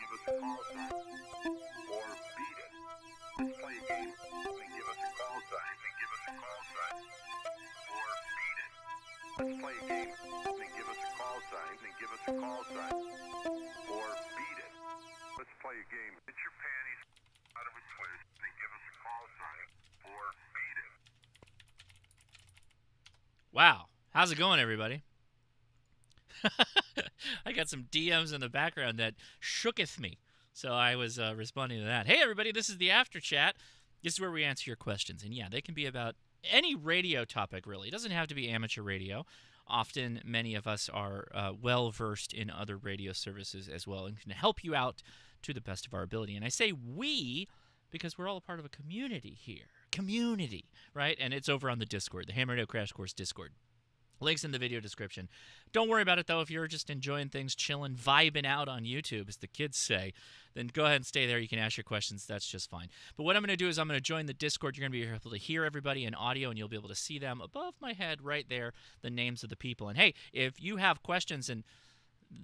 give us a call sign. Or beat it. Let's play a game and give us a call sign. Or beat it. Let's play a game and give us a call sign. Or beat it. Let's play a game. Get your panties out of a twist and give us a call sign. Or beat it. Wow. How's it going, everybody? I got some DMs in the background that shooketh me. So I was responding to that. Hey, everybody, this is the After Chat. This is where we answer your questions. And, yeah, they can be about any radio topic, really. It doesn't have to be amateur radio. Often, many of us are well-versed in other radio services as well and can help you out to the best of our ability. And I say we because we're all a part of a community here. Community, right? And it's over on the Discord, the Ham Radio Crash Course Discord. Links in the video description. Don't worry about it, though. If you're just enjoying things, chilling, vibing out on YouTube, as the kids say, then go ahead and stay there. You can ask your questions. That's just fine. But what I'm going to do is I'm going to join the Discord. You're going to be able to hear everybody in audio, and you'll be able to see them above my head right there, the names of the people. And, hey, if you have questions and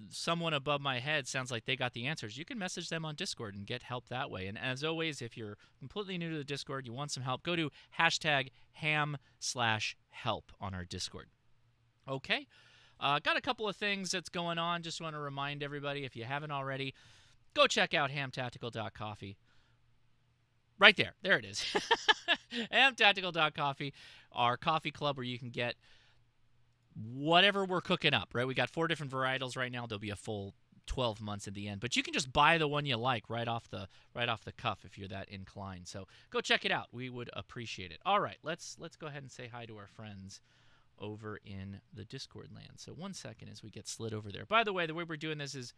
someone above my head sounds like they got the answers, you can message them on Discord and get help that way. And as always, if you're completely new to the Discord, you want some help, go to #ham/help on our Discord. Okay, got a couple of things that's going on. Just want to remind everybody, if you haven't already, go check out hamtactical.coffee. Right there. There it is. hamtactical.coffee, our coffee club where you can get whatever we're cooking up, right? We got 4 different varietals right now. There'll be a full 12 months at the end. But you can just buy the one you like right off the cuff if you're that inclined. So go check it out. We would appreciate it. All right, let's go ahead and say hi to our friends over in the Discord land. So 1 second as we get slid over there. By the way we're doing this is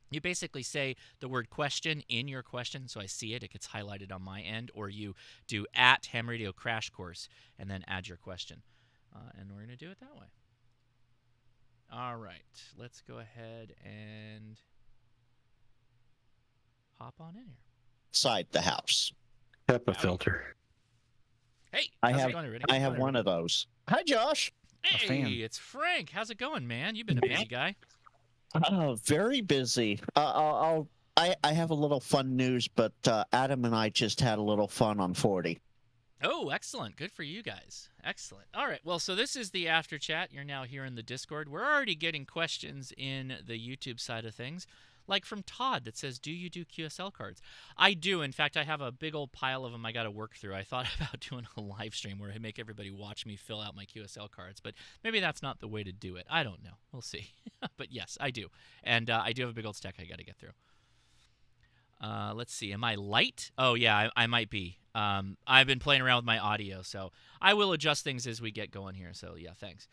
you basically say the word question in your question, so I see it. It gets highlighted on my end, or you do @Ham Radio Crash Course and then add your question. And we're going to do it that way. All right. Let's go ahead and hop on in here. Inside the house. HEPA filter. Hey, I how's it going, everybody? I have one of those. Hi, Josh. Hey, it's Frank. How's it going, man? You've been a busy guy. Very busy. I have a little fun news, but Adam and I just had a little fun on 40. Oh, excellent. Good for you guys. Excellent. All right. Well, so this is the After Chat. You're now here in the Discord. We're already getting questions in the YouTube side of things, like from Todd that says, do you do QSL cards? I do. In fact, I have a big old pile of them I got to work through. I thought about doing a live stream where I make everybody watch me fill out my QSL cards, but maybe that's not the way to do it. I don't know. We'll see. But yes, I do. And I do have a big old stack I got to get through. Let's see. Am I light? Oh, yeah, I might be. I've been playing around with my audio, so I will adjust things as we get going here. So, yeah, thanks.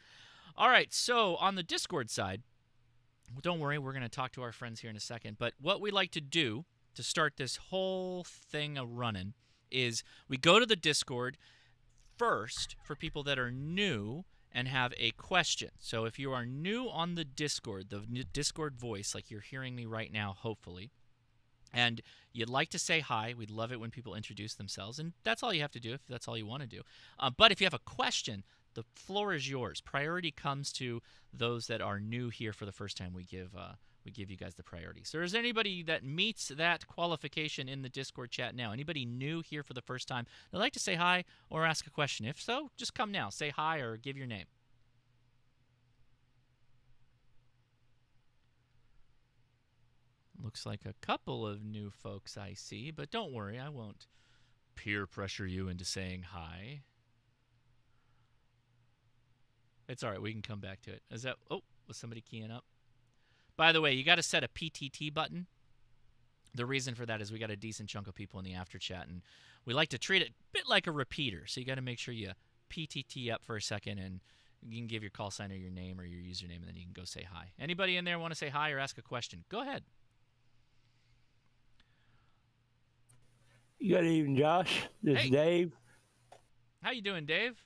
All right, so on the Discord side, don't worry, we're going to talk to our friends here in a second. But what we like to do to start this whole thing a-running is we go to the Discord first for people that are new and have a question. So if you are new on the Discord voice, like you're hearing me right now, hopefully, and you'd like to say hi, we'd love it when people introduce themselves. And that's all you have to do if that's all you want to do. But if you have a question, the floor is yours. Priority comes to those that are new here for the first time. We give you guys the priority. So is there anybody that meets that qualification in the Discord chat now? Anybody new here for the first time that'd like to say hi or ask a question? If so, just come now. Say hi or give your name. Looks like a couple of new folks I see, but don't worry, I won't peer pressure you into saying hi. It's all right. We can come back to it. Is that? Oh, was somebody keying up? By the way, you got to set a PTT button. The reason for that is we got a decent chunk of people in the After Chat, and we like to treat it a bit like a repeater. So you got to make sure you PTT up for a second, and you can give your call sign or your name or your username, and then you can go say hi. Anybody in there want to say hi or ask a question? Go ahead. Good evening, Josh. This is Dave. How you doing, Dave?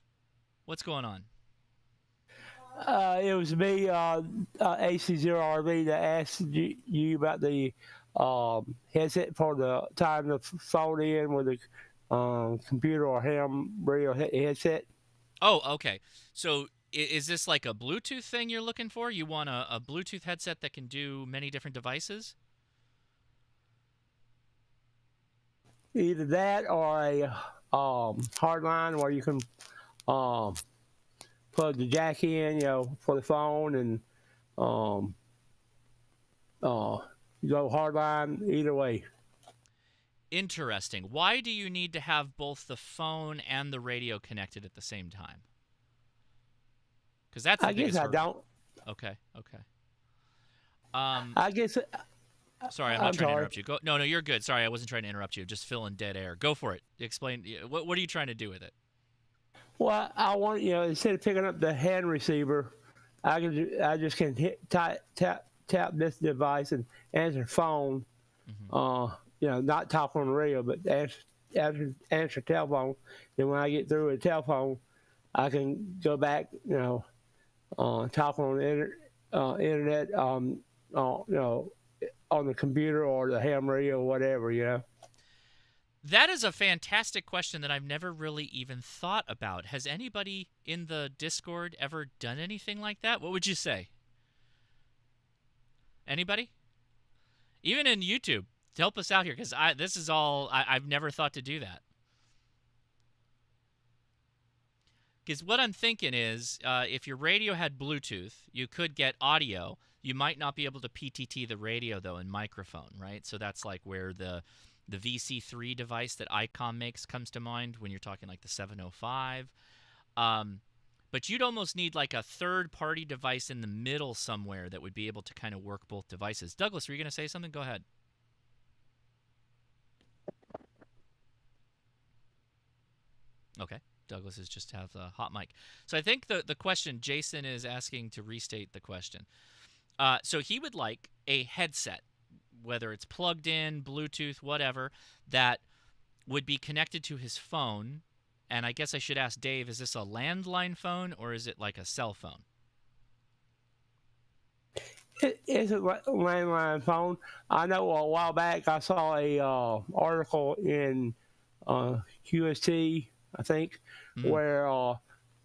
What's going on? It was me, AC0RV, that asked you about the headset for the time to phone in with the computer or ham radio headset. Oh, okay. So is this like a Bluetooth thing you're looking for? You want a Bluetooth headset that can do many different devices? either that or a hard line where you can plug the jack in, for the phone, and go hard line either way. Interesting. Why do you need to have both the phone and the radio connected at the same time? Because that's the I guess biggest I hurdle. don't. Okay. I guess. Sorry, I'm not trying to interrupt you. No, you're good. Sorry, I wasn't trying to interrupt you. Just filling dead air. Go for it. Explain. What are you trying to do with it? Well, I want instead of picking up the hand receiver, I just can tap this device and answer phone. Not talk on the radio, but answer telephone. Then when I get through with the telephone, I can go back, talk on the internet, on the computer or the ham radio or whatever, That is a fantastic question that I've never really even thought about. Has anybody in the Discord ever done anything like that? What would you say? Anybody? Even in YouTube, help us out here, because this is all I've never thought to do that. Because what I'm thinking is, if your radio had Bluetooth, you could get audio. You might not be able to PTT the radio, though, in microphone, right? So that's like where the VC3 device that ICOM makes comes to mind when you're talking like the 705. But you'd almost need like a third-party device in the middle somewhere that would be able to kind of work both devices. Douglas, were you going to say something? Go ahead. Okay. Douglas is just have a hot mic. So I think the question, Jason is asking to restate the question. So he would like a headset, whether it's plugged in, Bluetooth, whatever, that would be connected to his phone. And I guess I should ask Dave, is this a landline phone or is it like a cell phone? It's a landline phone. I know a while back I saw a article in QST, I think, where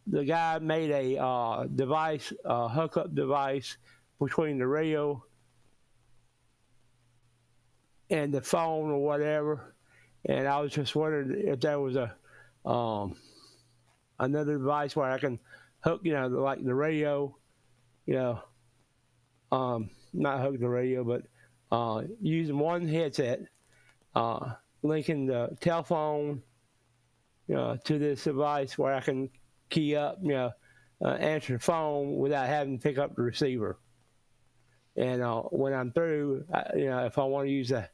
the guy made a device, a hookup device between the radio and the phone or whatever. And I was just wondering if there was another device where I can hook, like the radio, not hook the radio, but using one headset, linking the telephone, to this device where I can key up, answer the phone without having to pick up the receiver. And when I'm through, if I want to use a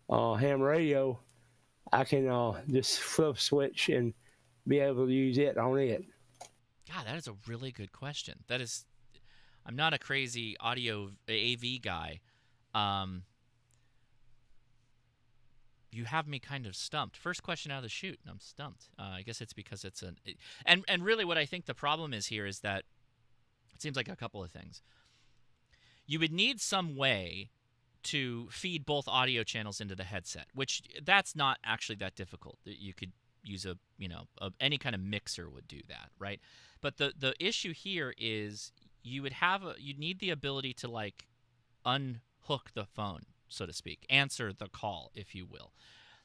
ham radio, I can just flip switch and be able to use it on it. God, that is a really good question. That is, I'm not a crazy audio AV guy. You have me kind of stumped. First question out of the chute, and I'm stumped. I guess it's because it's and really what I think the problem is here is that it seems like a couple of things. You would need some way to feed both audio channels into the headset, which that's not actually that difficult. You could use any kind of mixer would do that, right? But the issue here is you'd need the ability to like unhook the phone, so to speak, answer the call, if you will.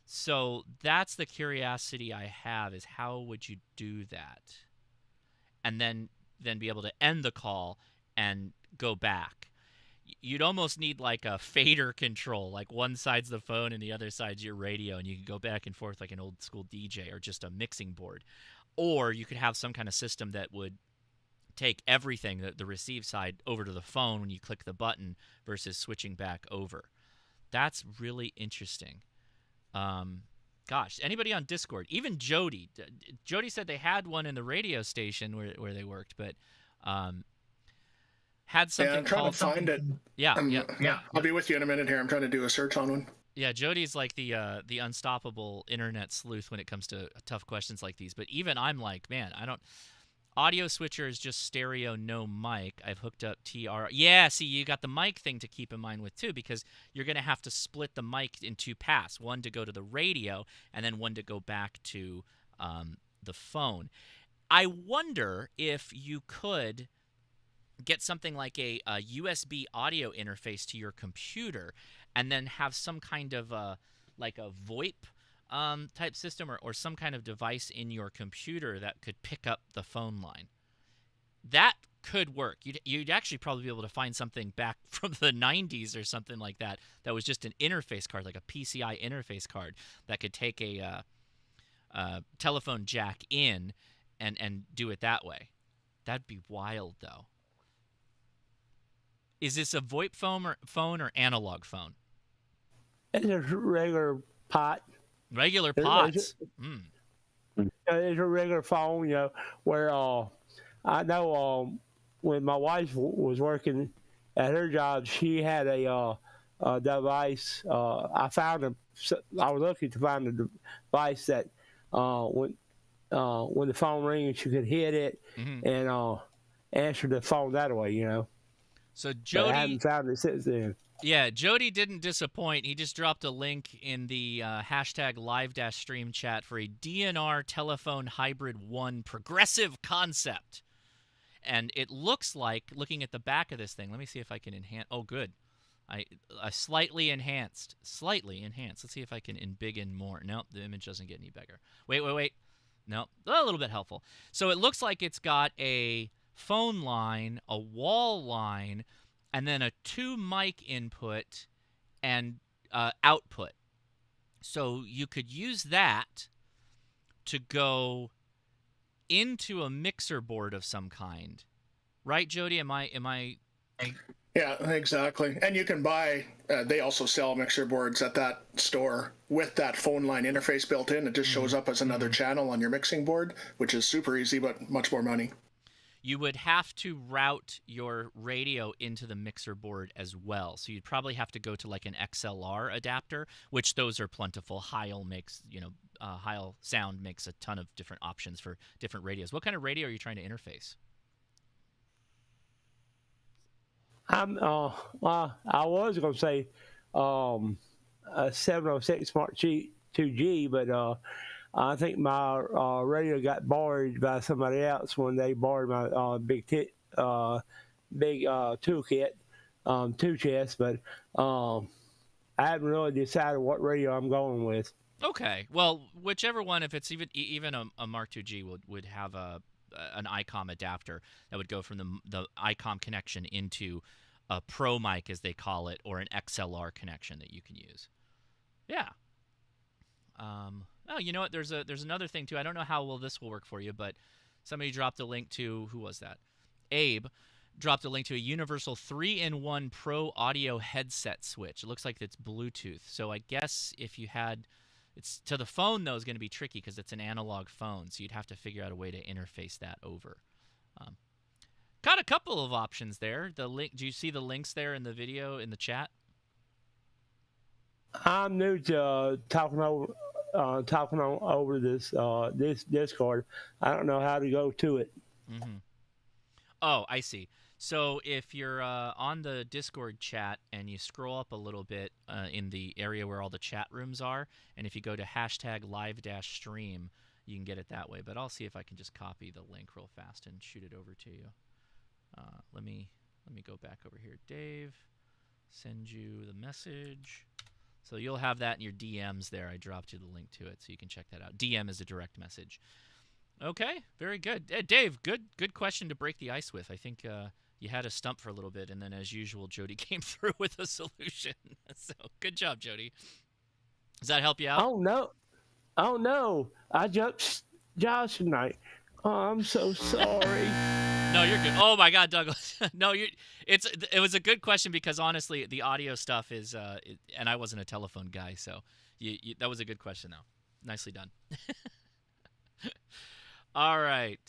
So that's the curiosity I have, is how would you do that? And then be able to end the call and go back. You'd almost need like a fader control, like one side's the phone and the other side's your radio, and you can go back and forth like an old school DJ or just a mixing board. Or you could have some kind of system that would take everything, the receive side, over to the phone when you click the button versus switching back over. That's really interesting. Gosh, anybody on Discord, even Jody. Jody said they had one in the radio station where they worked, but had something. Yeah, I'm trying to find it. Yeah. I'll be with you in a minute here. I'm trying to do a search on one. Yeah, Jody's like the unstoppable internet sleuth when it comes to tough questions like these. But even I'm like, man, I don't. Audio switcher is just stereo, no mic. I've hooked up TR. Yeah, see, you got the mic thing to keep in mind with, too, because you're going to have to split the mic in two paths, one to go to the radio and then one to go back to the phone. I wonder if you could get something like a USB audio interface to your computer and then have some kind of like a VoIP type system or some kind of device in your computer that could pick up the phone line. That could work. You'd actually probably be able to find something back from the 90s or something like that was just an interface card, like a PCI interface card that could take a telephone jack in and do it that way. That'd be wild, though. Is this a VoIP phone or analog phone? It's a regular pot. Regular pots. It's a regular phone, where I know when my wife was working at her job, she had a device. I was looking to find a device that when the phone rings, you could hit it and answer the phone that way, So Jody, but I haven't found it since then. Yeah, Jody didn't disappoint. He just dropped a link in the hashtag live-stream chat for a DNR Telephone Hybrid 1 progressive concept. And it looks like, looking at the back of this thing, let me see if I can enhance. Oh, good. I slightly enhanced. Let's see if I can embiggen more. Nope, the image doesn't get any bigger. Wait. Nope, a little bit helpful. So it looks like it's got a phone line, a wall line, and then a 2 mic input and output. So you could use that to go into a mixer board of some kind. Right, Jody? Am I Yeah, exactly. And you can buy, they also sell mixer boards at that store with that phone line interface built in. It just shows up as another channel on your mixing board, which is super easy, but much more money. You would have to route your radio into the mixer board as well. So you'd probably have to go to like an XLR adapter, which those are plentiful. Heil Sound makes a ton of different options for different radios. What kind of radio are you trying to interface? Well, I was going to say a 706 Smart 2G, but I think my radio got borrowed by somebody else when they borrowed my big toolkit, two chests, but I haven't really decided what radio I'm going with. Okay, well, whichever one, if it's even a Mark IIG would have an ICOM adapter that would go from the ICOM connection into a Pro mic, as they call it, or an XLR connection that you can use. Yeah. Oh, you know what? There's another thing too. I don't know how well this will work for you, but somebody dropped a link to, who was that? Abe dropped a link to a universal 3-in-1 Pro audio headset switch. It looks like it's Bluetooth. So I guess if you had, it's to the phone though is going to be tricky because it's an analog phone. So you'd have to figure out a way to interface that over. Got a couple of options there. The link. Do you see the links there in the video in the chat? I'm new to talking over this Discord. I don't know how to go to it. Oh, I see. So if you're on the Discord chat and you scroll up a little bit in the area where all the chat rooms are, and if you go to hashtag live-stream, you can get it that way. But I'll see if I can just copy the link real fast and shoot it over to you. Let me go back over here. Dave, send you the message. So you'll have that in your DMs there. I dropped you the link to it, so you can check that out. DM is a direct message. Okay, very good. Dave, good question to break the ice with. I think you had a stump for a little bit, and then as usual, Jody came through with a solution. So good job, Jody. Does that help you out? Oh no! I jumped Josh tonight. Oh, I'm so sorry. No, you're good. Oh my God, Douglas. No, it was a good question because honestly, the audio stuff is, and I wasn't a telephone guy, so that was a good question though. Nicely done. All right.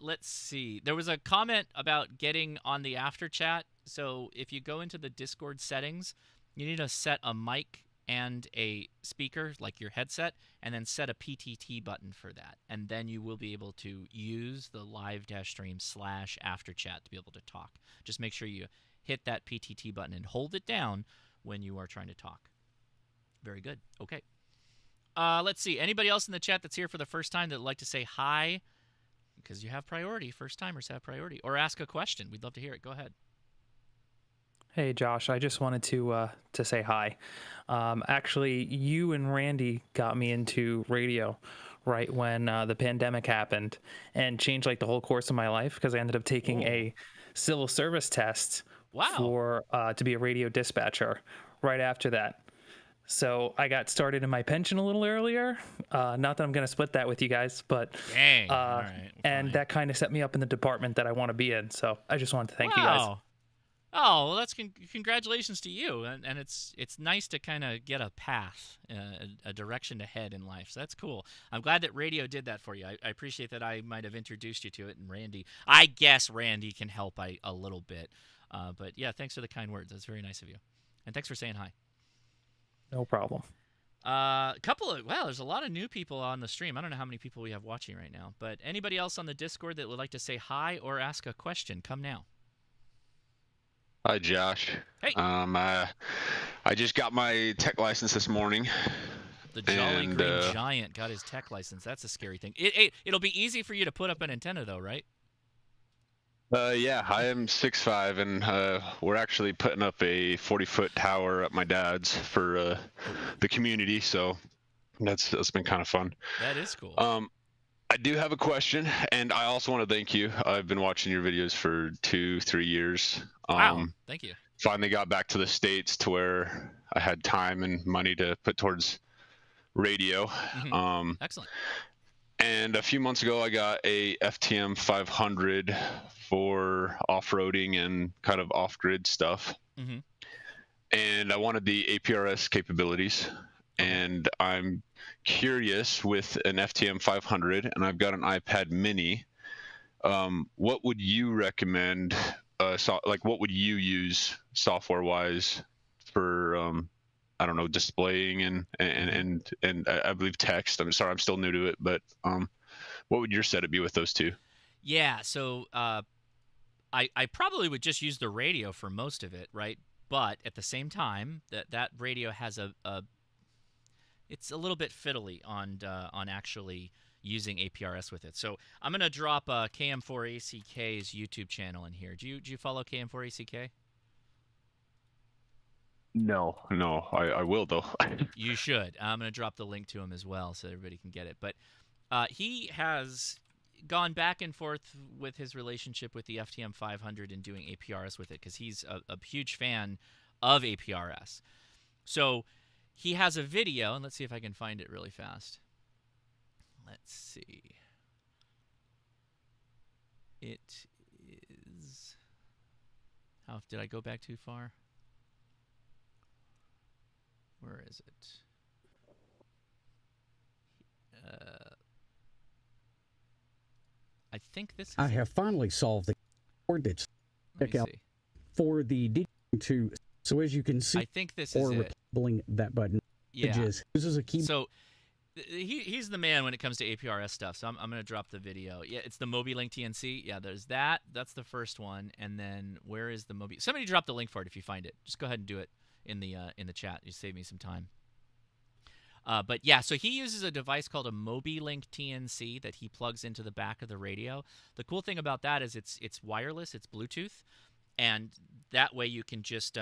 Let's see. There was a comment about getting on the after chat. So if you go into the Discord settings, you need to set a mic and a speaker, like your headset, and then set a PTT button for that. And then you will be able to use the live-stream /after chat to be able to talk. Just make sure you hit that PTT button and hold it down when you are trying to talk. Very good. Okay. Let's see. Anybody else in the chat that's here for the first time that would like to say hi? Because you have priority. First timers have priority. Or ask a question. We'd love to hear it. Go ahead. Hey, Josh. I just wanted to say hi. Actually, you and Randy got me into radio right when the pandemic happened and changed like the whole course of my life because I ended up taking a civil service test for to be a radio dispatcher right after that. So I got started in my pension a little earlier. Not that I'm going to split that with you guys, but Dang. All right, and that kind of set me up in the department that I want to be in. So I just wanted to thank you guys. Oh, well, that's congratulations to you, and it's nice to kind of get a path, a direction to head in life. So that's cool. I'm glad that radio did that for you. I appreciate that I might have introduced you to it, and Randy. I guess Randy can help a little bit, but yeah, thanks for the kind words. That's very nice of you, and thanks for saying hi. No problem. There's a lot of new people on the stream. I don't know how many people we have watching right now, but anybody else on the Discord that would like to say hi or ask a question, come now. Hi, Josh. Hey. I just got my tech license this morning. The Jolly Green Giant got his tech license. That's a scary thing. It'll be easy for you to put up an antenna, though, right? Yeah, I am 6'5", and we're actually putting up a 40-foot tower at my dad's for the community, so that's been kind of fun. That is cool. I do have a question, and I also want to thank you. I've been watching your videos for 2-3 years. Wow, thank you. Finally got back to the States to where I had time and money to put towards radio. Mm-hmm. Excellent. And a few months ago, I got a FTM-500 for off-roading and kind of off-grid stuff. Mm-hmm. And I wanted the APRS capabilities. And I'm curious with an FTM-500, and I've got an iPad mini. What would you recommend? What would you use software-wise for? I don't know, displaying and I believe text. I'm sorry, I'm still new to it, but what would your setup be with those two? Yeah, so I probably would just use the radio for most of it, right? But at the same time, that radio has it's a little bit fiddly on actually using APRS with it. So I'm gonna drop KM4ACK's YouTube channel in here. Do you follow KM4ACK? No, I will though. You should. I'm going to drop the link to him as well so everybody can get it. But he has gone back and forth with his relationship with the FTM-500 and doing APRS with it because he's a huge fan of APRS. So he has a video, and let's see if I can find it really fast. Let's see. It is... How did I go back too far? Where is it? I think this is I have finally solved the coordinates. Check out for the D2. So as you can see, I think this is it. Repelling that button. Yeah. This is a key. So he's the man when it comes to APRS stuff. So I'm going to drop the video. Yeah, it's the MobiLink TNC. Yeah, there's that. That's the first one. And then where is the Mobi? Somebody drop the link for it if you find it. Just go ahead and do it in the chat. You save me some time. But yeah, so he uses a device called a MobiLink TNC that he plugs into the back of the radio. The cool thing about that is it's wireless, it's Bluetooth, and that way you can just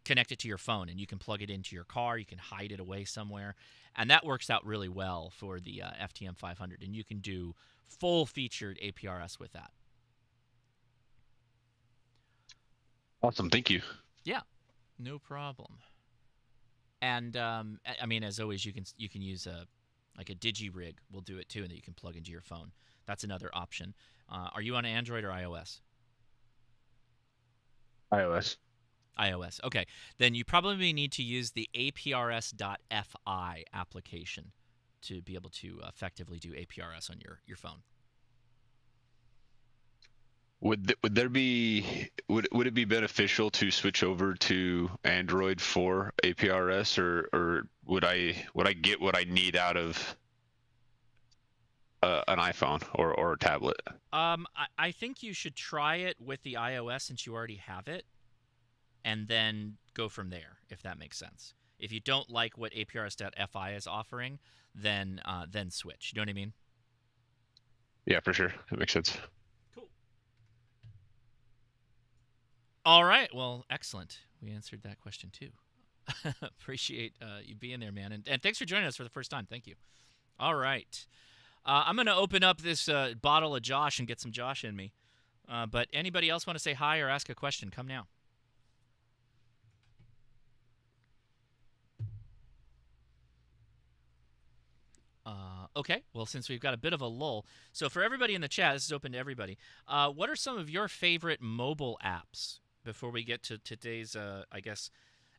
connect it to your phone, and you can plug it into your car. You can hide it away somewhere, and that works out really well for the FTM-500, and you can do full-featured APRS with that. Awesome, thank you. Yeah, no problem. And I mean, as always, you can use a digi-rig. We'll do it too, and that you can plug into your phone. That's another option. Are you on Android or iOS? iOS. iOS. Okay, then you probably need to use the APRS.fi application to be able to effectively do APRS on your phone. Would it be beneficial to switch over to Android for APRS, or would I get what I need out of an iPhone or a tablet? I think you should try it with the iOS since you already have it, and then go from there, if that makes sense. If you don't like what APRS.fi is offering, then switch. You know what I mean? Yeah, for sure. That makes sense. Cool. All right. Well, excellent. We answered that question too. Appreciate you being there, man. And thanks for joining us for the first time. Thank you. All right. I'm going to open up this bottle of Josh and get some Josh in me. But anybody else want to say hi or ask a question? Come now. Okay, well, since we've got a bit of a lull, so for everybody in the chat, this is open to everybody. What are some of your favorite mobile apps before we get to today's, I guess,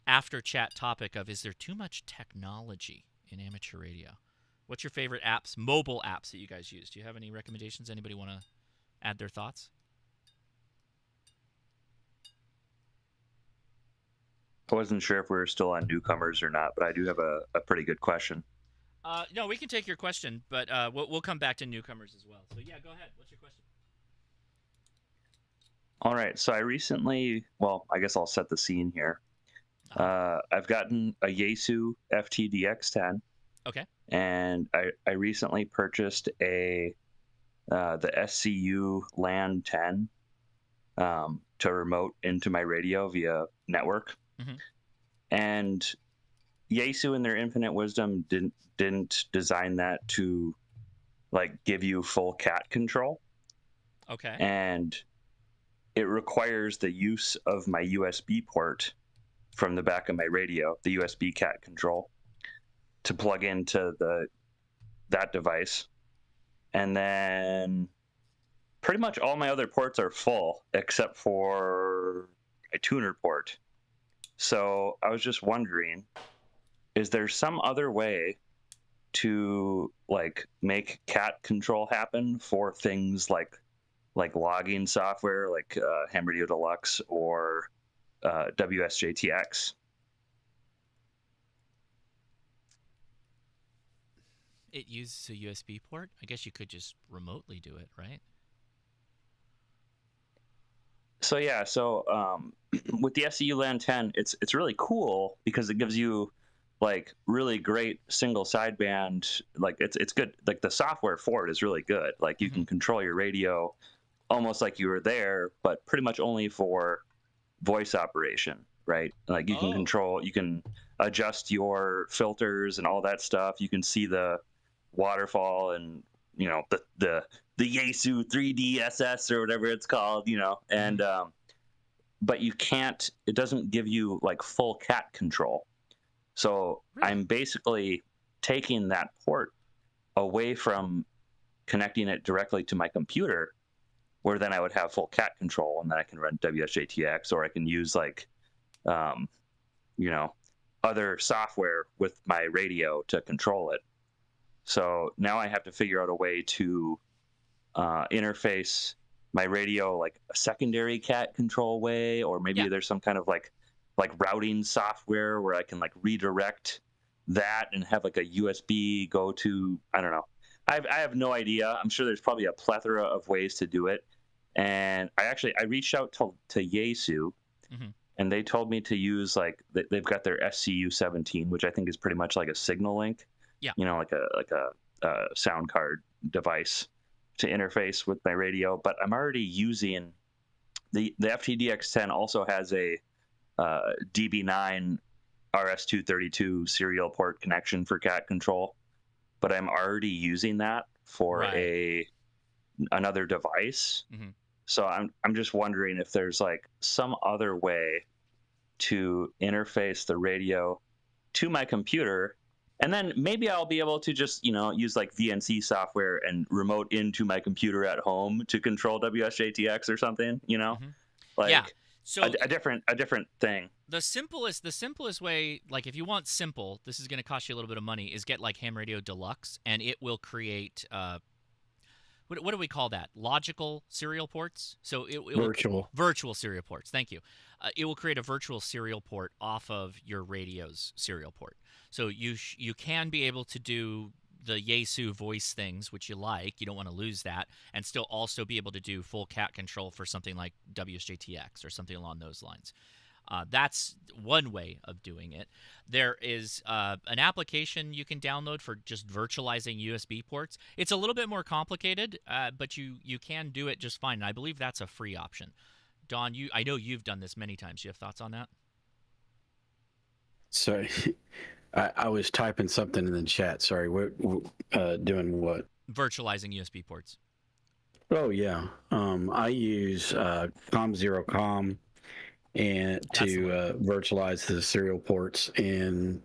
after chat topic of is there too much technology in amateur radio? What's your favorite apps, mobile apps that you guys use? Do you have any recommendations? Anybody want to add their thoughts? I wasn't sure if we were still on newcomers or not, but I do have a pretty good question. No, we can take your question, but we'll come back to newcomers as well. So yeah, go ahead. What's your question? All right, so I recently, well, I guess I'll set the scene here. I've gotten a Yaesu FT-710. Okay. And I recently purchased the SCU LAN 10 to remote into my radio via network. Mm-hmm. And Yaesu, in their infinite wisdom, didn't design that to like give you full cat control. Okay. And it requires the use of my USB port from the back of my radio, the USB cat control, to plug into that device. And then pretty much all my other ports are full except for a tuner port. So I was just wondering, is there some other way to like make cat control happen for things like logging software like Ham Radio Deluxe or WSJTX? It uses a USB port? I guess you could just remotely do it, right? So yeah, with the SCU LAN 10, it's really cool because it gives you like really great single sideband. Like it's good. Like the software for it is really good. Like you can control your radio almost like you were there, but pretty much only for voice operation, right? Like you can control, you can adjust your filters and all that stuff. You can see the waterfall and the Yaesu 3D SS or whatever it's called, and but you can't, it doesn't give you like full cat control. So really? I'm basically taking that port away from connecting it directly to my computer, where then I would have full cat control, and then I can run WSJTX, or I can use like other software with my radio to control it. So now I have to figure out a way to interface my radio like a secondary cat control way, or maybe there's some kind of like routing software where I can like redirect that and have like a USB go to, I don't know. I have no idea. I'm sure there's probably a plethora of ways to do it. And I reached out to Yaesu, and they told me to use like they've got their SCU-17, which I think is pretty much like a signal link. Yeah. Like a sound card device to interface with my radio. But I'm already using the FT-710 also has a DB9 RS-232 serial port connection for cat control, but I'm already using that for another device. So I'm just wondering if there's like some other way to interface the radio to my computer, and then maybe I'll be able to just use like VNC software and remote into my computer at home to control WSJTX or something. So a different thing. The simplest way, like if you want simple, this is going to cost you a little bit of money, is get like Ham Radio Deluxe, and it will create what do we call that? Logical serial ports. So it virtual serial ports. Thank you. It will create a virtual serial port off of your radio's serial port. So you can be able to do the Yaesu voice things, which you like. You don't want to lose that, and still also be able to do full cat control for something like WSJTX or something along those lines. That's one way of doing it. There is an application you can download for just virtualizing USB ports. It's a little bit more complicated, but you can do it just fine. And I believe that's a free option. Don, I know you've done this many times. You have thoughts on that? Sorry, I was typing something in the chat. Sorry, we're doing what? Virtualizing USB ports. Oh yeah, I use COM0COM and to virtualize the serial ports, and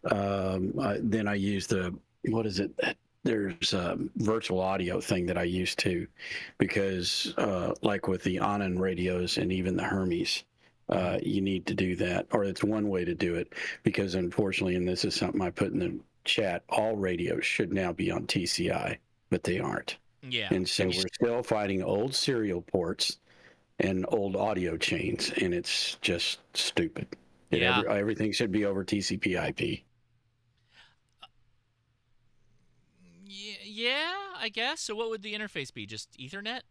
then I use what is it? There's a virtual audio thing that I use too, because like with the Anand radios and even the Hermes, you need to do that, or it's one way to do it, because unfortunately, and this is something I put in the chat, all radios should now be on TCI, but they aren't. Yeah. And so we're still fighting old serial ports and old audio chains, and it's just stupid. Yeah. Everything should be over TCP/IP. Yeah, I guess. So what would the interface be? Just Ethernet?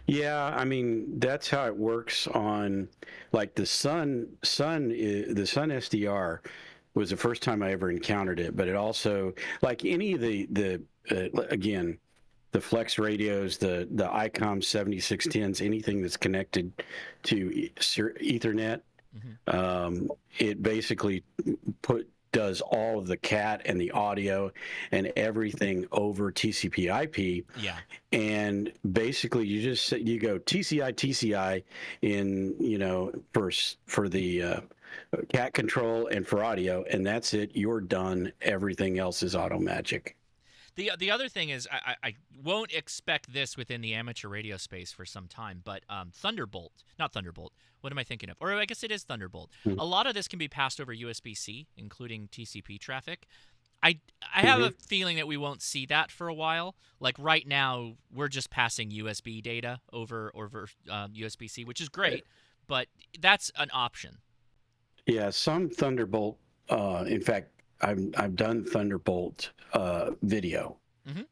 Yeah, I mean that's how it works on, like the Sun SDR was the first time I ever encountered it, but it also, like any of the again, the Flex radios, the ICOM 7610s, anything that's connected to Ethernet, it basically does all of the CAT and the audio and everything over TCP/IP. Yeah. And basically, you go TCI in for the CAT control and for audio, and that's it. You're done. Everything else is auto magic. The other thing is, I won't expect this within the amateur radio space for some time, but not Thunderbolt. What am I thinking of? Or I guess it is Thunderbolt. A lot of this can be passed over USB-C, including TCP traffic. I have a feeling that we won't see that for a while. Like right now, we're just passing USB data over USB-C, which is great, but that's an option. Yeah, some Thunderbolt. In fact, I've done Thunderbolt video,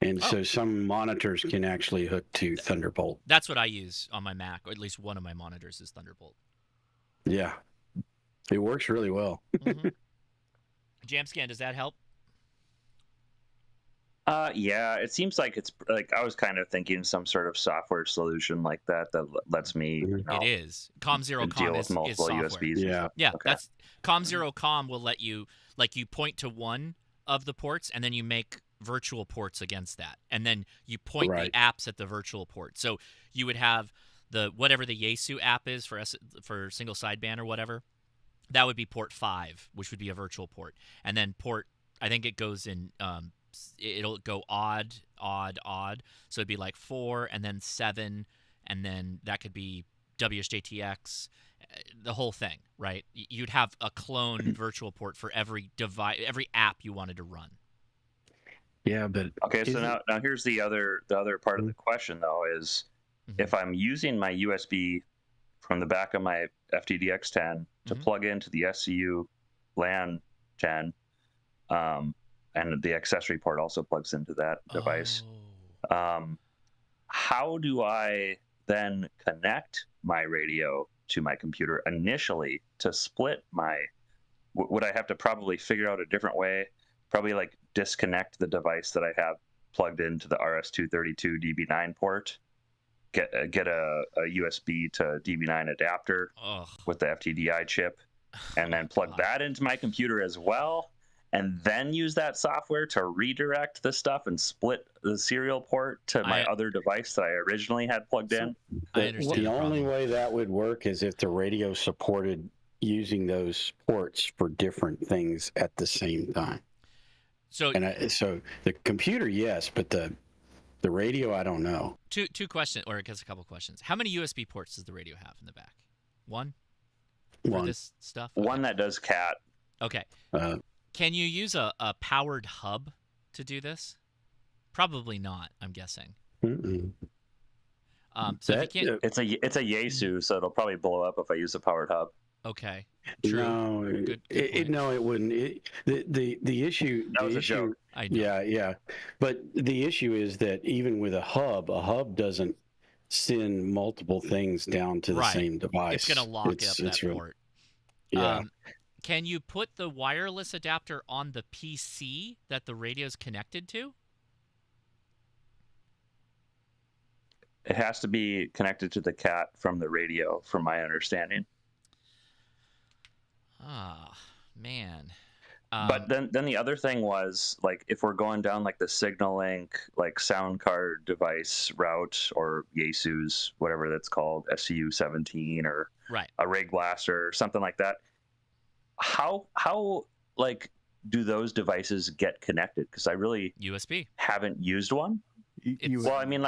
and so some monitors can actually hook to Thunderbolt. That's what I use on my Mac, or at least one of my monitors is Thunderbolt. Yeah, it works really well. Jamscan, does that help? Yeah, it seems like it's like I was kind of thinking some sort of software solution like that lets me. It is COM0COM is software. USBs. Yeah, okay. That's COM0COM will let you you point to one of the ports and then you make virtual ports against that, and then you point the apps at the virtual port. So you would have whatever the Yaesu app is for single sideband or whatever. That would be port 5, which would be a virtual port, and then I think it goes in. It'll go odd. So it'd be like 4 and then 7, and then that could be WSJTX, the whole thing, right? You'd have a clone virtual port for every device, every app you wanted to run. Yeah, but okay. So now here's the other part of the question though is if I'm using my USB from the back of my FTDX10 to plug into the SCU LAN 10. And the accessory port also plugs into that device. How do I then connect my radio to my computer initially to split my? Would I have to probably figure out a different way? Probably like disconnect the device that I have plugged into the RS-232 DB9 port, get a USB to DB9 adapter with the FTDI chip, and then plug that into my computer as well. And then use that software to redirect the stuff and split the serial port to my other device that I originally had plugged in. I understand. The only way that would work is if the radio supported using those ports for different things at the same time. So the computer, yes, but the radio, I don't know. Two questions, or I guess a couple questions. How many USB ports does the radio have in the back? One. For this stuff. One that does CAT. Okay. Can you use a powered hub to do this? Probably not, I'm guessing. So if you can't... It's a Yaesu, so it'll probably blow up if I use a powered hub. Okay. True. No, good point. No, it wouldn't. The issue. That was a joke. I know. Yeah. But the issue is that even with a hub doesn't send multiple things down to the same device. It's going to lock up that port. Yeah. Can you put the wireless adapter on the PC that the radio's connected to? It has to be connected to the cat from the radio, from my understanding. Ah, man. But then the other thing was, like, if we're going down like the Signal Link, like sound card device route, or Yaesu's, whatever that's called, FTU-710, or right. a Rig Blaster or something like that, how like do those devices get connected? Because I really USB haven't used one. Well, I mean,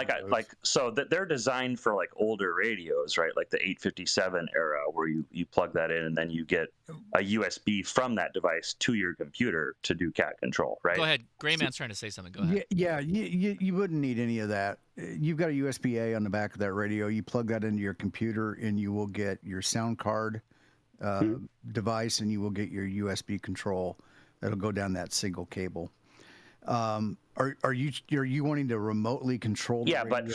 so that they're designed for like older radios, right? Like the 857 era, where you plug that in and then you get a USB from that device to your computer to do cat control, right? Go ahead. Grayman's trying to say something. Go ahead. Yeah, you wouldn't need any of that. You've got a USB-A on the back of that radio. You plug that into your computer, and you will get your sound card device, and you will get your USB control. That'll go down that single cable. Are you wanting to remotely control the radio? But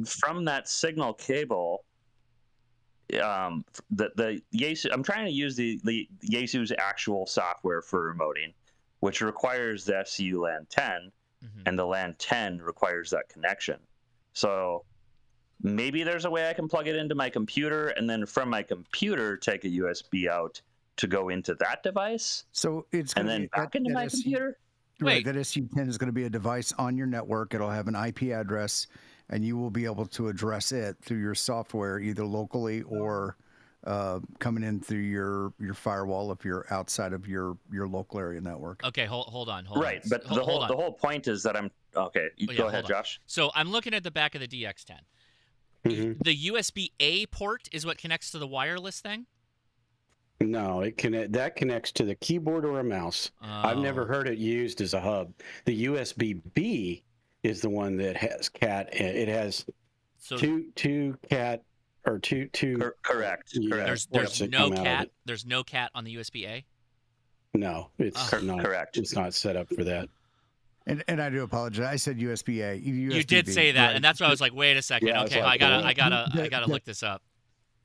from that signal cable, the Yaesu, I'm trying to use the Yaesu's actual software for remoting, which requires the FCU LAN 10, and the LAN 10 requires that connection. So maybe there's a way I can plug it into my computer, and then from my computer take a USB out to go into that device. So it's and then back into my computer. Right, that SU10 is going to be a device on your network. It'll have an IP address, and you will be able to address it through your software, either locally or coming in through your firewall if you're outside of your local area network. Okay, hold on. Right, but the whole point is that I'm okay. Go ahead, Josh. So I'm looking at the back of the DX10. The USB-A port is what connects to the wireless thing? No, that connects to the keyboard or a mouse. I've never heard it used as a hub. The USB-B is the one that has cat. It has two cat or two. Correct. There's no cat. There's no cat on the USB-A. No, it's not correct. It's not set up for that. And I do apologize. I said USB-A. You did say that, right. And that's why I was like, wait a second. Yeah, okay, I gotta look this up.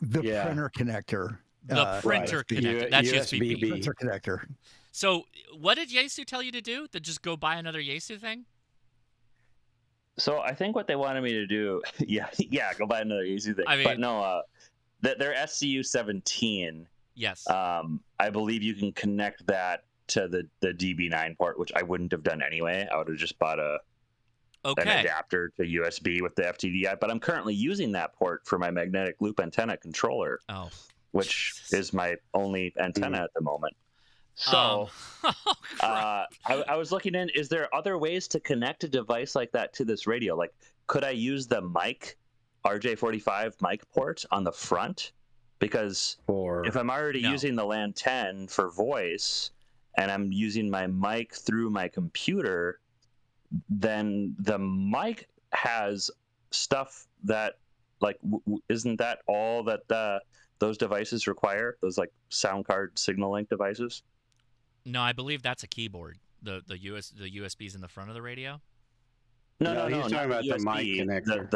The printer connector. The printer connector. That's USB-B. Printer connector. So, what did Yaesu tell you to do? To just go buy another Yaesu thing? So I think what they wanted me to do, go buy another Yaesu thing. But no, their SCU-710. Yes. I believe you can connect that to the DB9 port, which I wouldn't have done anyway. I would have just bought an adapter to USB with the FTDI. But I'm currently using that port for my magnetic loop antenna controller. Oh. Which is my only antenna at the moment. So I was looking in, is there other ways to connect a device like that to this radio? Like, could I use the mic, RJ45 mic port on the front? Because if I'm already using the LAN 10 for voice, and I'm using my mic through my computer, then the mic has stuff that, like, isn't that all that those devices require? Those like sound card signal link devices? No, I believe that's a keyboard. The USB's in the front of the radio. No, he's talking about the mic connector.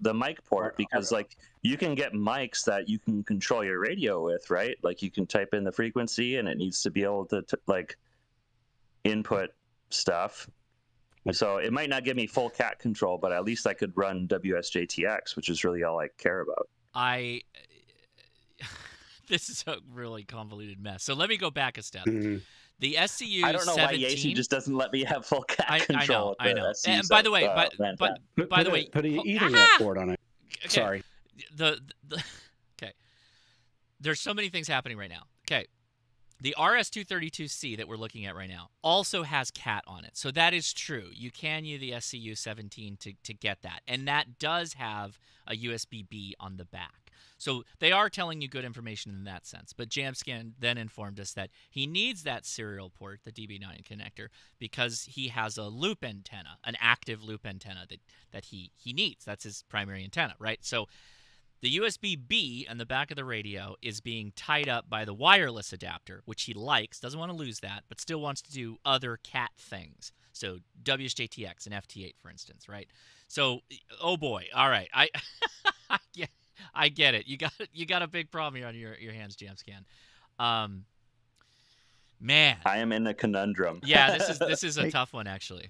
The mic port, because like you can get mics that you can control your radio with, right? Like you can type in the frequency and it needs to be able to like input stuff. So it might not give me full cat control, but at least I could run WSJTX, which is really all I care about. This is a really convoluted mess. So let me go back a step. The SCU. I don't know why Yaesu just doesn't let me have full cat control. I know. And by the way, by the way, put an Ethernet port on it. Okay. Sorry. Okay. There's so many things happening right now. Okay. The RS-232C that we're looking at right now also has cat on it. So that is true. You can use the SCU-17 to get that. And that does have a USB-B on the back. So they are telling you good information in that sense. But Jamscan then informed us that he needs that serial port, the DB9 connector, because he has a loop antenna, an active loop antenna that he needs. That's his primary antenna, right? So the USB-B on the back of the radio is being tied up by the wireless adapter, which he likes, doesn't want to lose that, but still wants to do other cat things. So WSJTX and FT8, for instance, right? So, oh boy, all right. I get it. You got a big problem here on your hands, Jamscan. Man, I am in a conundrum. Yeah, this is a tough one, actually.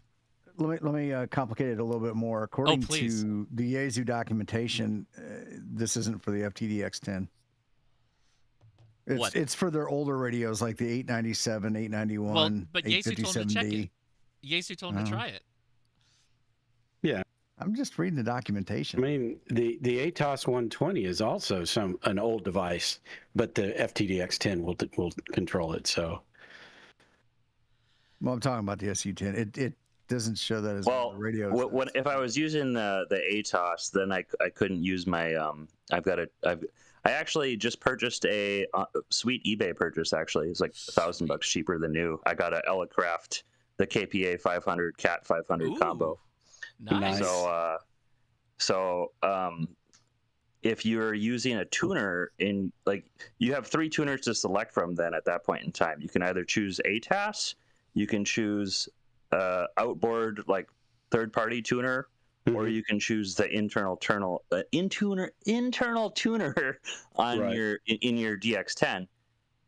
let me complicate it a little bit more. According please. to the Yaesu documentation, this isn't for the FTDX10. It's for their older radios like the 897, 891, well, but Yaesu told him to check 857D. it. Yaesu told him to try it. Yeah. I'm just reading the documentation. I mean, the ATOS 120 is also an old device, but the FTDX10 will control it. So, well, I'm talking about the SU10. It doesn't show that as well. the radios. If I was using the ATOS, then I couldn't use my I actually just purchased a sweet eBay purchase. Actually, it's like $1,000 cheaper than new. I got a Elecraft, the KPA 500 Cat 500 combo. Nice. So if you're using a tuner you have 3 tuners to select from. Then at that point in time, you can either choose ATAS, you can choose outboard like third-party tuner, or you can choose the internal tuner on in your DX10.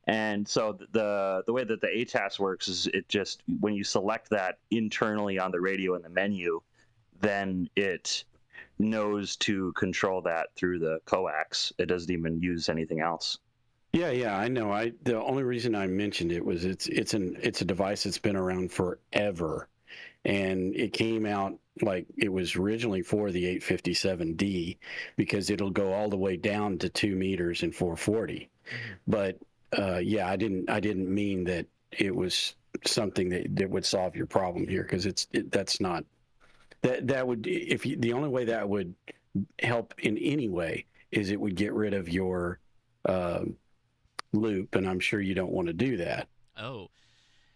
And so the way that the ATAS works is it just, when you select that internally on the radio in the menu, then it knows to control that through the coax. It doesn't even use anything else. Yeah, I know. The only reason I mentioned it was it's a device that's been around forever, and it came out like it was originally for the 857D because it'll go all the way down to 2 meters and 440. But yeah, I didn't mean that it was something that would solve your problem here, because that's not. That would, the only way that would help in any way is it would get rid of your loop, and I'm sure you don't want to do that. Oh,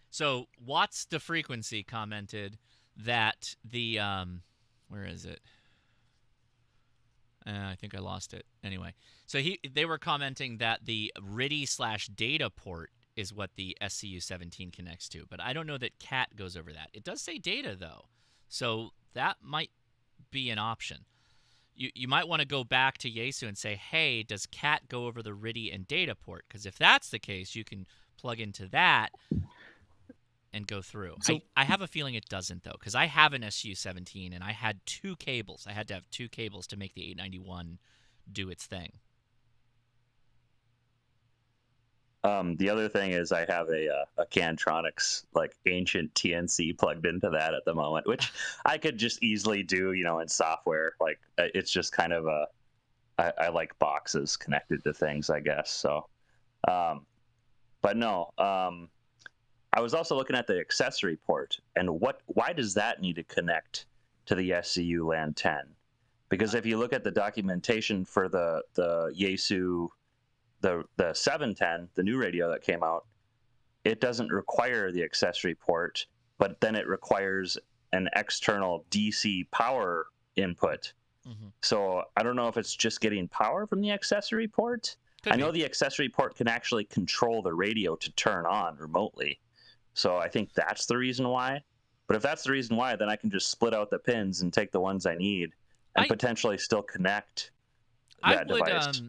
so Watts the Frequency commented that the where is it? I think I lost it. Anyway, so they were commenting that the RTTY/data port is what the SCU-17 connects to, but I don't know that CAT goes over that. It does say data though, so that might be an option. You might want to go back to Yaesu and say, hey, does CAT go over the RTTY and data port? Because if that's the case, you can plug into that and go through. So, I have a feeling it doesn't, though, because I have an SU-17, and I had 2 cables. I had to have 2 cables to make the 891 do its thing. The other thing is I have a Cantronics, like, ancient TNC plugged into that at the moment, which I could just easily do, in software. Like, it's just kind of I like boxes connected to things, I guess. So, but no, I was also looking at the accessory port, and why does that need to connect to the SCU LAN 10? Because if you look at the documentation for the Yaesu, the 710, the new radio that came out, it doesn't require the accessory port, but then it requires an external DC power input. So I don't know if it's just getting power from the accessory port. I know the accessory port can actually control the radio to turn on remotely. So I think that's the reason why. But if that's the reason why, then I can just split out the pins and take the ones I need and potentially still connect that device.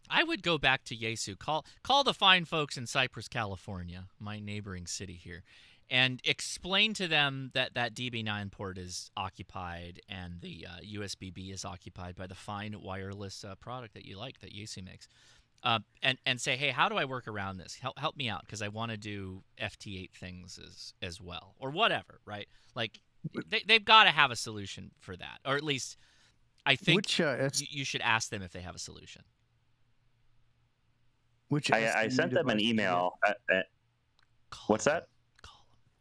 I would go back to Yaesu. Call the fine folks in Cypress, California, my neighboring city here, and explain to them that that DB9 port is occupied and the USB-B is occupied by the fine wireless product that you like, that Yaesu makes. And say, hey, how do I work around this? Help me out, because I want to do FT8 things as well, or whatever, right? Like, they've got to have a solution for that, or at least I think you should ask them if they have a solution. I sent them an email. What's that?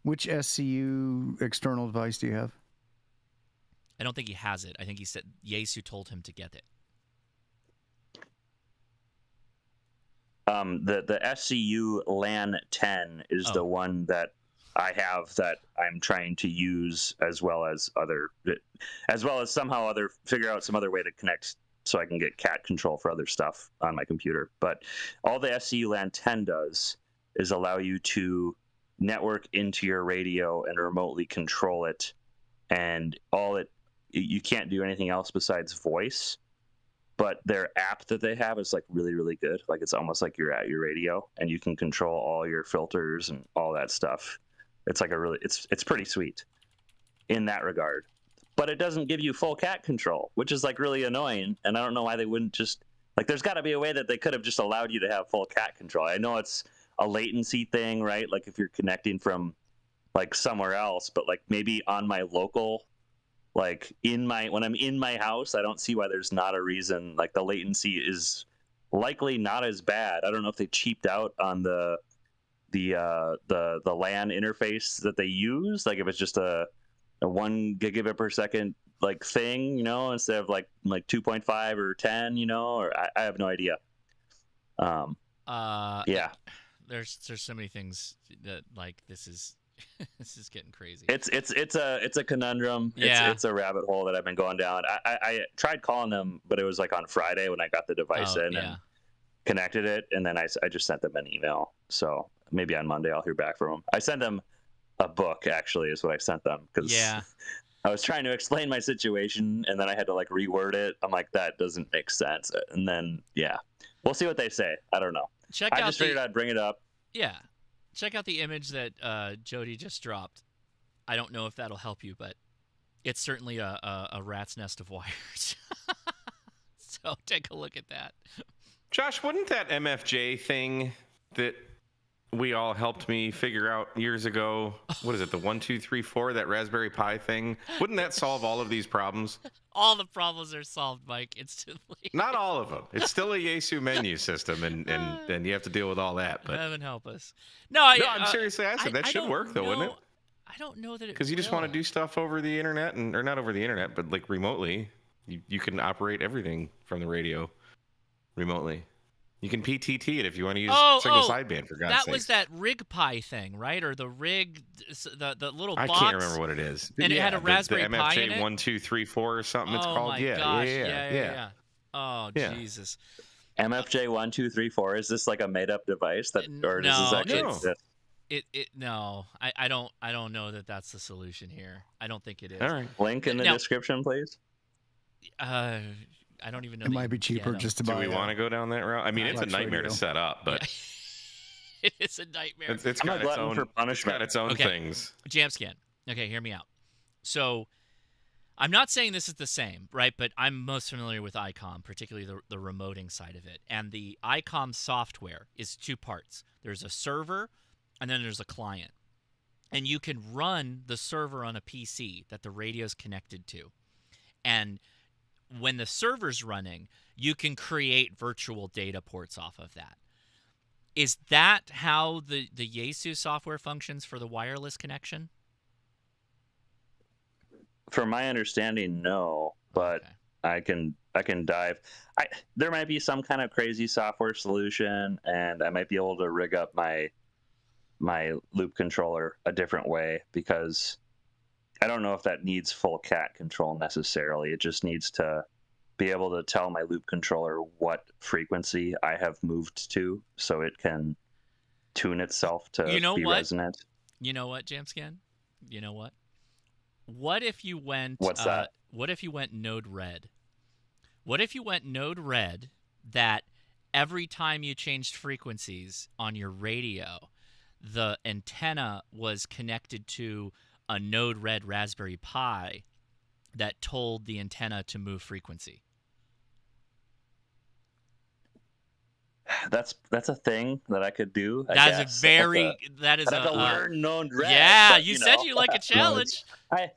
Which SCU external device do you have? I don't think he has it. I think he said Yaesu told him to get it. The SCU LAN 10 is the one that I have that I'm trying to use, as well as somehow figure out some other way to connect so I can get CAT control for other stuff on my computer. But all the SCU LAN 10 does is allow you to network into your radio and remotely control it, and you can't do anything else besides voice. But their app that they have is like really, really good. Like, it's almost like you're at your radio and you can control all your filters and all that stuff. It's like it's pretty sweet. in that regard. But it doesn't give you full cat control, which is like really annoying. And I don't know why they wouldn't just like. There's got to be a way that they could have just allowed you to have full cat control. I know it's a latency thing, right? Like if you're connecting from like somewhere else, but like maybe on my local, like when I'm in my house, I don't see why there's not a reason. Like the latency is likely not as bad. I don't know if they cheaped out on the LAN interface that they use. Like if it's just a 1 gigabit per second like thing, you know, instead of like 2.5 or 10, you know, or I have no idea. Yeah. There's so many things that like this is this is getting crazy. It's a conundrum. Yeah. It's a rabbit hole that I've been going down. I tried calling them, but it was like on Friday when I got the device in and connected it, and then I just sent them an email. So maybe on Monday I'll hear back from them. I sent them a book, actually, is what I sent them, because I was trying to explain my situation, and then I had to like reword it. I'm like, that doesn't make sense. And then we'll see what they say. I don't know. I just figured I'd bring it up. Yeah. Check out the image that Jody just dropped. I don't know if that'll help you, but it's certainly a rat's nest of wires. So take a look at that. Josh, wouldn't that MFJ thing that we all helped me figure out years ago, what is it, the 1, 2, 3, 4, that Raspberry Pi thing, wouldn't that solve all of these problems? All the problems are solved, Mike, instantly. Not all of them. It's still a Yaesu menu system, and you have to deal with all that. But heaven help us. No, I'm seriously asking. That should work, though, wouldn't it? I don't know that it Because you just want to do stuff over the internet, or not over the internet, but like remotely. You can operate everything from the radio remotely. You can PTT it if you want to use single sideband, for God's sake. That was that Rig Pi thing, right? Or the Rig, the little box. I can't remember what it is. And it had a Raspberry the Pi in MFJ it? 1, 2, 3, 4 or something it's called. My Yeah, gosh. yeah. Oh, Jesus. MFJ 1, 2, 3, 4. Is this like a made-up device or does this actually exist? No. I don't know that that's the solution here. I don't think it is. All right. Link in the description, please. I don't even know. It might be cheaper just to buy. Do we want to go down that route? I mean, it's a nightmare to set up, but it is a nightmare. It's got its own. It's got its own things. Jamscan. Okay, hear me out. So, I'm not saying this is the same, right? But I'm most familiar with ICOM, particularly the remoting side of it. And the ICOM software is 2 parts. There's a server, and then there's a client. And you can run the server on a PC that the radio's connected to. And when the server's running, you can create virtual data ports off of that. Is that how the Yaesu software functions for the wireless connection? From my understanding, no, but okay. I can dive. There might be some kind of crazy software solution, and I might be able to rig up my loop controller a different way, because I don't know if that needs full cat control necessarily. It just needs to be able to tell my loop controller what frequency I have moved to, so it can tune itself to be resonant. You know what, Jamscan? You know what? What if you went... What's that? What if you went node red? What if you went node red that every time you changed frequencies on your radio, the antenna was connected to a node red Raspberry Pi that told the antenna to move frequency? That's a thing that I could do. That is a learn node red. Yeah, but, you said you like a challenge. I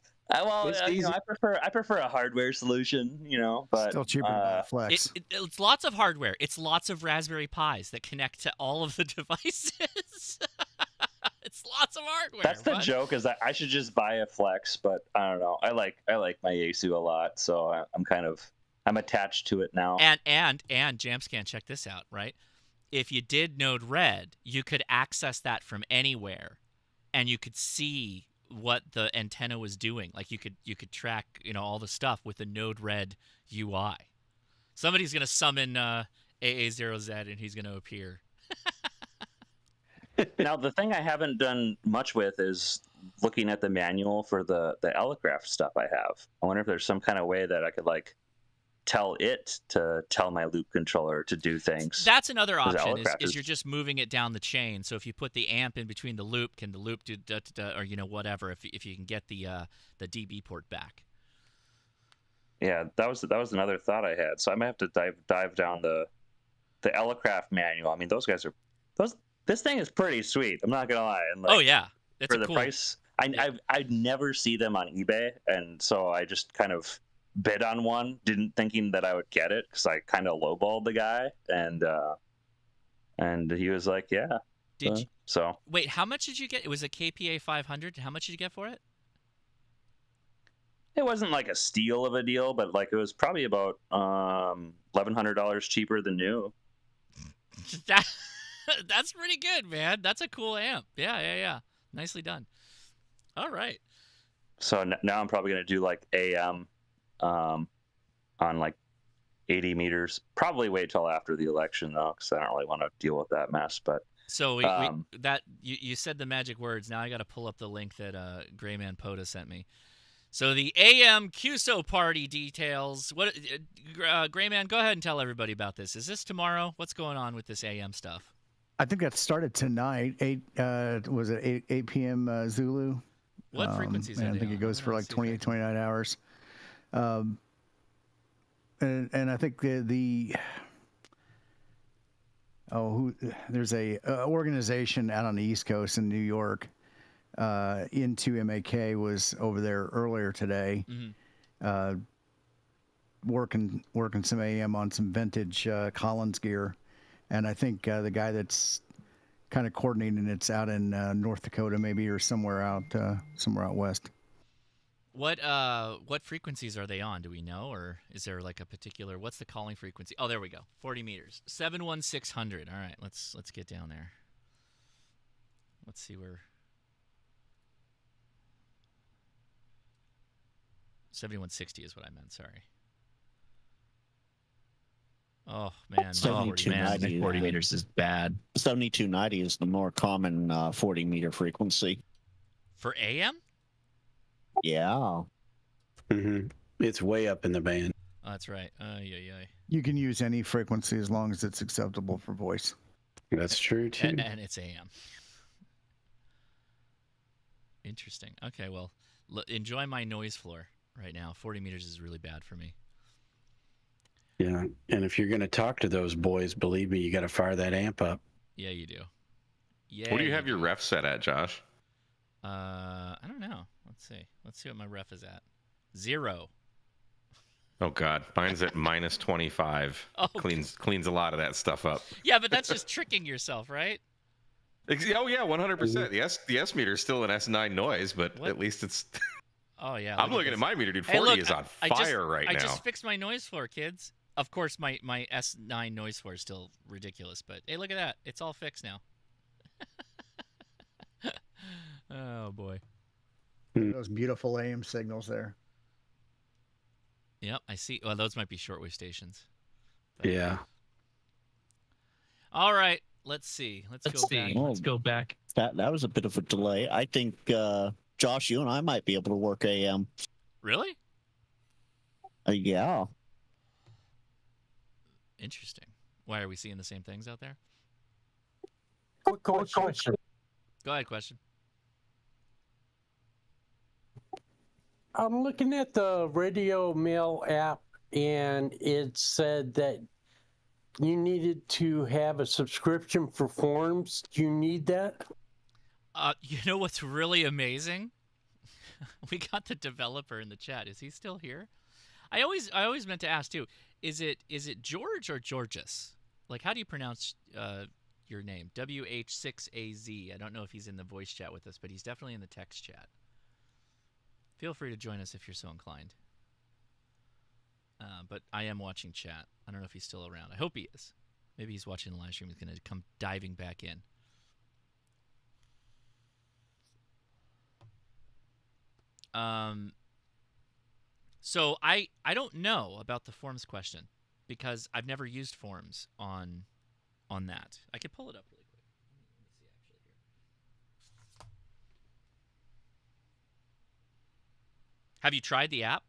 prefer a hardware solution, but still cheaper than Flex. It's lots of hardware. It's lots of Raspberry Pis that connect to all of the devices. It's lots of hardware. That's the joke, is that I should just buy a Flex, but I don't know. I like my Yaesu a lot, so I'm attached to it now. And Jamscan, check this out, right? If you did node red, you could access that from anywhere, and you could see what the antenna was doing. Like you could track, all the stuff with the node red UI. Somebody's gonna summon AA0Z and he's gonna appear. Now, the thing I haven't done much with is looking at the manual for the Elecraft stuff I have. I wonder if there's some kind of way that I could tell it to tell my loop controller to do things. That's another Because option Alacraft is you're just moving it down the chain. So if you put the amp in between the loop, can the loop do or whatever if you can get the DB port back. Yeah, that was another thought I had. So I might have to dive down the Alacraft manual. I mean, those guys are this thing is pretty sweet. I'm not gonna lie. And like, oh yeah, it's for the price. I'd never see them on eBay, and so I just kind of bid on one, thinking that I would get it because I kind of lowballed the guy, and he was like, "Yeah." Did you? So wait, how much did you get? It was a KPA 500. How much did you get for it? it wasn't like a steal of a deal, but like it was probably about $1,100 cheaper than new. That's pretty good, man. That's a cool amp. Yeah. Nicely done. All right. So now I'm probably going to do like AM on like 80 meters. Probably wait till after the election though, because I don't really want to deal with that mess. But so you said the magic words. Now I got to pull up the link that Grayman POTA sent me. So the AM QSO party details. What Grayman, go ahead and tell everybody about this. Is this tomorrow? What's going on with this AM stuff? I think that started tonight. 8 p.m. Zulu. What frequencies are they I think on? it goes for like 28, 29 hours. And I think there's a organization out on the East Coast in New York. Into MAK was over there earlier today, working some AM on some vintage Collins gear, and I think the guy that's kind of coordinating it's out in North Dakota maybe, or somewhere out west. What frequencies are they on? Do we know, or is there like a particular? What's the calling frequency? Oh, there we go. 40 meters, 71600. All right, let's get down there. Let's see where. 7160 is what I meant. Sorry. Oh man, 7290. 40 meters is bad. 7290 is the more common 40 meter frequency for AM. Yeah. Mm-hmm. It's way up in the band. Oh, that's right. Yeah. You can use any frequency as long as it's acceptable for voice. That's true too. And it's AM. Interesting. Okay, well, enjoy my noise floor right now. 40 meters is really bad for me. Yeah, and if you're going to talk to those boys, believe me, you got to fire that amp up. Yeah, you do. Yeah. What do you have your ref set at, Josh? I don't know. Let's see what my ref is at. 0. Oh God, mine's at minus 25. Oh, cleans a lot of that stuff up. Yeah, but that's just tricking yourself, right? Oh yeah, 100%. The S meter is still an S9 noise, but at least it's. Oh yeah. I'm looking at my meter, dude. 40 is on fire right now. I just fixed my noise floor, kids. Of course, my S9 noise floor is still ridiculous, but hey, look at that. It's all fixed now. Oh boy. Those beautiful AM signals there. Yep, I see. Well, those might be shortwave stations. But... Yeah. All right, let's see. Let's go back. That was a bit of a delay. I think Josh, you and I might be able to work AM. Really? Yeah. Interesting. Why are we seeing the same things out there? Quick question. Go ahead, question. I'm looking at the RadioMail app, and it said that you needed to have a subscription for forums. Do you need that? You know what's really amazing? We got the developer in the chat. Is he still here? I always meant to ask too. Is it George or Georges? Like, how do you pronounce your name? WH6AZ. I don't know if he's in the voice chat with us, but he's definitely in the text chat. Feel free to join us if you're so inclined. But I am watching chat. I don't know if he's still around. I hope he is. Maybe he's watching the live stream. He's going to come diving back in. So I don't know about the forums question because I've never used forums on that. I could pull it up really quick. Let me see actually here. Have you tried the app?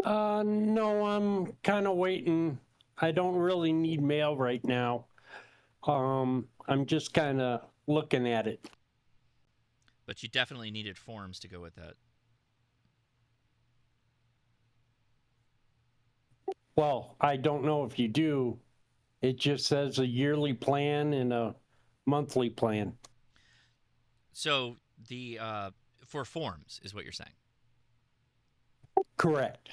No, I'm kind of waiting. I don't really need mail right now. I'm just kind of looking at it. But you definitely needed forms to go with that. Well, I don't know if you do. It just says a yearly plan and a monthly plan. So the for forms is what you're saying. Correct.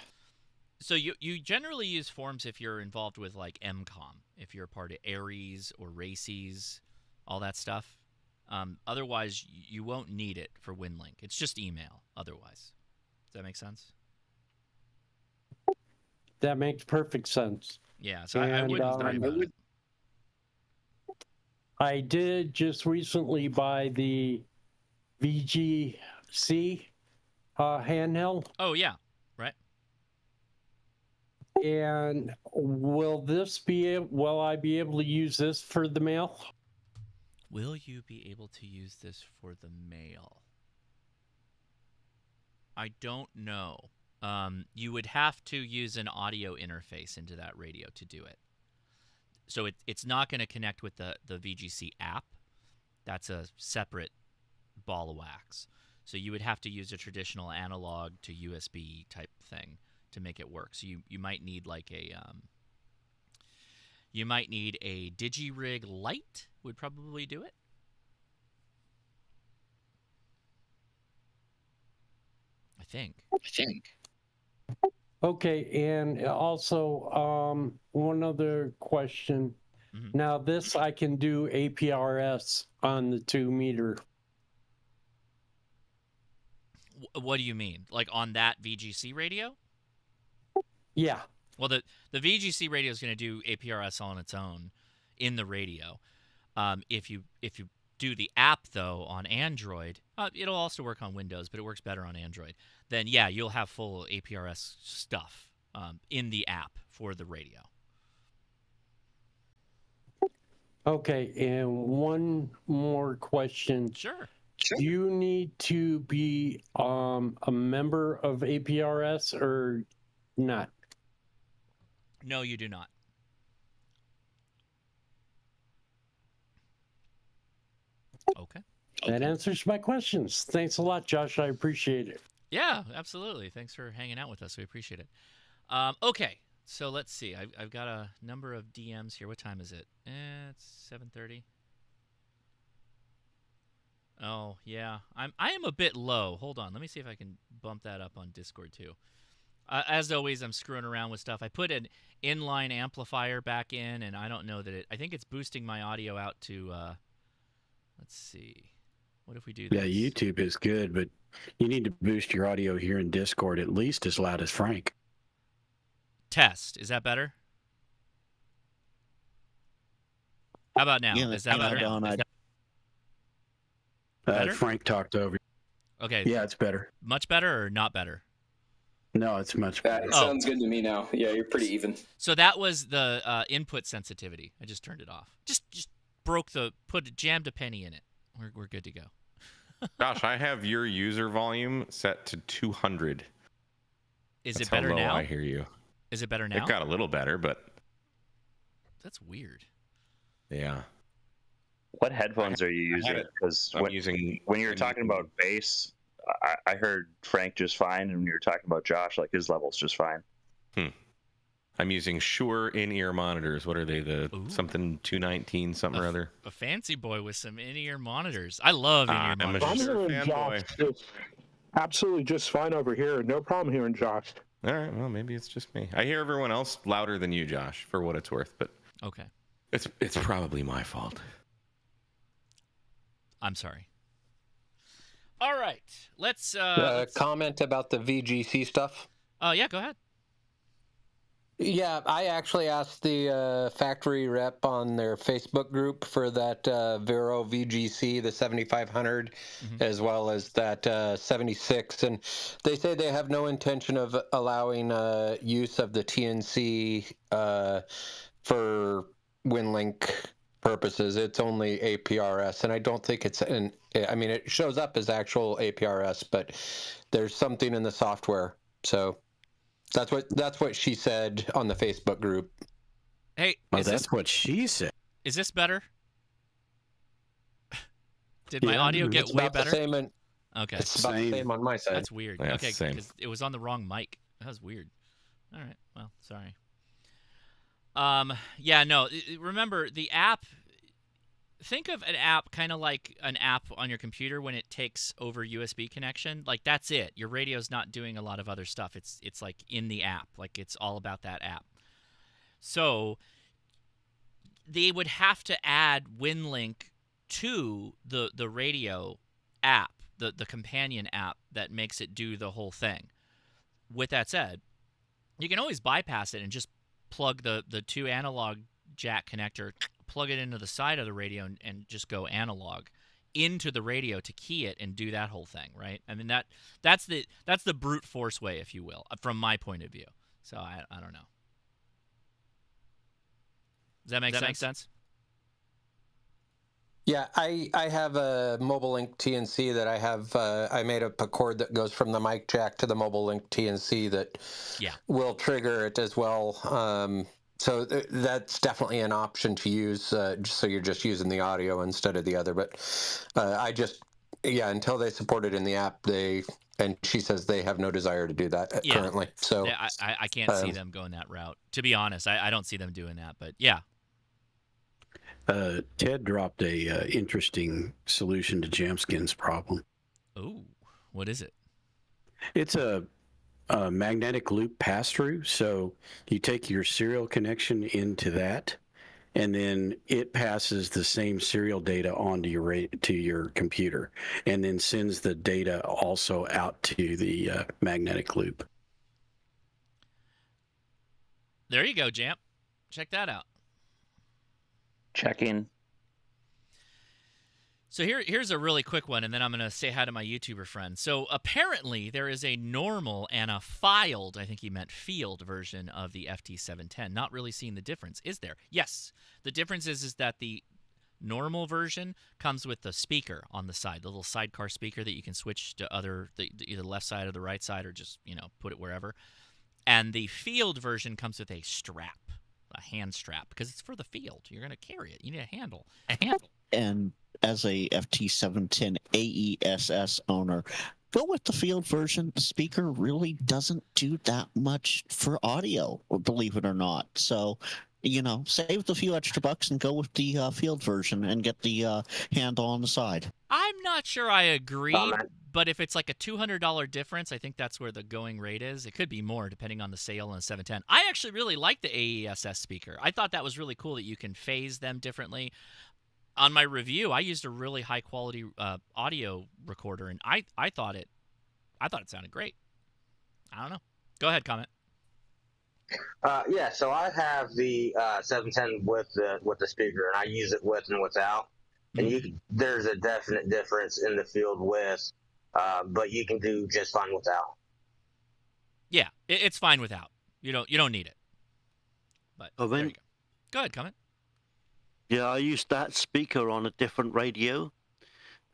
So you generally use forms if you're involved with like MCOM, if you're a part of ARIES or RACES, all that stuff. Otherwise, you won't need it for WinLink. It's just email otherwise. Does that make sense? That makes perfect sense. Yeah, so I wouldn't worry about it. I did just recently buy the VGC handheld. Oh, yeah, right. And will I be able to use this for the mail? Will you be able to use this for the mail? I don't know. You would have to use an audio interface into that radio to do it. So it's not going to connect with the VGC app. That's a separate ball of wax. So you would have to use a traditional analog to USB type thing to make it work. So you might need like a DigiRig Lite would probably do it. I think. Okay, and also one other question. Mm-hmm. Now this I can do APRS on the 2 meter. What do you mean? Like on that VGC radio? Yeah. Well, the VGC radio is going to do APRS on its own in the radio. If you do the app though on Android, it'll also work on Windows, but it works better on Android. Then yeah, you'll have full APRS stuff in the app for the radio. Okay, and one more question. Sure. Do you need to be a member of APRS or not? No, you do not. Okay. That answers my questions. Thanks a lot, Josh. I appreciate it. Yeah, absolutely. Thanks for hanging out with us. We appreciate it. Okay, so let's see. I've got a number of DMs here. What time is it? It's 7:30. Oh, yeah. I am a bit low. Hold on. Let me see if I can bump that up on Discord, too. As always, I'm screwing around with stuff. I put an inline amplifier back in, and I don't know that I think it's boosting my audio out to, let's see. What if we do this? Yeah, YouTube is good, but you need to boost your audio here in Discord at least as loud as Frank. Test. Is that better? How about now? Yeah, Is that better? Better? Frank talked over. Okay. Yeah, it's better. Much better or not better? No, it's much better. It sounds good to me now. Yeah, you're pretty even. So that was the input sensitivity. I just turned it off. Just jammed a penny in it. We're good to go. Gosh, I have your user volume set to 200. Is That's it better how low now? I hear you. Is it better now? It got a little better, but that's weird. Yeah. What headphones are you using? Because when you were talking about bass, I heard Frank just fine, and when you were talking about Josh, like his level's just fine. I'm using Shure in-ear monitors. What are they? Something 219 something or other. A fancy boy with some in-ear monitors. I love in-ear monitors. I'm hearing Josh absolutely just fine over here. No problem hearing Josh. All right. Well, maybe it's just me. I hear everyone else louder than you, Josh, for what it's worth. But okay, it's probably my fault. I'm sorry. All right, let's comment about the VGC stuff. Yeah, go ahead. Yeah, I actually asked the factory rep on their Facebook group for that Vero VGC, the 7500, as well as that 76, and they say they have no intention of allowing use of the TNC for WinLink purposes. It's only APRS, and I don't think it's it shows up as actual APRS, but there's something in the software. So That's what she said on the Facebook group. Hey, that's what she said. Is this better? Did my audio get way better? Okay. It's about the same on my side. That's weird. Yeah, okay, same. because it was on the wrong mic. That was weird. All right. Well, sorry. Yeah, no. Remember, the app, think of an app kind of like an app on your computer when it takes over USB connection. Like, that's it. Your radio's not doing a lot of other stuff. It's like in the app. Like, it's all about that app. So they would have to add WinLink to the radio app, the companion app that makes it do the whole thing. With that said, you can always bypass it and just plug the 2 analog jack connector, plug it into the side of the radio and just go analog into the radio to key it and do that whole thing, right? I mean, that's the brute force way, if you will, from my point of view. So I don't know. Does that make sense? Yeah, I have a Mobile Link TNC that I have. I made up a cord that goes from the mic jack to the Mobile Link TNC that will trigger it as well. So that's definitely an option to use. So you're just using the audio instead of the other. But until they support it in the app, and she says they have no desire to do that currently. So yeah, I can't see them going that route. To be honest, I don't see them doing that. But yeah. Ted dropped a interesting solution to Jamskin's problem. Oh, what is it? It's a magnetic loop pass-through. So you take your serial connection into that, and then it passes the same serial data onto your computer, and then sends the data also out to the magnetic loop. There you go, Jamp. Check that out. Check in. So here's a really quick one, and then I'm going to say hi to my YouTuber friend. So apparently there is a normal and a filed, I think he meant field version of the FT-710. Not really seeing the difference, is there? Yes. The difference is that the normal version comes with the speaker on the side, the little sidecar speaker that you can switch to either the left side or the right side, or just, put it wherever. And the field version comes with a strap. A hand strap, because it's for the field. You're going to carry it. You need a handle. And as a FT-710 AESS owner, go with the field version. The speaker really doesn't do that much for audio, believe it or not. So, save the few extra bucks and go with the field version and get the handle on the side. I'm not sure I agree, but if it's like a $200 difference, I think that's where the going rate is. It could be more depending on the sale on the 710. I actually really like the AESS speaker. I thought that was really cool that you can phase them differently. On my review, I used a really high quality audio recorder, and I thought it sounded great. I don't know. Go ahead, comment. Yeah, so I have the 710 with the speaker, and I use it with and without. And there's a definite difference in the field with, but you can do just fine without. Yeah, it's fine without. You don't need it. But there you go. Go ahead, comment. Yeah, I used that speaker on a different radio,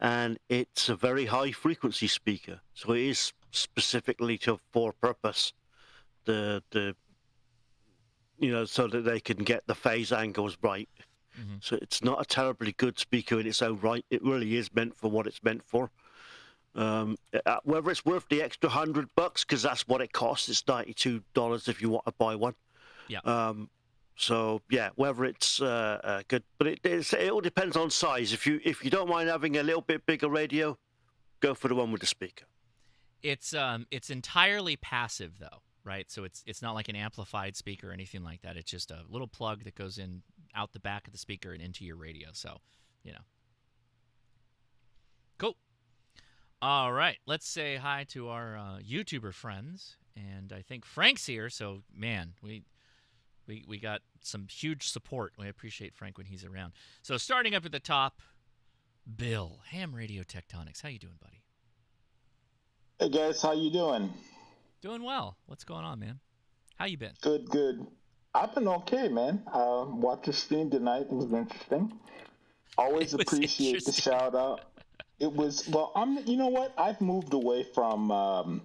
and it's a very high frequency speaker, so it is specifically for purpose. So that they can get the phase angles right. Mm-hmm. So it's not a terribly good speaker in its own right. It really is meant for what it's meant for. Whether it's worth the extra $100, because that's what it costs. It's $92 if you want to buy one. Yeah. So yeah, whether it's good, but it all depends on size. If you don't mind having a little bit bigger radio, go for the one with the speaker. It's entirely passive though, right? So it's not like an amplified speaker or anything like that. It's just a little plug that goes in out the back of the speaker and into your radio. So, cool. All right, let's say hi to our YouTuber friends, and I think Frank's here. So man, we got some huge support. We appreciate Frank when he's around. So starting up at the top, Bill, Ham Radio Tectonics. How you doing, buddy? Hey guys, how you doing? Doing well. What's going on, man? How you been? Good. I've been okay, man. Watched the stream tonight. It was interesting. Always appreciate the shout out. It was, well, you know what? I've moved away from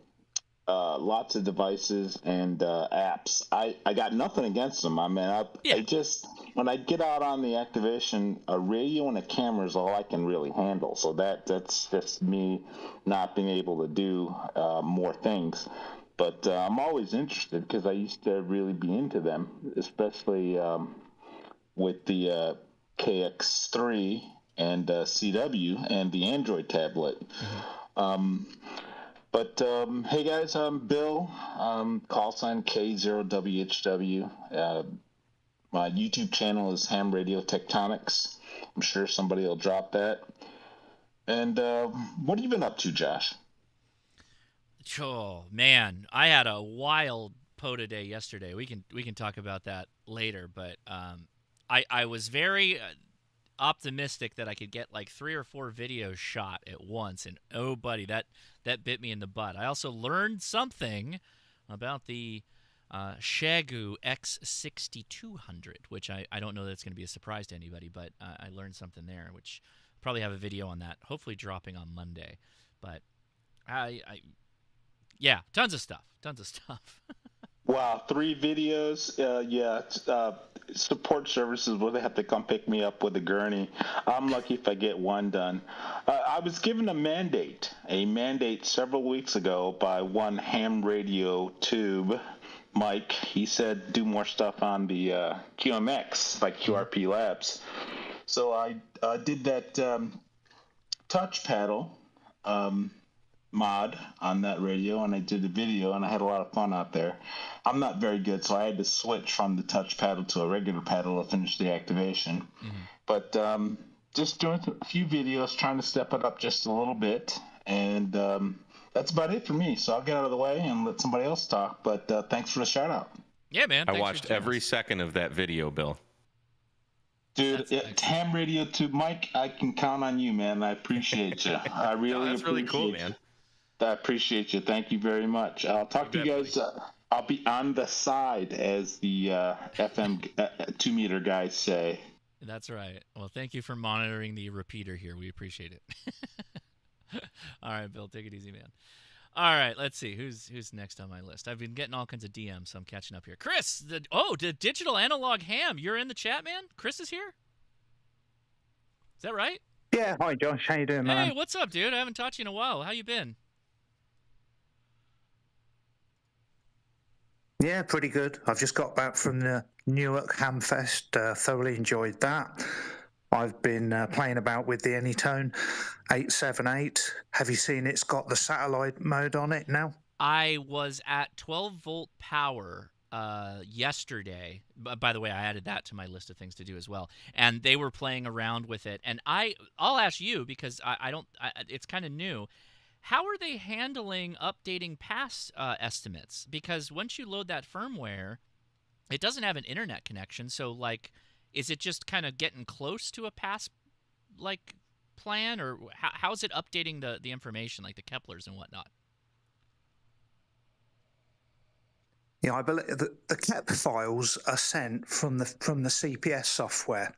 lots of devices and apps. I got nothing against them. I mean, I just, when I get out on the activation, a radio and a camera is all I can really handle. So that's just me not being able to do more things. But I'm always interested because I used to really be into them, especially with the KX3 and CW and the Android tablet. But hey guys, I'm Bill, call sign K0WHW. My YouTube channel is Ham Radio Tectonics. I'm sure somebody will drop that. And what have you been up to, Josh? Oh man, I had a wild POTA day yesterday. We can talk about that later, but I was very optimistic that I could get like 3 or 4 videos shot at once, and oh buddy, that bit me in the butt. I also learned something about the Shagu X6200, which I don't know that it's going to be a surprise to anybody, but I learned something there, which I'll probably have a video on that, hopefully dropping on Monday. But yeah, tons of stuff. Wow, 3 videos. Support services will have to come pick me up with a gurney. I'm lucky if I get 1 done. I was given a mandate several weeks ago by one ham radio tube, Mike. He said do more stuff on the QMX, like QRP Labs. So I did that touch paddle mod on that radio, and I did a video, and I had a lot of fun out there. I'm not very good, so I had to switch from the touch paddle to a regular paddle to finish the activation. But just doing a few videos, trying to step it up just a little bit, and that's about it for me. So I'll get out of the way and let somebody else talk, but thanks for the shout out. Yeah, man. I watched every second of that video, Bill. Dude, ham radio to Mike, I can count on you, man. I appreciate you. I really that's really cool, man. I appreciate you. Thank you very much. I'll talk to you guys. I'll be on the side, as the FM 2-meter guys say. That's right. Well, thank you for monitoring the repeater here. We appreciate it. All right, Bill, take it easy, man. All right, let's see. Who's next on my list? I've been getting all kinds of DMs, so I'm catching up here. Chris, the digital analog ham. You're in the chat, man? Chris is here? Is that right? Yeah. Hi, Josh. How you doing, man? Hey, what's up, dude? I haven't talked to you in a while. How you been? Yeah, pretty good. I've just got back from the Newark Hamfest. Thoroughly enjoyed that. I've been playing about with the AnyTone 878. Have you seen it's got the satellite mode on it now? I was at 12-volt power yesterday. By the way, I added that to my list of things to do as well. And they were playing around with it. And I'll ask you, because it's kind of new. How are they handling updating pass estimates? Because once you load that firmware, it doesn't have an internet connection. So, like, is it just kind of getting close to a pass, like, plan? Or how is it updating the information, like the Keplers and whatnot? Yeah, I believe the KEP files are sent from the CPS software,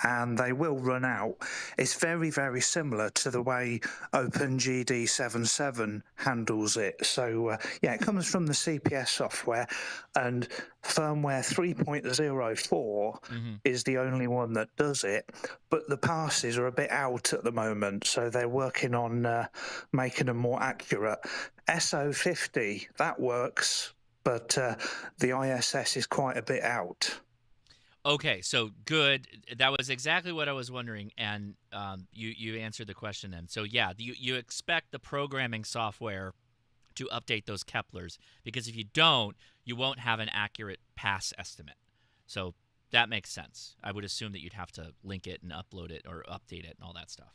and they will run out. It's very, very similar to the way OpenGD77 handles it. So, yeah, it comes from the CPS software, and firmware 3.04 is the only one that does it. But the passes are a bit out at the moment, so they're working on making them more accurate. SO50, that works. But the ISS is quite a bit out. Okay, so good. That was exactly what I was wondering, and you answered the question then. So yeah, you expect the programming software to update those Keplers, because if you don't, you won't have an accurate pass estimate. So that makes sense. I would assume that you'd have to link it and upload it or update it and all that stuff.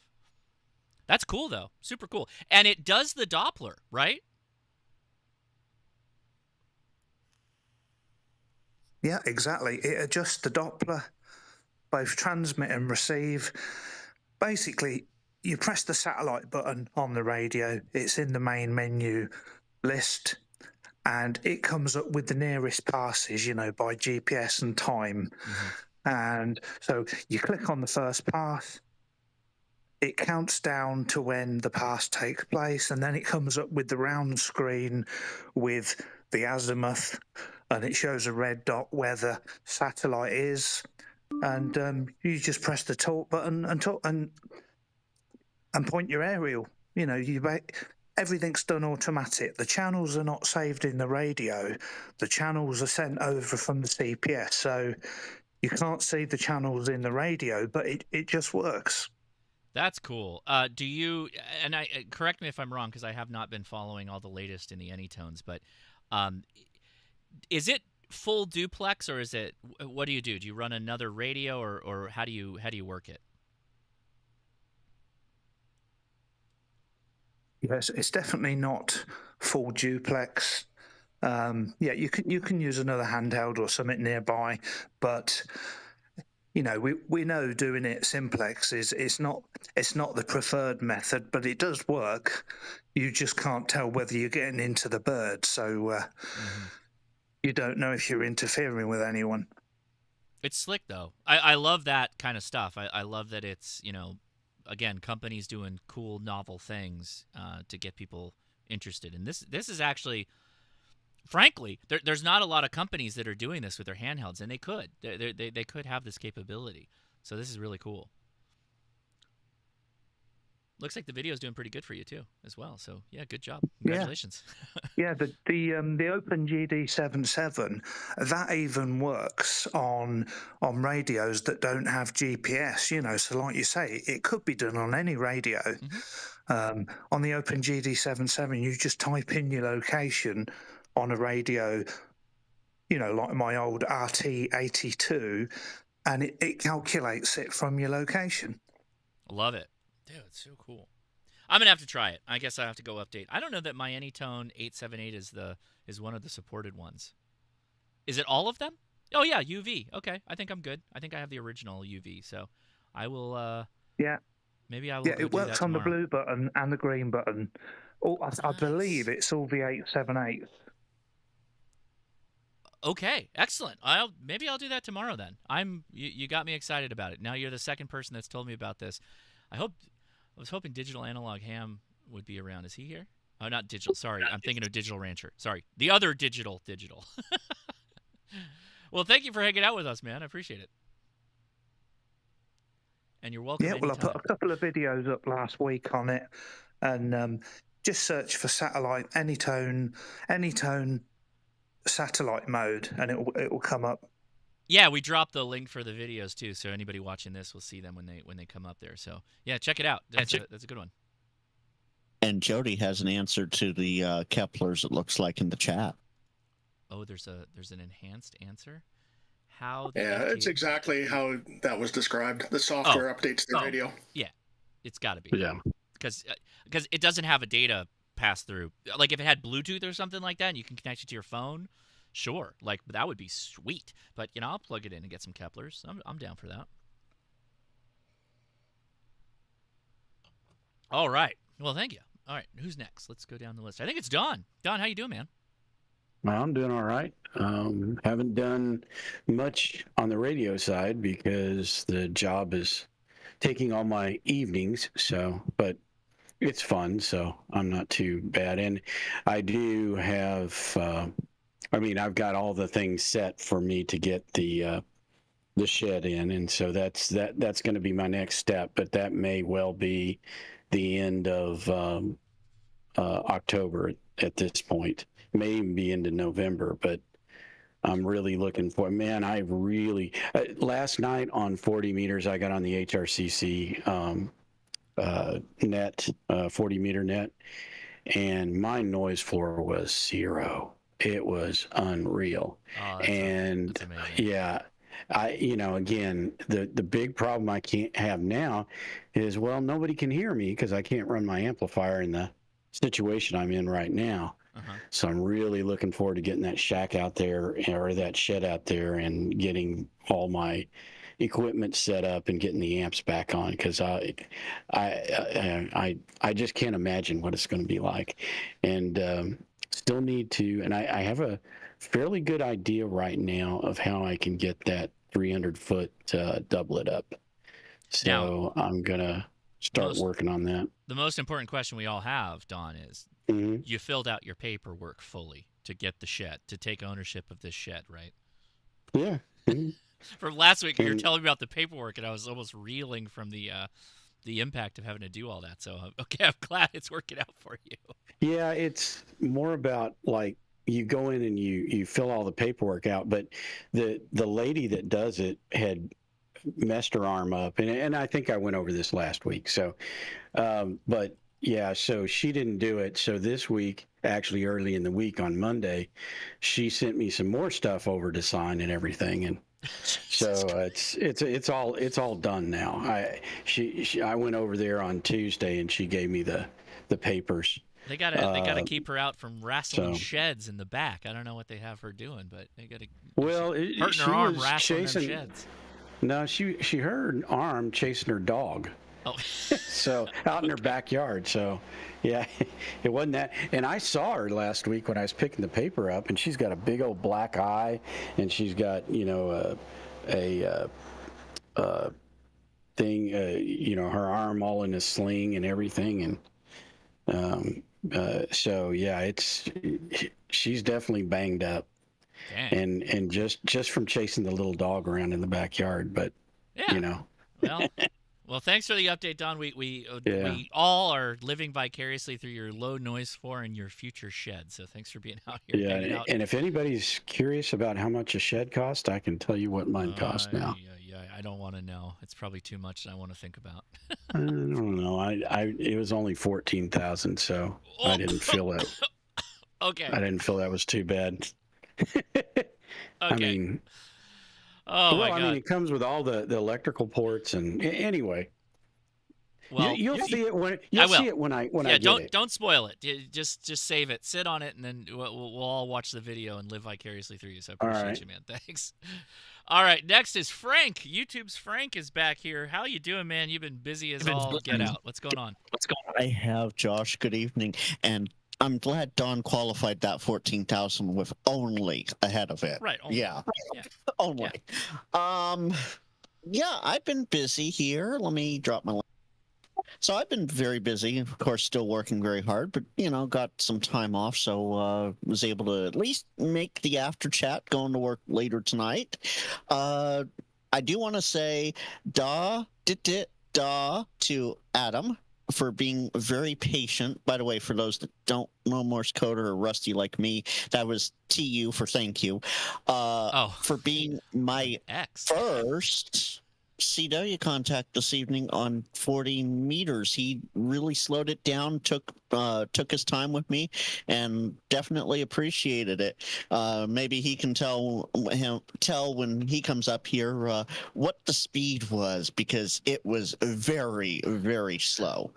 That's cool, though. Super cool. And it does the Doppler, right? Yeah, exactly. It adjusts the Doppler, both transmit and receive. Basically, you press the satellite button on the radio, it's in the main menu list, and it comes up with the nearest passes, by GPS and time. And so you click on the first pass, it counts down to when the pass takes place, and then it comes up with the round screen with the azimuth, and it shows a red dot where the satellite is, and you just press the talk button and point your aerial. You know, everything's done automatic. The channels are not saved in the radio. The channels are sent over from the CPS, so you can't see the channels in the radio, but it just works. That's cool. Do you, and correct me if I'm wrong, because I have not been following all the latest in the AnyTones, but is it full duplex, or is it, what do you do? Do you run another radio, or how do you work it? Yes, it's definitely not full duplex. Yeah, you can use another handheld or something nearby, but you know, we know doing it simplex it's not the preferred method, but it does work. You just can't tell whether you're getting into the bird, so you don't know if you're interfering with anyone. It's slick though. I love that kind of stuff. I love that it's, you know, again, companies doing cool, novel things to get people interested. And this is actually, frankly, there's not a lot of companies that are doing this with their handhelds, and they could. They could have this capability. So this is really cool. Looks like the video is doing pretty good for you too, as well. So yeah, good job. Congratulations. Yeah, the OpenGD77, that even works on radios that don't have GPS. You know, so like you say, it could be done on any radio. On the OpenGD77, you just type in your location on a radio. You know, like my old RT82, and it calculates it from your location. Love it. Dude, it's so cool. I'm gonna have to try it. I guess I have to go update. I don't know that my AnyTone 878 is one of the supported ones. Is it all of them? Oh yeah, UV. Okay, I think I'm good. I think I have the original UV, so I will. Yeah. Maybe I will. Yeah, it works on the blue button and the green button. Oh, I believe it's all the 878. Okay, excellent. Maybe I'll do that tomorrow then. You got me excited about it. Now you're the second person that's told me about this. I was hoping Digital Analog Ham would be around. Is he here? Oh, not Digital. Sorry, I'm thinking of Digital Rancher. Sorry, the other Digital. Well, thank you for hanging out with us, man. I appreciate it. And you're welcome. Yeah, well, anytime. I put a couple of videos up last week on it, and just search for satellite AnyTone satellite mode, and it will come up. Yeah, we dropped the link for the videos too, so anybody watching this will see them when they come up there. So yeah, check it out. That's a good one. And Jody has an answer to the Keplers, it looks like, in the chat. Oh, there's an enhanced answer. How? Yeah, it's exactly how that was described. The software updates the radio. Yeah, it's got to be. Yeah. Because it doesn't have a data pass through. Like if it had Bluetooth or something like that, and you can connect it to your phone. Sure, like that would be sweet. But you know, I'll plug it in and get some Keplers. I'm down for that. All right. Well, thank you. All right, who's next? Let's go down the list. I think it's Don. Don, how you doing, man? Well, I'm doing all right. Haven't done much on the radio side because the job is taking all my evenings. But it's fun, so I'm not too bad. And I do have. I've got all the things set for me to get the shed in, and so that's going to be my next step. But that may well be the end of October at this point. It may even be into November, but I'm really looking for it. Man, I really last night on 40 meters, I got on the HRCC net, 40 meter net, and my noise floor was 0. It was unreal. That's yeah, again, the big problem I can't have now is, well, nobody can hear me because I can't run my amplifier in the situation I'm in right now. So I'm really looking forward to getting that shack out there, or that shed out there, and getting all my equipment set up and getting the amps back on, because I just can't imagine what it's going to be like. And still need to, and I have a fairly good idea right now of how I can get that 300-foot doublet up. So now, I'm gonna start working on that. The most important question we all have, Don, is you filled out your paperwork fully to get the shed, to take ownership of this shed, right? Yeah. From last week, you were telling me about the paperwork, and I was almost reeling from the impact of having to do all that. So, okay, I'm glad it's working out for you. Yeah, it's more about like you go in and you fill all the paperwork out, but the lady that does it had messed her arm up, and I think I went over this last week. So, but yeah, so she didn't do it. So this week, actually early in the week on Monday, she sent me some more stuff over to sign and everything, and so it's all done now. I went over there on Tuesday, and she gave me the papers. They gotta keep her out from wrestling sheds in the back. I don't know what they have her doing, but they gotta hurting her arm wrestling them sheds. No, she hurt her arm chasing her dog. Oh, so out in her backyard. So, yeah, it wasn't that. And I saw her last week when I was picking the paper up, and she's got a big old black eye, and she's got a thing, her arm all in a sling and everything, and so yeah, she's definitely banged up. Dang. And just from chasing the little dog around in the backyard, but yeah. Well, thanks for the update, Don. We all are living vicariously through your low noise floor and your future shed. So thanks for being out here. Yeah, and if anybody's curious about how much a shed costs, I can tell you what mine costs now. Yeah, I don't want to know. It's probably too much I want to think about. I don't know. It was only 14,000, so I didn't feel that. Okay. I didn't feel that was too bad. Okay. I mean, my God. I mean, it comes with all the electrical ports, and anyway. Well, you'll see it when I get it. Don't spoil it. Just save it, sit on it, and then we'll all watch the video and live vicariously through you. So I appreciate you, man. Thanks. All right, next is Frank. YouTube's Frank is back here. How you doing, man? You've been busy as all get out. What's going on? I have, Josh. Good evening, and I'm glad Don qualified that 14,000 with only ahead of it. Right. Only. Yeah. Only. Yeah, I've been busy here. Let me drop my. So I've been very busy, of course, still working very hard, but, got some time off, so was able to at least make the after chat, going to work later tonight. I do want to say da to Adam for being very patient. By the way, for those that don't know Morse code or are rusty like me, that was TU for thank you. For being my first CW contact this evening on 40 meters. He really slowed it down, took his time with me, and definitely appreciated it. Maybe he can tell when he comes up here what the speed was, because it was very, very slow.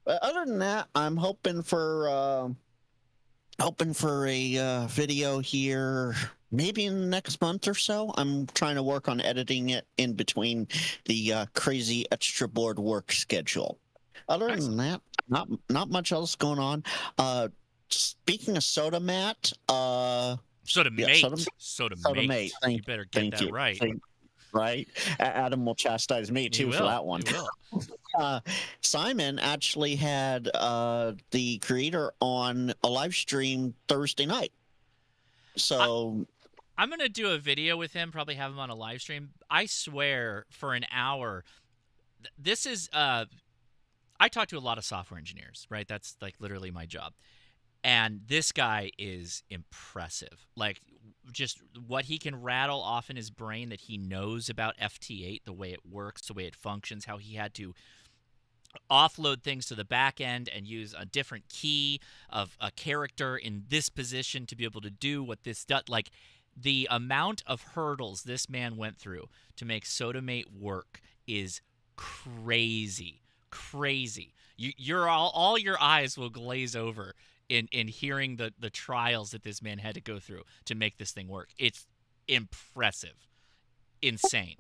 Other than that, I'm hoping for a video here maybe in the next month or so. I'm trying to work on editing it in between the crazy extra board work schedule. Other than that, not much else going on. Speaking of SOTA, Matt. SOTA mate. You better get that right. Right? Adam will chastise me too for that one. Simon actually had the creator on a live stream Thursday night. So I'm going to do a video with him, probably have him on a live stream. I swear, for an hour, this is I talk to a lot of software engineers, right? That's like literally my job. And this guy is impressive. Like, just what he can rattle off in his brain that he knows about FT8, the way it works, the way it functions, how he had to offload things to the back end and use a different key of a character in this position to be able to do what this does. Like, the amount of hurdles this man went through to make SOTA work is crazy. You're all your eyes will glaze over in hearing the trials that this man had to go through to make this thing work. It's impressive. Insane.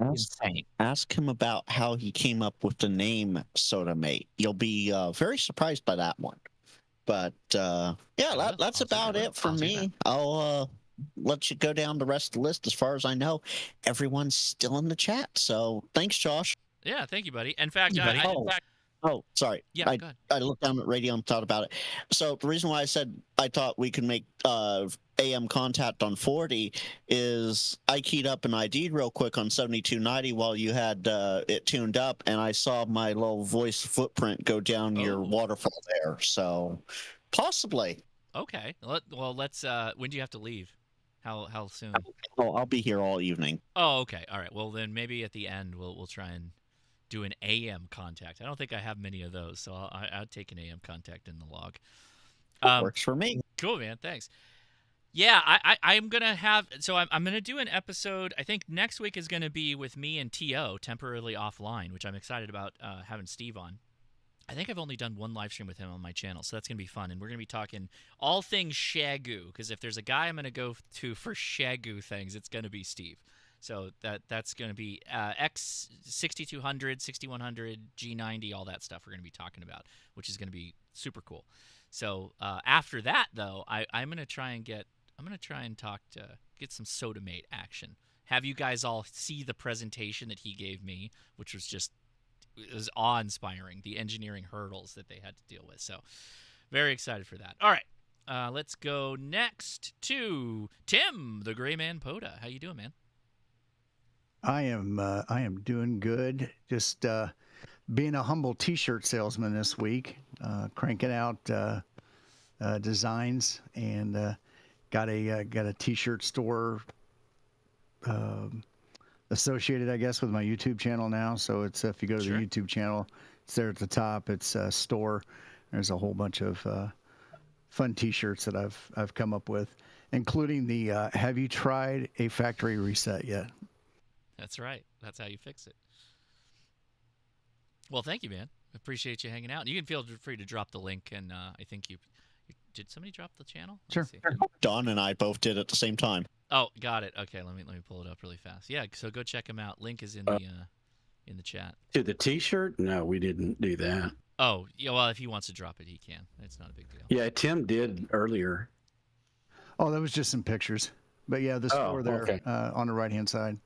Ask him about how he came up with the name SOTA. You'll be very surprised by that one. But that's about it for me. I'll let you go down the rest of the list. As far as I know, everyone's still in the chat. So thanks, Josh. Yeah, thank you, buddy. In fact, Oh, sorry. Yeah, go ahead. I looked down at radio and thought about it. So the reason why I said I thought we could make AM contact on 40 is I keyed up an ID real quick on 7290 while you had it tuned up, and I saw my little voice footprint go down your waterfall there. So possibly. Okay. Well, let's. When do you have to leave? How soon? Oh, I'll be here all evening. Oh, okay. All right. Well, then maybe at the end we'll try and do an AM contact. I don't think I have many of those, so I'll take an AM contact in the log. Works for me. Cool, man. Thanks. Yeah, I'm gonna have. So I'm gonna do an episode. I think next week is gonna be with me and TO temporarily offline, which I'm excited about having Steve on. I think I've only done one live stream with him on my channel, so that's going to be fun. And we're going to be talking all things Shagoo, because if there's a guy I'm going to go to for Shagoo things, it's going to be Steve. So that's going to be X6200, 6100, G90, all that stuff we're going to be talking about, which is going to be super cool. So after that, though, I'm going to try and get some SOTA Mate action. Have you guys all see the presentation that he gave me, which was just... It was awe-inspiring, the engineering hurdles that they had to deal with. So very excited for that. All right, let's go next to Tim, the Gray Man POTA. How you doing, man? I am doing good. Just being a humble T-shirt salesman this week, cranking out designs, and got a T-shirt store associated, I guess, with my YouTube channel now. So it's if you go to the YouTube channel, it's there at the top. It's store. There's a whole bunch of fun T-shirts that I've come up with, including the "Have you tried a factory reset yet?" That's right. That's how you fix it. Well, thank you, man. Appreciate you hanging out. You can feel free to drop the link, and I think you did. Somebody drop the channel? Sure. Don and I both did at the same time. Oh, got it. Okay, let me pull it up really fast. Yeah, so go check him out. Link is in the chat. To the T-shirt? No, we didn't do that. Oh, yeah. Well, if he wants to drop it, he can. It's not a big deal. Yeah, Tim did earlier. Oh, that was just some pictures. But yeah, the store there okay. On the right-hand side.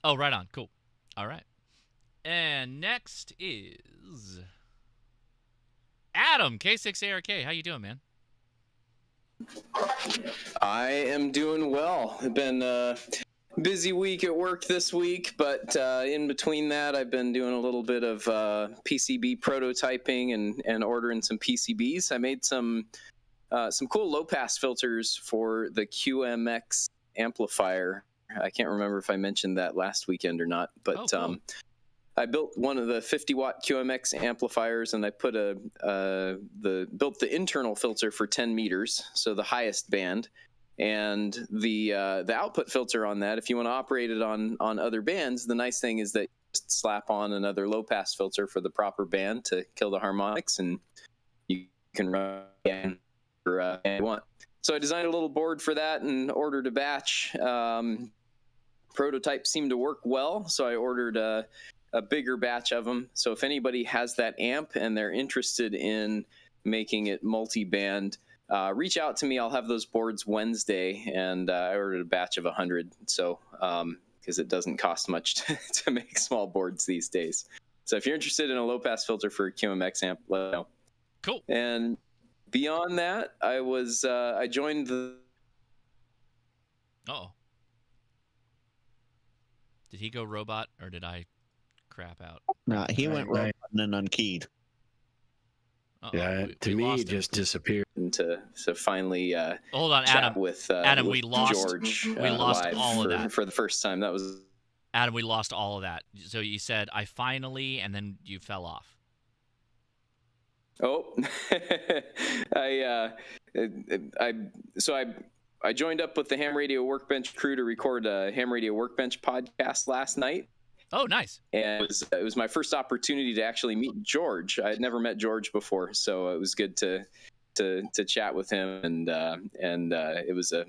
Oh, right on. Cool. All right. And next is Adam, K6ARK. How you doing, man? I am doing well. It's been a busy week at work this week, but in between that, I've been doing a little bit of PCB prototyping and ordering some PCBs. I made some cool low-pass filters for the QMX amplifier. I can't remember if I mentioned that last weekend or not, but cool. I built one of the 50-watt QMX amplifiers, and I put built the internal filter for 10 meters, so the highest band, and the output filter on that. If you want to operate it on other bands, the nice thing is that you just slap on another low-pass filter for the proper band to kill the harmonics, and you can run again for you want. So I designed a little board for that and ordered a batch. Prototype seemed to work well, so I ordered a bigger batch of them. So if anybody has that amp and they're interested in making it multi-band, reach out to me. I'll have those boards Wednesday, and I ordered a batch of 100. So because it doesn't cost much to make small boards these days. So if you're interested in a low-pass filter for a QMX amp, let me know. Cool. And beyond that, I joined the. Uh-oh. Did he go robot, or did I crap out? No, he went robot and then unkeyed. Yeah, to me, it just disappeared. To finally hold on, chat Adam. with Adam, we lost George. We lost all of that for the first time. That was Adam. We lost all of that. So you said I finally, and then you fell off. Oh, I joined up with the Ham Radio Workbench crew to record a Ham Radio Workbench podcast last night. Oh, nice. And it was my first opportunity to actually meet George. I had never met George before, so it was good to chat with him, and it was a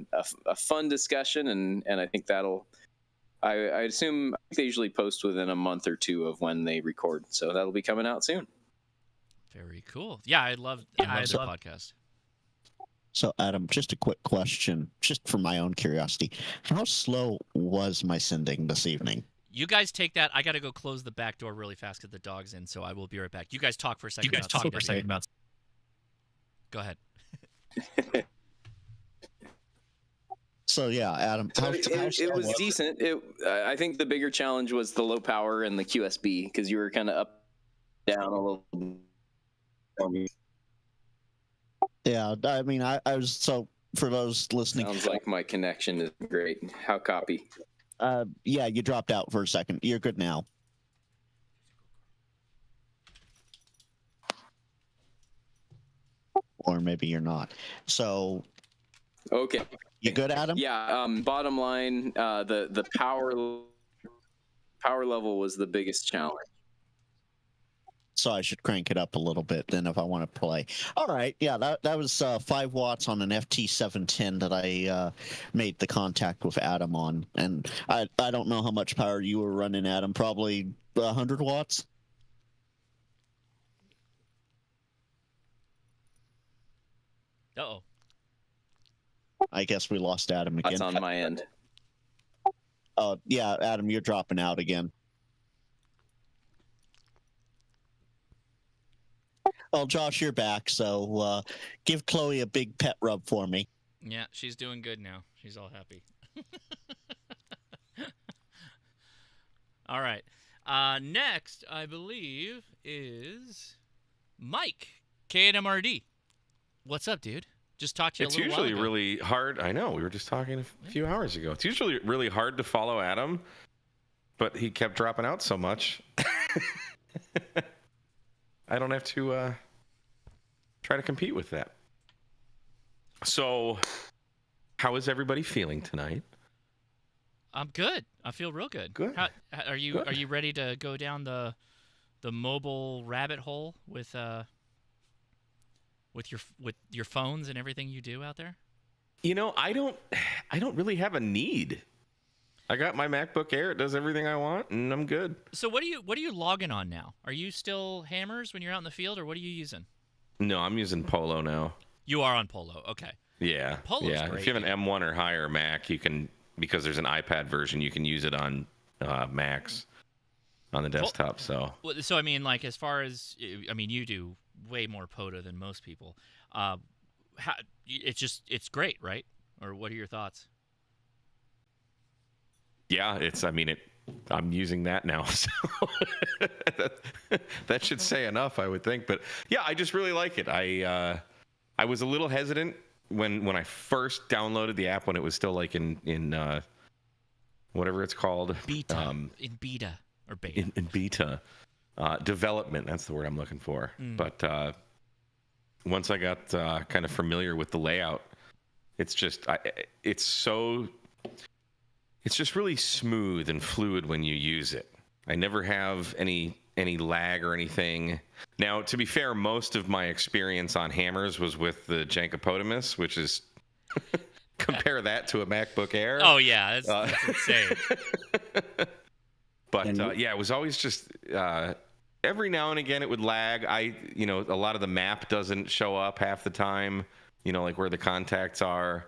fun discussion, and I think I assume they usually post within a month or two of when they record, so that'll be coming out soon. Very cool. Yeah, I love the podcast. So, Adam, just a quick question, just for my own curiosity. How slow was my sending this evening? You guys take that. I got to go close the back door really fast because the dog's in, so I will be right back. You guys talk for a second. Go ahead. So yeah, Adam. It was decent. I think the bigger challenge was the low power and the QSB because you were kind of up, down a little. Yeah, I mean, I was so for those listening. Sounds like my connection is great. How copy? Yeah, you dropped out for a second. You're good now. Or maybe you're not. So. Okay. You good, Adam? Yeah. Bottom line, the power level was the biggest challenge. So I should crank it up a little bit then if I want to play. All right. Yeah, that was 5 watts on an FT-710 that I made the contact with Adam on. And I don't know how much power you were running, Adam. Probably 100 watts? Uh-oh. I guess we lost Adam again. That's on my end. Oh, yeah, Adam, you're dropping out again. Well, Josh, you're back, so give Chloe a big pet rub for me. Yeah, she's doing good now. She's all happy. All right. Next, I believe, is Mike, KNMRD. What's up, dude? Just talked to you a little while ago. It's usually really hard. I know. We were just talking a few hours ago. It's usually really hard to follow Adam, but he kept dropping out so much. I don't have to try to compete with that. So, how is everybody feeling tonight? I'm good. I feel real good. Good. Are you ready to go down the mobile rabbit hole with your phones and everything you do out there? You know, I don't really have a need. I got my MacBook Air. It does everything I want, and I'm good. So what are you logging on now? Are you still hammers when you're out in the field, or what are you using? No, I'm using Polo now. You are on Polo. Okay. Yeah. Polo's great. If you have an M1 or higher Mac, you can, because there's an iPad version, you can use it on Macs on the desktop. So I mean, like, as far as, I mean, you do way more POTA than most people. It's great, right? Or what are your thoughts? Yeah, I'm using that now. So that should say enough, I would think. But yeah, I just really like it. I was a little hesitant when I first downloaded the app, when it was still like in whatever it's called. Beta. In beta or beta. In beta. Development, that's the word I'm looking for. But once I got kind of familiar with the layout, it's just really smooth and fluid when you use it. I never have any lag or anything. Now, to be fair, most of my experience on hammers was with the Jankopotamus, which is compare that to a MacBook Air. Oh yeah, that's insane. But yeah, it was always just every now and again it would lag. A lot of the map doesn't show up half the time. Like where the contacts are,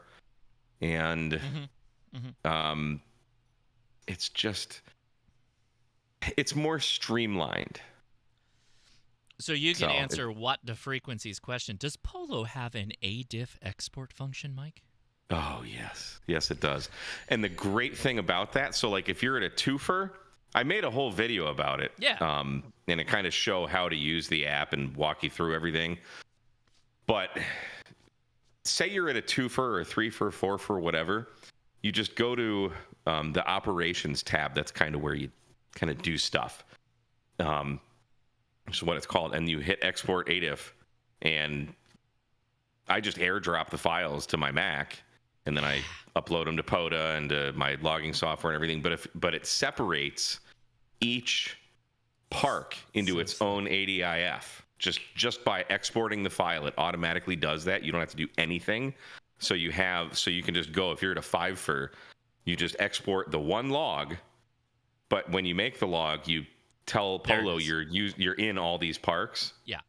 and it's more streamlined. So you can answer what the frequencies question. Does Polo have an ADIF export function, Mike? Oh, yes it does. And the great thing about that, so like if you're at a twofer, I made a whole video about it. Yeah. And it kind of show how to use the app and walk you through everything. But say you're at a twofer or a threefer, fourfer, whatever, you just go to the operations tab. That's kind of where you kind of do stuff. Which is what it's called. And you hit export ADIF, and I just airdrop the files to my Mac, and then I upload them to POTA and to my logging software and everything. But it separates each park into its own ADIF. Just by exporting the file, it automatically does that. You don't have to do anything. So you can just go, if you're at a 5fer, you just export the one log, but when you make the log, you tell Polo you're in all these parks. Yeah.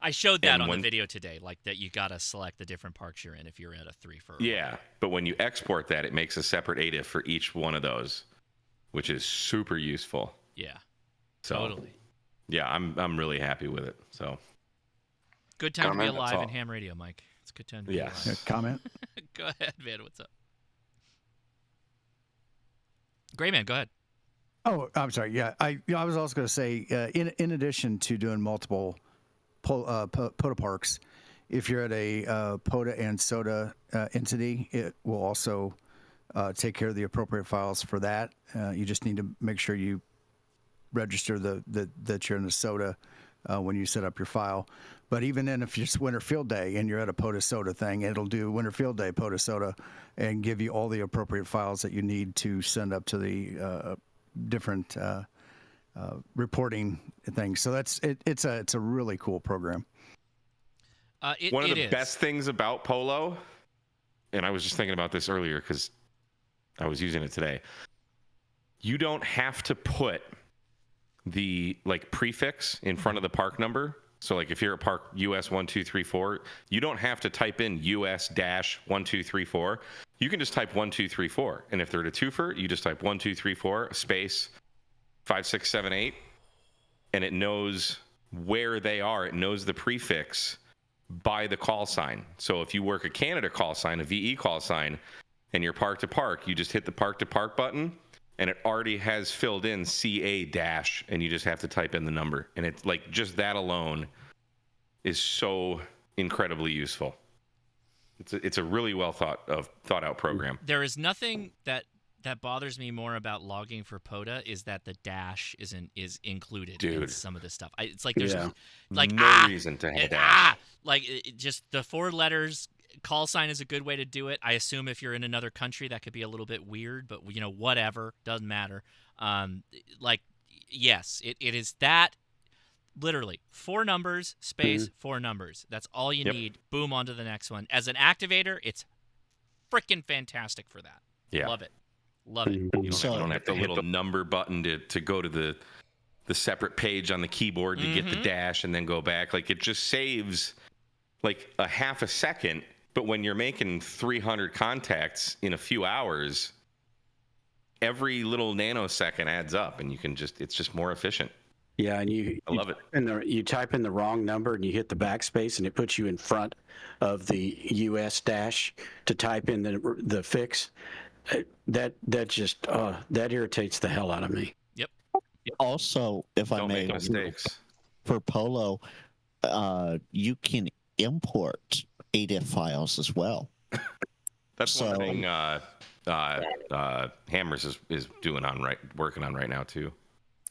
I showed that on the video today, like that you got to select the different parks you're in if you're at a 3fer. Yeah, but when you export that, it makes a separate ADIF for each one of those. which is super useful. Yeah. So, Totally. Yeah, I'm really happy with it. So. Good time to be alive in ham radio, Mike. It's a good time to be alive. Comment? Go ahead, man. What's up? Gray man, go ahead. Oh, I'm sorry. Yeah, I was also going to say, in addition to doing multiple POTA parks, if you're at a POTA and SOTA entity, it will also take care of the appropriate files for that. You just need to make sure you register that you're in the SOTA when you set up your file. But even then, if it's Winter Field Day and you're at a POTA SOTA thing, it'll do Winter Field Day POTA SOTA and give you all the appropriate files that you need to send up to the different reporting things. So it's a really cool program. One of the best things about Polo, and I was just thinking about this earlier because I was using it today. You don't have to put the prefix in front of the park number. So if you're at park US 1234, you don't have to type in US-1234. You can just type 1234. And if they're at a twofer, you just type 1234 space 5678, and it knows where they are. It knows the prefix by the call sign. So if you work a Canada call sign, a VE call sign, and you're park to park, you just hit the park to park button, and it already has filled in CA-, and you just have to type in the number. And it's just that alone is so incredibly useful. It's a really well thought out program. There is nothing that bothers me more about logging for POTA is that the dash is included in some of this stuff. It's like there's no reason to have dash. Just the 4 letters. Call sign is a good way to do it. I assume if you're in another country, that could be a little bit weird, but whatever, doesn't matter. Yes, it is that. Literally 4 numbers space 4 numbers. That's all you need. Boom, onto the next one. As an activator, it's freaking fantastic for that. Yeah, love it. You don't have the little number button to go to the separate page on the keyboard to get the dash and then go back. It just saves a half a second. But when you're making 300 contacts in a few hours, every little nanosecond adds up, and it's just more efficient. Yeah, and I love it. And you type in the wrong number and you hit the backspace, and it puts you in front of the US dash to type in the fix. That irritates the hell out of me. Yep. Also, if I may, make mistakes. For Polo, you can import ADIF files as well. That's one thing Hammers is working on right now too.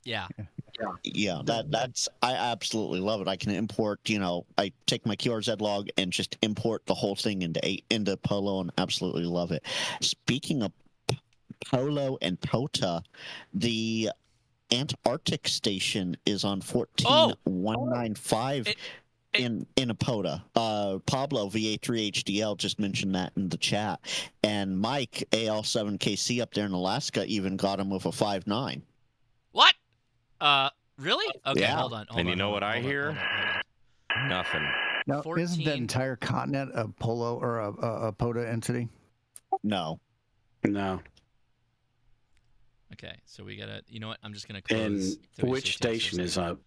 Yeah. That's I absolutely love it. I can import, I take my QRZ log and just import the whole thing into Polo and absolutely love it. Speaking of Polo and POTA, the Antarctic station is on 14195 in a POTA. Pablo VA3HDL just mentioned that in the chat, and Mike AL7KC up there in Alaska even got him with a 5.9. What? Really? Okay, Yeah. hold on. And you know what I hear? Nothing. Now, isn't that entire continent a Polo or a POTA entity? No. Okay, so we gotta. You know what? I'm just gonna close. And which station is up?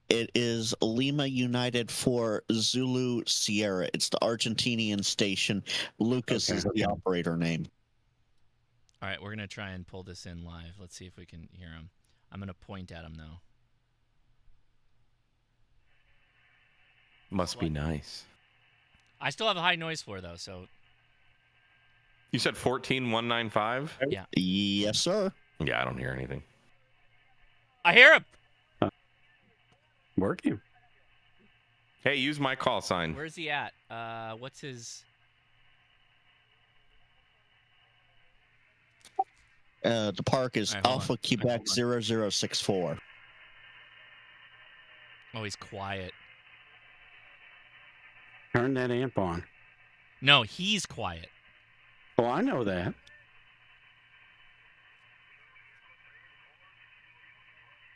It is Lima United for Zulu Sierra. It's the Argentinian station. Lucas is the operator name. All right, we're gonna try and pull this in live. Let's see if we can hear him. I'm gonna point at him though. Must be nice. I still have a high noise floor though, so. You said 14195? Yeah. Yes, sir. Yeah, I don't hear anything. I hear him. Working. Hey, use my call sign. Where's he at? What's his? The park is Alpha Quebec 0064. Oh, he's quiet. Turn that amp on. No, he's quiet. Oh, I know that.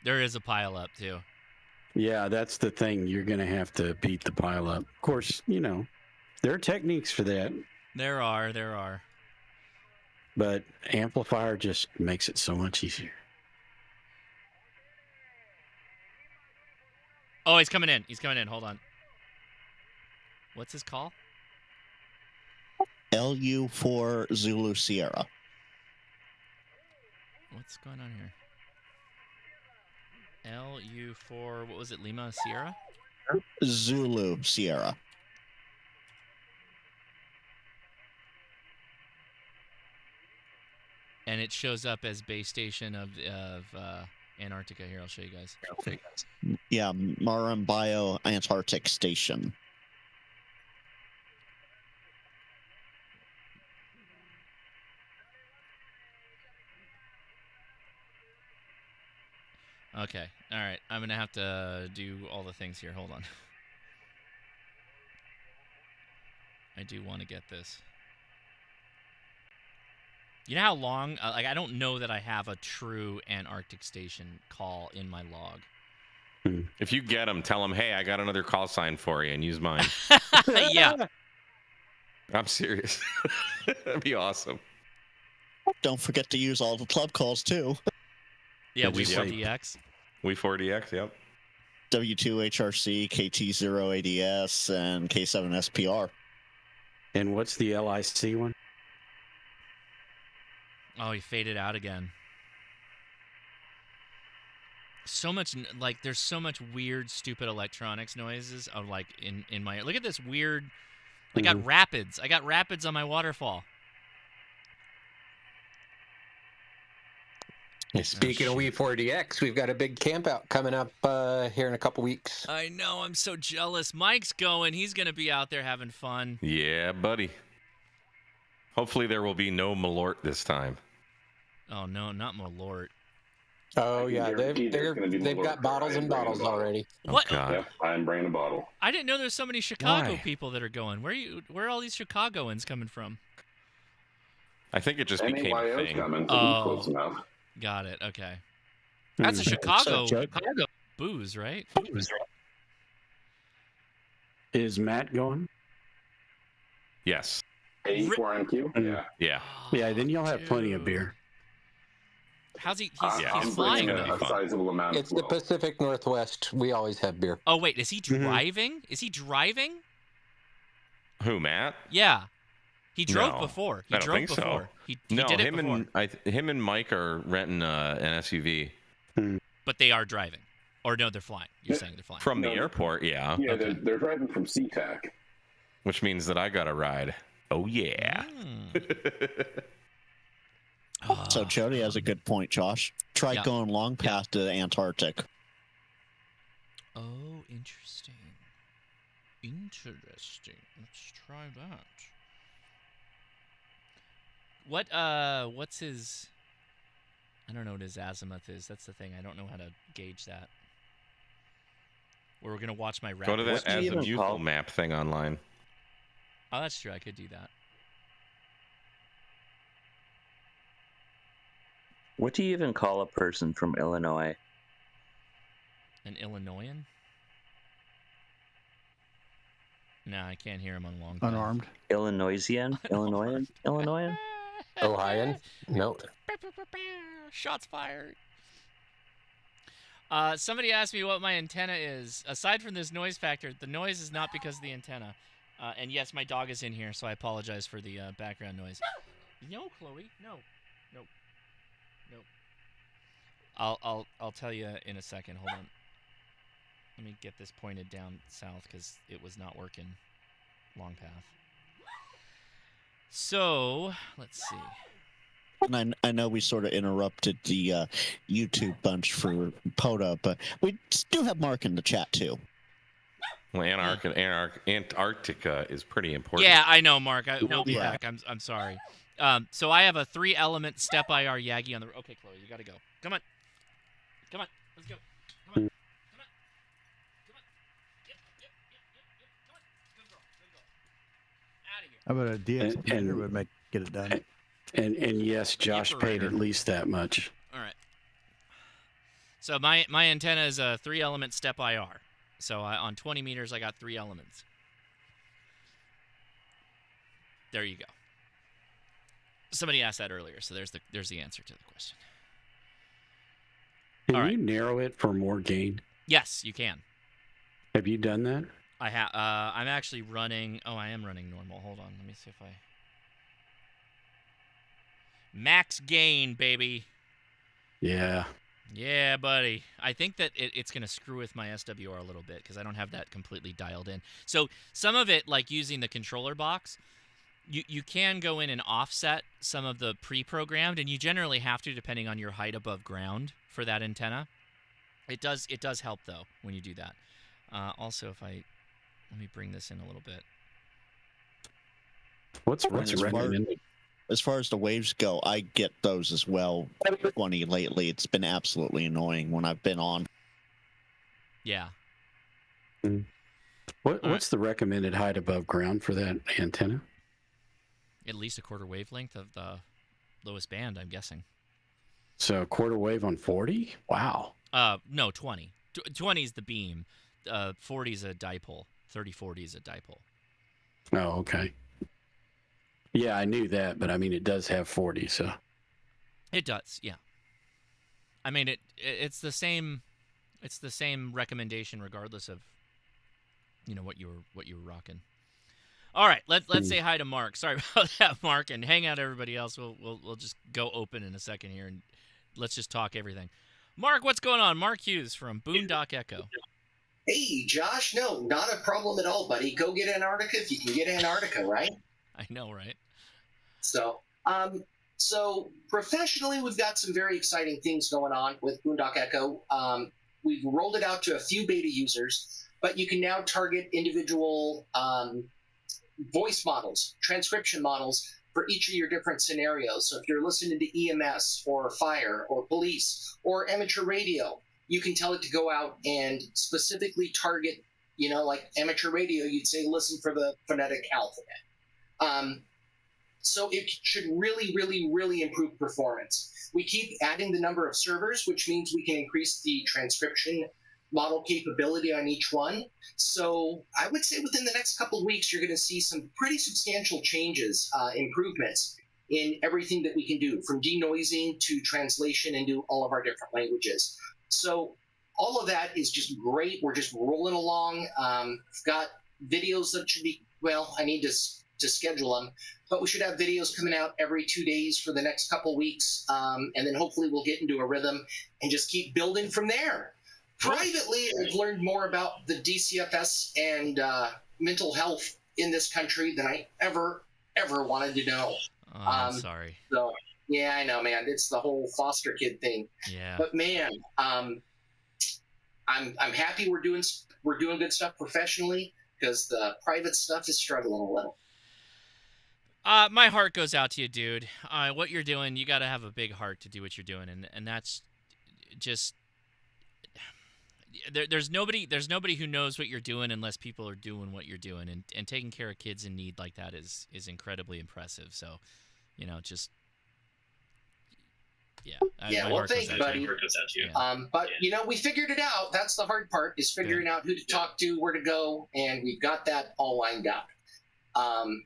There is a pile up too. Yeah, that's the thing. You're going to have to beat the pile up. Of course, there are techniques for that. There are. but amplifier just makes it so much easier. Oh, he's coming in. He's coming in. Hold on. What's his call? LU4 Zulu Sierra. What's going on here? LU4, what was it, Lima Sierra? Zulu Sierra. And it shows up as base station of Antarctica. Here, I'll show you guys. Yeah, Marambio Antarctic Station. Okay, all right. I'm going to have to do all the things here. Hold on. I do want to get this. You know how long? Like, I don't know that I have a true Antarctic station call in my log. If you get them, tell them, hey, I got another call sign for you, and use mine. Yeah. I'm serious. That'd be awesome. Don't forget to use all the club calls, too. Yeah, We4DX. We4DX, yep. W2HRC, KT0ADS, and K7SPR. And what's the LIC one? Oh, he faded out again. So much, like, there's so much weird, stupid electronics noises of, like, in my... Look at this weird... I got rapids. I got rapids on my waterfall. Speaking of We4DX, we've got a big camp out coming up here in a couple weeks. I know. I'm so jealous. Mike's going. He's going to be out there having fun. Yeah, buddy. Hopefully there will be no Malort this time. Oh, no, not Malort. Oh, yeah. They've got bottles and bottles already. What? God. Yep, I'm bringing a bottle. I didn't know there's so many Chicago Why? people that are going. Where are all these Chicagoans coming from? I think it just became a NAYO's thing. coming, so he's close enough. Got it. Okay. That's a Chicago booze, right? Is Matt going? Yes. A4NQ? Yeah. Yeah. Yeah, then you'll have plenty of beer. How's he? I'm He's flying. bringing a sizable amount It's of the Pacific Northwest. We always have beer. Oh, wait. Is he driving? Is he driving? Who, Matt? Yeah. He drove No, before. He I don't drove think before. so. He No, did it him before. him and Mike are renting an SUV. But they are driving. Or no, they're flying. You're saying they're flying. From the airport, yeah. Yeah, they're driving from SeaTac. Which means that I got a ride. Oh, yeah. So Jody has a good point, Josh. Try going long path to the Antarctic. Oh, interesting. Interesting. Let's try that. What's his... I don't know what his azimuth is. That's the thing. I don't know how to gauge that. We're going to watch my... Go to that azimuthal map thing online. Oh, that's true. I could do that. What do you even call a person from Illinois? An Illinoisan? No, I can't hear him on long. Unarmed. Illinoisian? Illinoisan? Illinoisan? Ohioan? No. Shots fired. Somebody asked me what my antenna is. Aside from this noise factor, the noise is not because of the antenna. And yes, my dog is in here, so I apologize for the background noise. No, Chloe, no. Nope. Nope. I'll tell you in a second. Hold on. Let me get this pointed down south because it was not working. Long path. So, let's see. And I know we sort of interrupted the YouTube bunch for POTA, but we do have Mark in the chat too. Well, Antarctica is pretty important. Yeah, I know, Mark. We'll be back. I'm sorry. So I have a 3-element step IR Yagi on the... Okay, Chloe, you got to go. Come on. Come on. Let's go. Come on. Come on. Come on. Yep. Come on. Good girl. Good girl. Out of here. How about a DX would get it done? And yes, Josh paid at least that much. All right. So my antenna is a 3-element step IR. So on 20 meters, I got 3 elements. There you go. Somebody asked that earlier, so there's the answer to the question. Can you narrow it for more gain? Yes, you can. Have you done that? I have. I'm actually running. Oh, I am running normal. Hold on. Let me see if I. Max gain, baby. Yeah. Yeah, buddy. I think that it's going to screw with my SWR a little bit because I don't have that completely dialed in. So some of it, like using the controller box, you can go in and offset some of the pre-programmed, and you generally have to depending on your height above ground for that antenna. It does help, though, when you do that. Also, let me bring this in a little bit. What's recommended? As far as the waves go, I get those as well. 20 lately. It's been absolutely annoying when I've been on. Yeah. What's the recommended height above ground for that antenna? At least a quarter wavelength of the lowest band, I'm guessing. So a quarter wave on 40? Wow. No, 20. 20 is the beam. 40 is a dipole. 30-40 is a dipole. Oh, okay. Yeah, I knew that, but I mean, it does have 40, so. It does, yeah. I mean, it's the same. It's the same recommendation, regardless of, what you were rocking. All right, let's say hi to Mark. Sorry about that, Mark, and hang out, everybody else. We'll just go open in a second here, and let's just talk everything. Mark, what's going on? Mark Hughes from Boondock Echo. Hey, Josh. No, not a problem at all, buddy. Go get Antarctica if you can get Antarctica, right? I know, right? So professionally, we've got some very exciting things going on with Boondock Echo. We've rolled it out to a few beta users, but you can now target individual voice models, transcription models for each of your different scenarios. So if you're listening to EMS or fire or police or amateur radio, you can tell it to go out and specifically target, like amateur radio, you'd say, listen for the phonetic alphabet. So it should really, really, really improve performance. We keep adding the number of servers, which means we can increase the transcription model capability on each one. So I would say within the next couple of weeks, you're going to see some pretty substantial changes, improvements in everything that we can do, from denoising to translation into all of our different languages. So all of that is just great. We're just rolling along. I've got videos that should be, I need to schedule them, but we should have videos coming out every 2 days for the next couple weeks, and then hopefully we'll get into a rhythm and just keep building from there. Privately, I've learned more about the DCFS and mental health in this country than I ever wanted to know. Oh, I'm sorry. So yeah, I know, man. It's the whole foster kid thing. Yeah. But man, I'm happy we're doing good stuff professionally, because the private stuff is struggling a little. My heart goes out to you, dude. What you're doing, you got to have a big heart to do what you're doing, and that's just there's nobody who knows what you're doing unless people are doing what you're doing, and taking care of kids in need like that is incredibly impressive. So, just yeah. Well, thank you, buddy. But we figured it out. That's the hard part, is figuring out who to talk to, where to go, and we've got that all lined up.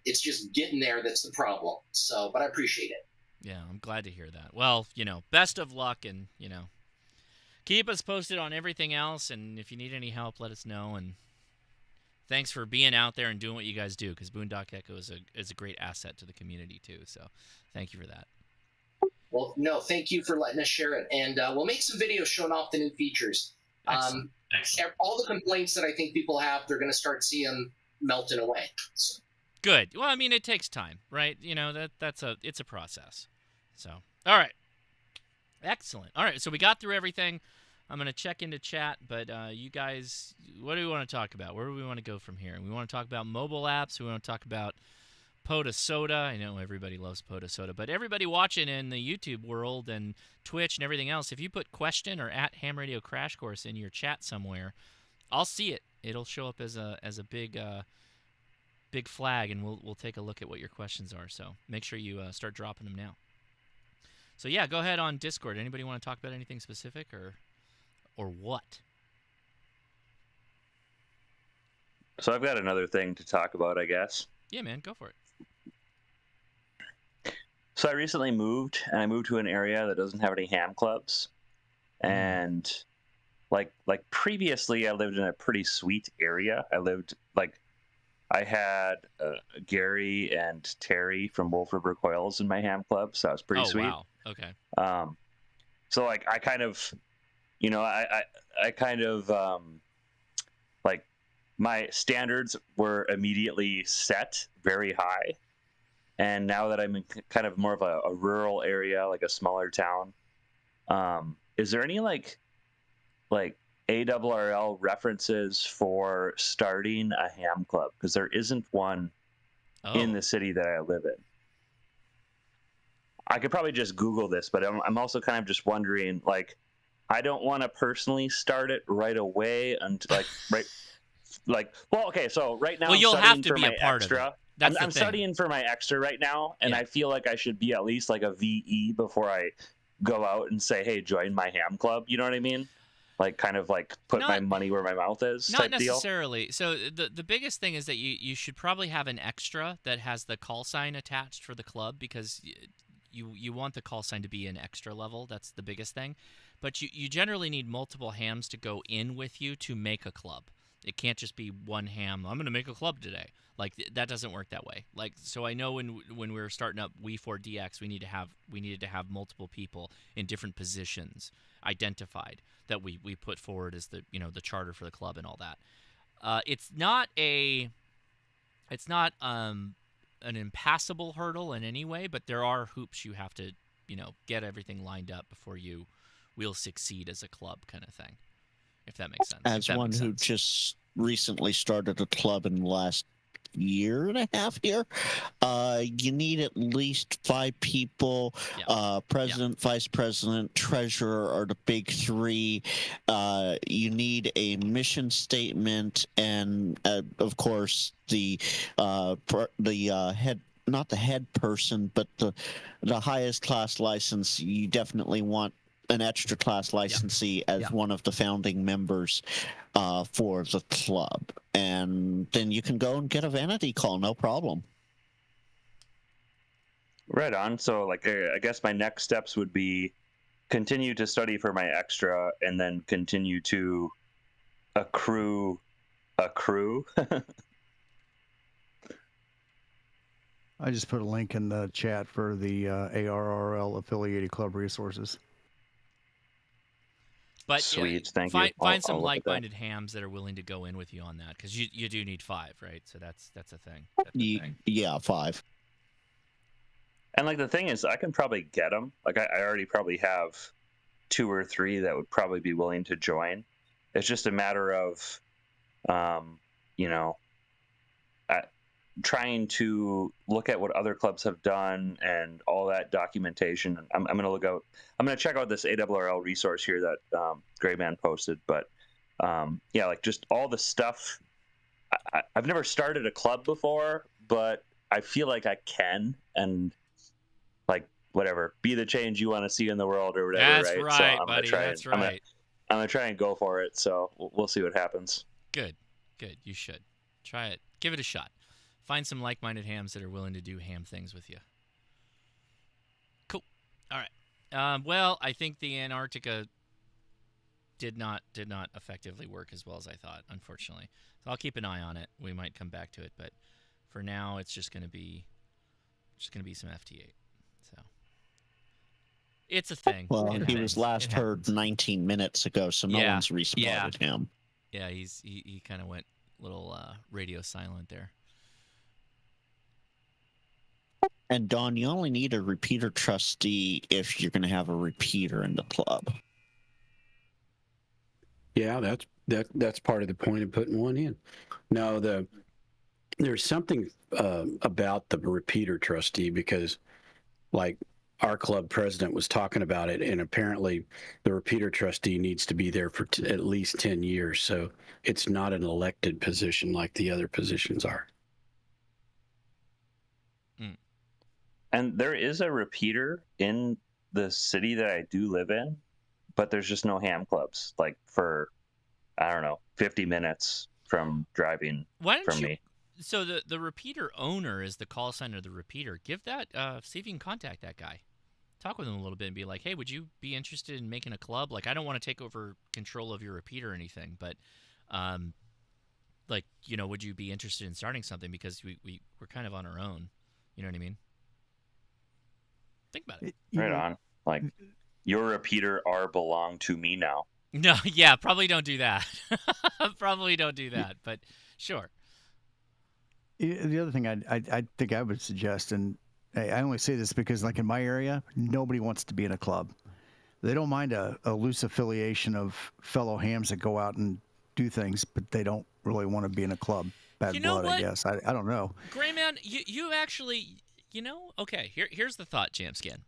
It's just getting there that's the problem. So, but I appreciate it. Yeah, I'm glad to hear that. Well, best of luck, and keep us posted on everything else. And if you need any help, let us know. And thanks for being out there and doing what you guys do, because Boondock Echo is a great asset to the community too. So, thank you for that. Well, no, thank you for letting us share it, and we'll make some videos showing off the new features. Excellent. All the complaints that I think people have, they're going to start seeing them melting away. So. Good. Well, I mean, it takes time, right? It's a process. So, all right. Excellent. All right, so we got through everything. I'm going to check into chat, but you guys, what do we want to talk about? Where do we want to go from here? We want to talk about mobile apps. We want to talk about POTA SOTA. I know everybody loves POTA SOTA, but everybody watching in the YouTube world and Twitch and everything else, if you put question or at Ham Radio Crash Course in your chat somewhere, I'll see it. It'll show up as a big flag, and we'll take a look at what your questions are. So make sure you start dropping them now. So yeah, go ahead on Discord. Anybody want to talk about anything specific or what? So I've got another thing to talk about, I guess. Yeah, man, go for it. So I recently moved, and I moved to an area that doesn't have any ham clubs. And like previously, I lived in a pretty sweet area. I had Gary and Terry from Wolford Recoils in my ham club, so that was pretty sweet. Oh, wow. Okay. So like I kind of, you know, I kind of like my standards were immediately set very high. And now that I'm in kind of more of a rural area, like a smaller town, is there any like ARRL references for starting a ham club? Because there isn't one in the city that I live in. I could probably just Google this, but I'm also kind of just wondering, like, I don't want to personally start it right away and well, okay, so right now, well, you'll have to be a part extra. of it. I'm studying for my extra right now, and I feel like I should be at least like a VE before I go out and say, hey, join my ham club. You know what I mean? Like, kind of like put my money where my mouth is Not type deal. necessarily. So the biggest thing is that you should probably have an extra that has the call sign attached for the club, because you want the call sign to be an extra level. That's the biggest thing. But you generally need multiple hams to go in with you to make a club. It can't just be one ham. I'm going to make a club today. Like, that doesn't work that way. Like, so I know when we were starting up We4DX, we needed to have multiple people in different positions identified that we put forward as the charter for the club and all that. It's not an impassable hurdle in any way, but there are hoops you have to get everything lined up before we'll succeed as a club, kind of thing. If that makes sense. As one who just recently started a club in the last year and a half here, you need at least 5 people. President, vice president, treasurer are the big 3. You need a mission statement, and of course the head, not the head person, but the highest class license. You definitely want an extra class licensee as one of the founding members for the club, and then you can go and get a vanity call, no problem. Right on. So, like, I guess my next steps would be continue to study for my extra, and then continue to accrue. I just put a link in the chat for the ARRL affiliated club resources. But sweet, thank you. Find some I'll like-minded hams that are willing to go in with you on that, because you do need 5, right? So that's a thing. Yeah, 5. And like the thing is, I can probably get them. Like I already probably have 2 or 3 that would probably be willing to join. It's just a matter of, trying to look at what other clubs have done and all that documentation. I'm going to check out this ARRL resource here that Gray Man posted. But like just all the stuff. I've never started a club before, but I feel like I can, and like whatever, be the change you want to see in the world or whatever. That's right, so I'm buddy. That's right. I'm gonna try and go for it. So we'll see what happens. Good. You should try it. Give it a shot. Find some like-minded hams that are willing to do ham things with you. Cool. All right. Well, I think the Antarctica did not effectively work as well as I thought, unfortunately. So I'll keep an eye on it. We might come back to it, but for now, it's just going to be some FT8. So it's a thing. Well, he was last heard 19 minutes ago, so no one's responded him. Yeah, he kind of went a little radio silent there. And Don, you only need a repeater trustee if you're going to have a repeater in the club. Yeah, that's part of the point of putting one in. No, there's something about the repeater trustee, because like our club president was talking about it, and apparently the repeater trustee needs to be there for at least 10 years. So it's not an elected position like the other positions are. And there is a repeater in the city that I do live in, but there's just no ham clubs, like for, I don't know, 50 minutes from driving from me. So the repeater owner is the call sign of the repeater. Give that, see if you can contact that guy. Talk with him a little bit and be like, hey, would you be interested in making a club? Like, I don't want to take over control of your repeater or anything, but, like, you know, would you be interested in starting something? Because we're kind of on our own. You know what I mean? Think about it. Right on. Like, your repeater belong to me now. No, yeah, probably don't do that. Probably don't do that, but sure. The other thing I think I would suggest, and I only say this because, like, in my area, nobody wants to be in a club. They don't mind a loose affiliation of fellow hams that go out and do things, but they don't really want to be in a club. Bad blood, I guess. I don't know. Gray Man, you actually, you know, okay, here's the thought, Jamscan.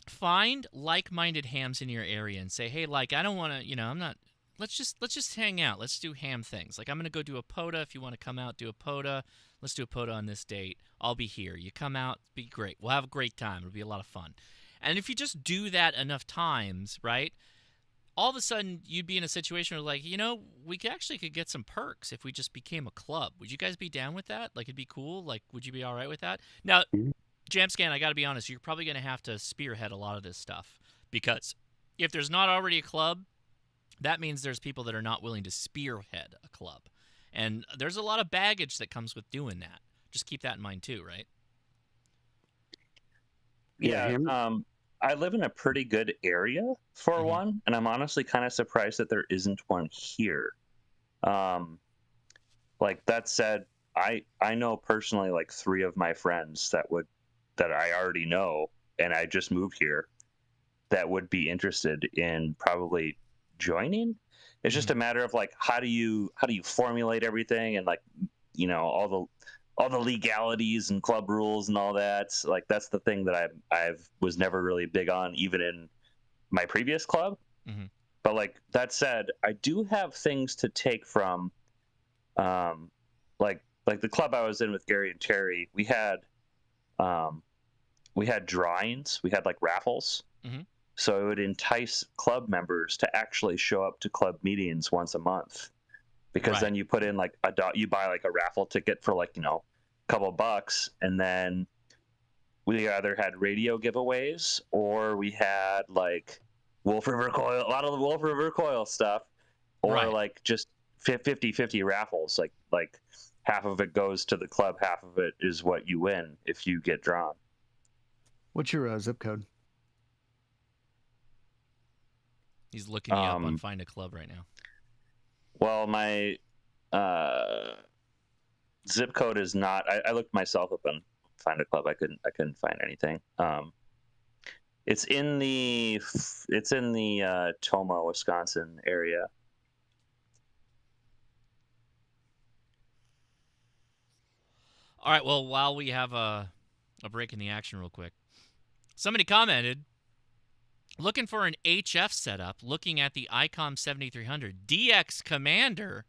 Find like-minded hams in your area and say, hey, like, I don't want to, you know, I'm not, let's just hang out. Let's do ham things. Like, I'm going to go do a POTA. If you want to come out, do a POTA. Let's do a POTA on this date. I'll be here. You come out, be great. We'll have a great time. It'll be a lot of fun. And if you just do that enough times, right, all of a sudden you'd be in a situation where, like, you know, we could get some perks if we just became a club. Would you guys be down with that? Like, it'd be cool? Like, would you be all right with that? Now, Jamscan, I got to be honest, you're probably going to have to spearhead a lot of this stuff, because if there's not already a club, that means there's people that are not willing to spearhead a club. And there's a lot of baggage that comes with doing that. Just keep that in mind too, right? Yeah. I live in a pretty good area for one, and I'm honestly kind of surprised that there isn't one here. Like, that said, I know personally, like, 3 of my friends that I already know, and I just moved here, that would be interested in probably joining. It's just a matter of, like, how do you formulate everything, and, like, you know, all the legalities and club rules and all that. Like, that's the thing that I was never really big on, even in my previous club. But, like, that said, I do have things to take from, like the club I was in with Gary and Terry. We had drawings, we had, like, raffles. So it would entice club members to actually show up to club meetings once a month, because then you put in, like, you buy, like, a raffle ticket for, like, you know, a couple of bucks, and then we either had radio giveaways, or we had, like, Wolf River Coil, a lot of the Wolf River Coil stuff, or like just 50-50 raffles. Like half of it goes to the club, half of it is what you win if you get drawn. What's your zip code? He's looking you up on Find a Club right now. Well, my zip code is not. I looked myself up on Find a Club. I couldn't find anything. It's in the Toma, Wisconsin area. All right. Well, while we have a break in the action, real quick, somebody commented, looking for an HF setup, looking at the ICOM 7300 DX Commander,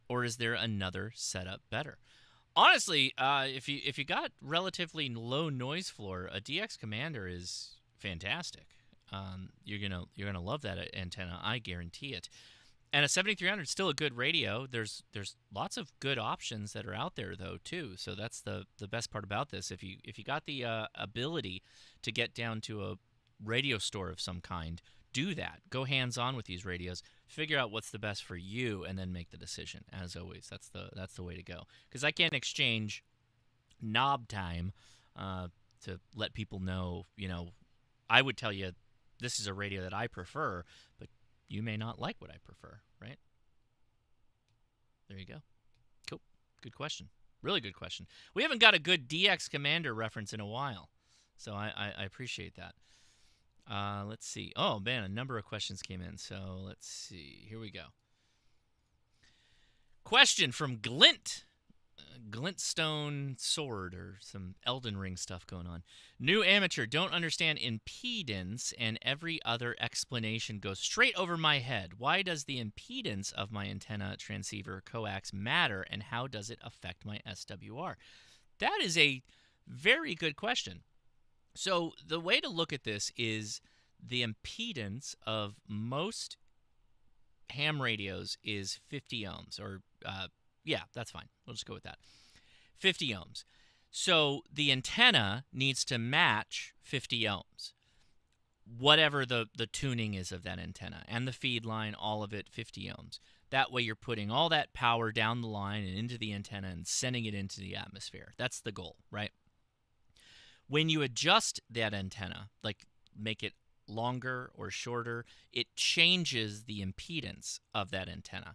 or is there another setup better? Honestly, if you got relatively low noise floor, a DX Commander is fantastic. You're gonna love that antenna, I guarantee it. And a 7300 is still a good radio. There's lots of good options that are out there though too. So that's the best part about this. If you got the ability to get down to a radio store of some kind, do that. Go hands-on with these radios. Figure out what's the best for you, and then make the decision. As always, that's the way to go. Because I can't exchange knob time to let people know. You know, I would tell you this is a radio that I prefer, but you may not like what I prefer, right? There you go. Cool. Good question. Really good question. We haven't got a good DX Commander reference in a while, so I appreciate that. Let's see. Oh, man, a number of questions came in, so let's see. Here we go. Question from Glint. Glintstone Sword, or some Elden Ring stuff going on. New amateur, don't understand impedance, and every other explanation goes straight over my head. Why does the impedance of my antenna transceiver coax matter, and how does it affect my SWR? That is a very good question. So the way to look at this is the impedance of most ham radios is 50 ohms, or Yeah, that's fine. We'll just go with that. 50 ohms. So the antenna needs to match 50 ohms. Whatever the tuning is of that antenna and the feed line, all of it 50 ohms. That way you're putting all that power down the line and into the antenna and sending it into the atmosphere. That's the goal, right? When you adjust that antenna, like make it longer or shorter, it changes the impedance of that antenna.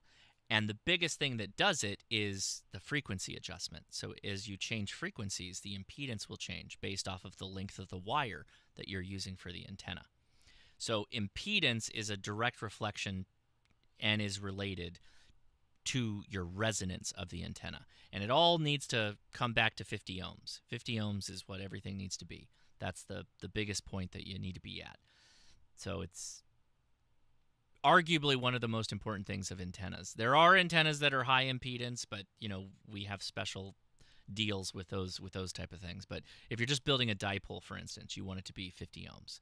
And the biggest thing that does it is the frequency adjustment. So as you change frequencies, the impedance will change based off of the length of the wire that you're using for the antenna. So impedance is a direct reflection and is related to your resonance of the antenna. And it all needs to come back to 50 ohms. 50 ohms is what everything needs to be. That's the biggest point that you need to be at. So it's arguably one of the most important things of antennas. There are antennas that are high impedance, but we have special deals with those type of things. But if you're just building a dipole, for instance, you want it to be 50 ohms.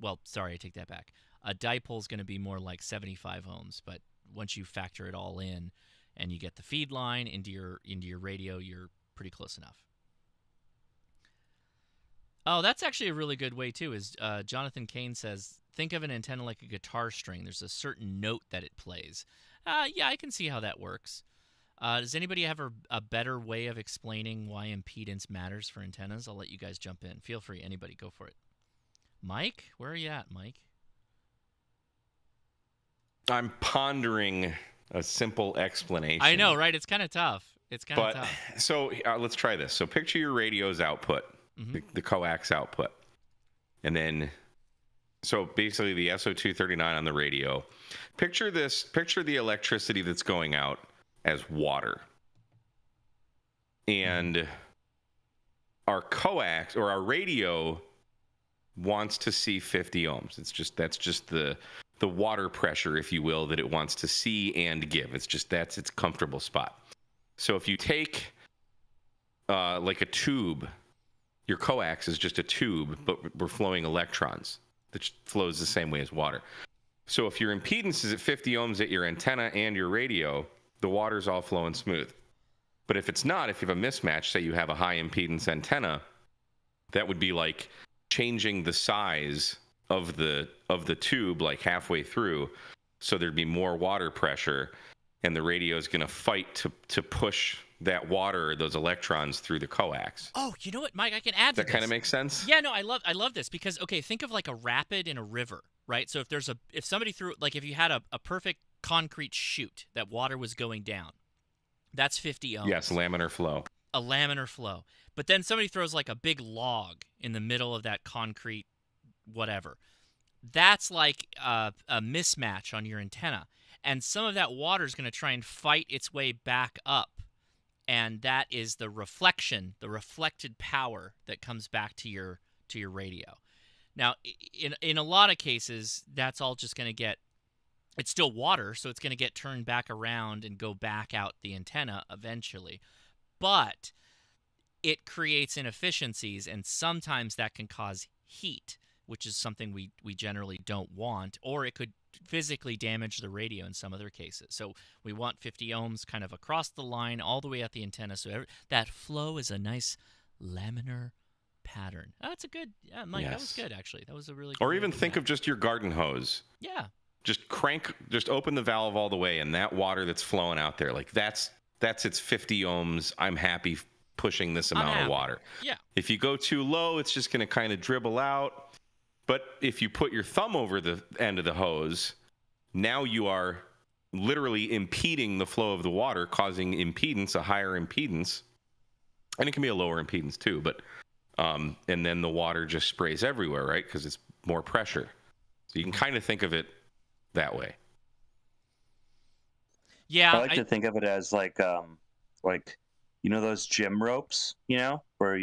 Well, sorry, I take that back. A dipole is going to be more like 75 ohms, but once you factor it all in and you get the feed line into your radio, you're pretty close enough. Oh, that's actually a really good way too, is Jonathan Kane says, think of an antenna like a guitar string. There's a certain note that it plays. Yeah, I can see how that works. Does anybody have a better way of explaining why impedance matters for antennas? I'll let you guys jump in. Feel free. Anybody, go for it. Mike? Where are you at, Mike? I'm pondering a simple explanation. I know, right? It's kind of tough. Tough. So let's try this. So picture your radio's output, the coax output. And then, so basically the SO239 on the radio. Picture the electricity that's going out as water. And our coax, or our radio, wants to see 50 ohms. That's just the water pressure, if you will, that it wants to see and give. That's its comfortable spot. So if you take like a tube, your coax is just a tube, but we're flowing electrons that flows the same way as water. So if your impedance is at 50 ohms at your antenna and your radio, the water's all flowing smooth. But if it's not, if you have a mismatch, say you have a high impedance antenna, that would be like changing the size of the tube like halfway through, so there'd be more water pressure, and the radio is going to fight to push that water, those electrons, through the coax. Oh, you know what, Mike? I can add to that. Kind of makes sense. Yeah, no, I love this because, okay, think of like a rapid in a river, right? So if somebody threw, like, if you had a perfect concrete chute that water was going down, that's 50 ohms. Yes, laminar flow. A laminar flow. But then somebody throws like a big log in the middle of that concrete whatever. That's like a mismatch on your antenna. And some of that water is going to try and fight its way back up. And that is the reflection, the reflected power that comes back to your radio. Now, in a lot of cases, that's all just going to get, it's still water, so it's going to get turned back around and go back out the antenna eventually. But it creates inefficiencies, and sometimes that can cause heat, which is something we generally don't want, or it could physically damage the radio in some other cases. So we want 50 ohms kind of across the line all the way at the antenna, so that flow is a nice laminar pattern. Oh, that's a good, Mike, yes. That was good, actually. That was a really good Or even think of just your garden hose. Yeah. Just open the valve all the way, and that water that's flowing out there, like that's its 50 ohms. I'm happy pushing this amount of water. Yeah. If you go too low, it's just going to kind of dribble out. But if you put your thumb over the end of the hose, now you are literally impeding the flow of the water, causing impedance, a higher impedance. And it can be a lower impedance too, but and then the water just sprays everywhere, right? Because it's more pressure. So you can kind of think of it that way. Yeah, I like to think of it as like those gym ropes, where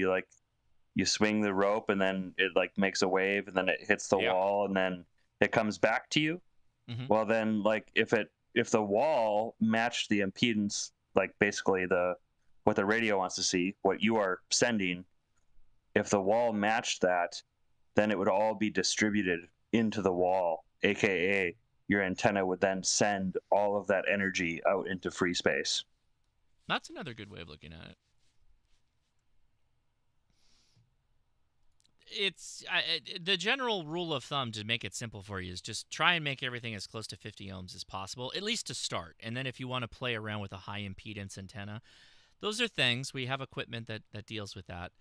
you swing the rope and then it like makes a wave and then it hits the wall and then it comes back to you. Mm-hmm. Well, then like if the wall matched the impedance, like basically what the radio wants to see, what you are sending, if the wall matched that, then it would all be distributed into the wall, aka your antenna would then send all of that energy out into free space. That's another good way of looking at it. It's the general rule of thumb to make it simple for you is just try and make everything as close to 50 ohms as possible, at least to start. And then if you want to play around with a high impedance antenna, those are things. We have equipment that deals with that.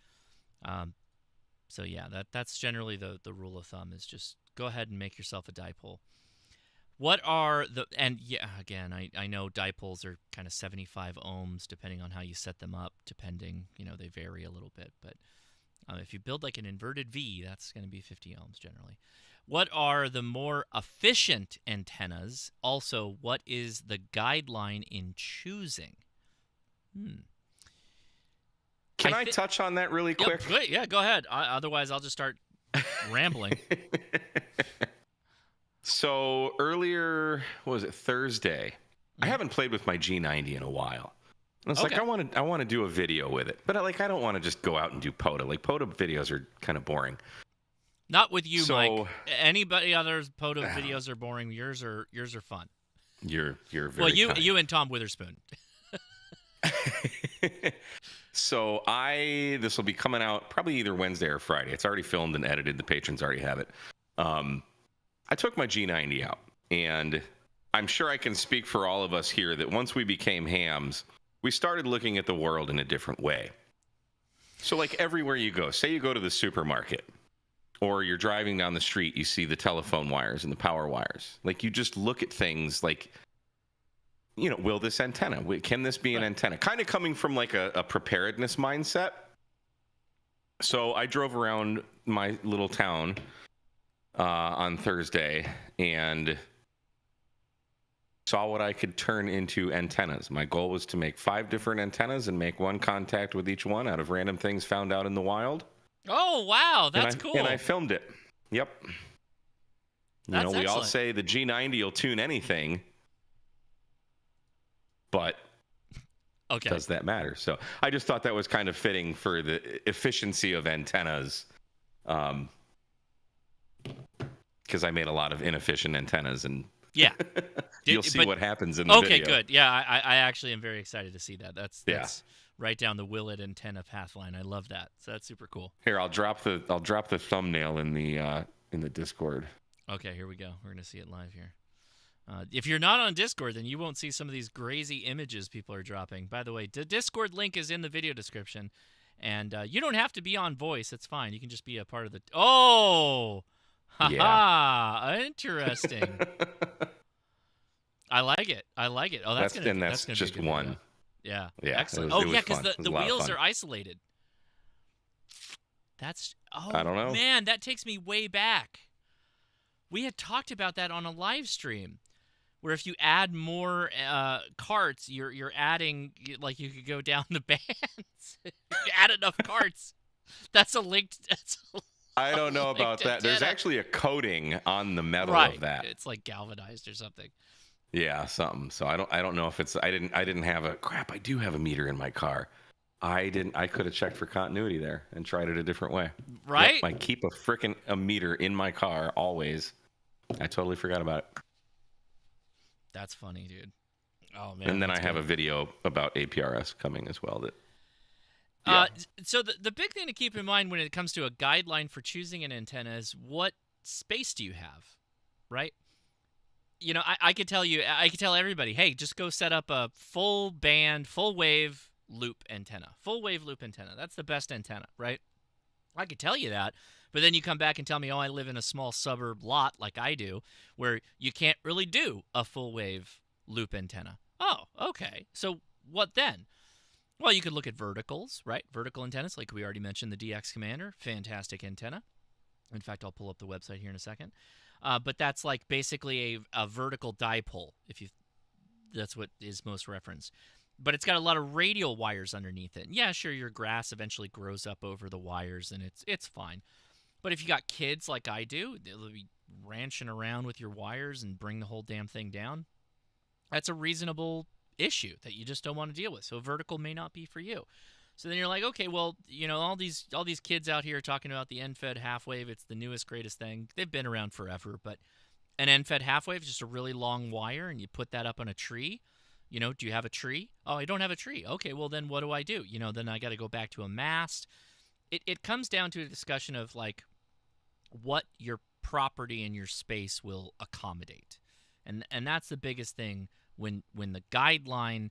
So yeah, that's generally the rule of thumb is just go ahead and make yourself a dipole. What are and yeah, again, I know dipoles are kind of 75 ohms depending on how you set them up, depending, they vary a little bit, but if you build like an inverted V, that's going to be 50 ohms generally. What are the more efficient antennas? Also, what is the guideline in choosing? Can I touch on that really quick? Yep, yeah, go ahead. Otherwise, I'll just start rambling. So earlier, what was it, Thursday? I haven't played with my G90 in a while. I was like, I want to do a video with it, but I don't want to just go out and do POTA. Like POTA videos are kind of boring. Not with you, Mike. Anybody other's POTA videos are boring. Yours are fun. You're very well. kind. You and Tom Witherspoon. So this will be coming out probably either Wednesday or Friday. It's already filmed and edited. The patrons already have it. I took my G90 out, and I'm sure I can speak for all of us here that once we became hams, we started looking at the world in a different way. So like everywhere you go, say you go to the supermarket or you're driving down the street, you see the telephone wires and the power wires. Like you just look at things like, will this antenna, can this be an antenna? Kind of coming from like a preparedness mindset. So I drove around my little town on Thursday and saw what I could turn into antennas. My goal was to make 5 different antennas and make one contact with each one out of random things found out in the wild. Oh, wow. That's cool. And I filmed it. Yep. That's we all excellent. say the G90 will tune anything, but does that matter? So I just thought that was kind of fitting for the efficiency of antennas. Because I made a lot of inefficient antennas, and yeah, you'll see what happens in the video. Okay, good. Yeah, I actually am very excited to see that. That's right down the Willet antenna path line. I love that. So that's super cool. Here, I'll drop the thumbnail in the Discord. Okay, here we go. We're gonna see it live here. If you're not on Discord, then you won't see some of these crazy images people are dropping. By the way, the Discord link is in the video description, and you don't have to be on voice. It's fine. You can just be a part of the. Oh. Ha-ha! Interesting. I like it. Oh, that's gonna just be one. Yeah. Yeah. Excellent. Because the wheels are isolated. I don't know. Man, that takes me way back. We had talked about that on a live stream, where if you add more carts, you're adding, like, you could go down the bands. If you add enough carts, that's a linked. I don't know about that. There's actually a coating on the metal of that. It's like galvanized or something. Yeah, something. So I don't know if it's. I didn't have a crap. I do have a meter in my car. I could have checked for continuity there and tried it a different way. Right. Yep, I keep a meter in my car always. I totally forgot about it. That's funny, dude. Oh man. And then I have a video about APRS coming as well. So the big thing to keep in mind when it comes to a guideline for choosing an antenna is what space do you have, right? I could tell everybody, hey, just go set up a full band, full wave loop antenna. Full wave loop antenna. That's the best antenna, right? I could tell you that, but then you come back and tell me, oh, I live in a small suburb lot like I do, where you can't really do a full wave loop antenna. Oh, okay. So what then? Well, you could look at verticals, right? Vertical antennas, like we already mentioned, the DX Commander, fantastic antenna. In fact, I'll pull up the website here in a second. But that's like basically a vertical dipole, that's what is most referenced. But it's got a lot of radial wires underneath it. And yeah, sure, your grass eventually grows up over the wires, and it's fine. But if you got kids like I do, they'll be ranching around with your wires and bring the whole damn thing down. That's a reasonable issue that you just don't want to deal with. So vertical may not be for you. So then you're like, okay, well, all these kids out here talking about the end-fed half-wave, it's the newest, greatest thing. They've been around forever, but an end-fed half-wave is just a really long wire, and you put that up on a tree. You know, do you have a tree? Oh, I don't have a tree. Okay, well then what do I do? You know, then I got to go back to a mast. It comes down to a discussion of like what your property and your space will accommodate. And that's the biggest thing when the guideline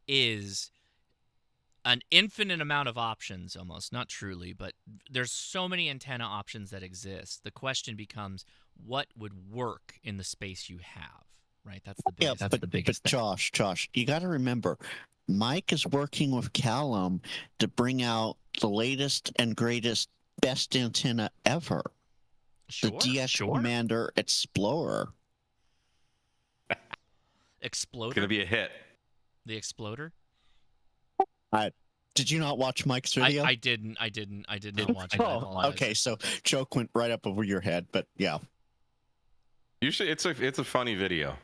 is an infinite amount of options, almost, not truly, but there's so many antenna options that exist. The question becomes, what would work in the space you have, right? That's the biggest, that's the biggest thing. Josh, you got to remember, Mike is working with Callum to bring out the latest and greatest, best antenna ever. Sure, the DX Commander Explorer. Exploder? Gonna be a hit. The Exploder? Did you not watch Mike's video? I did not watch it. Oh, okay. So joke went right up over your head, but yeah. You should. It's a funny video.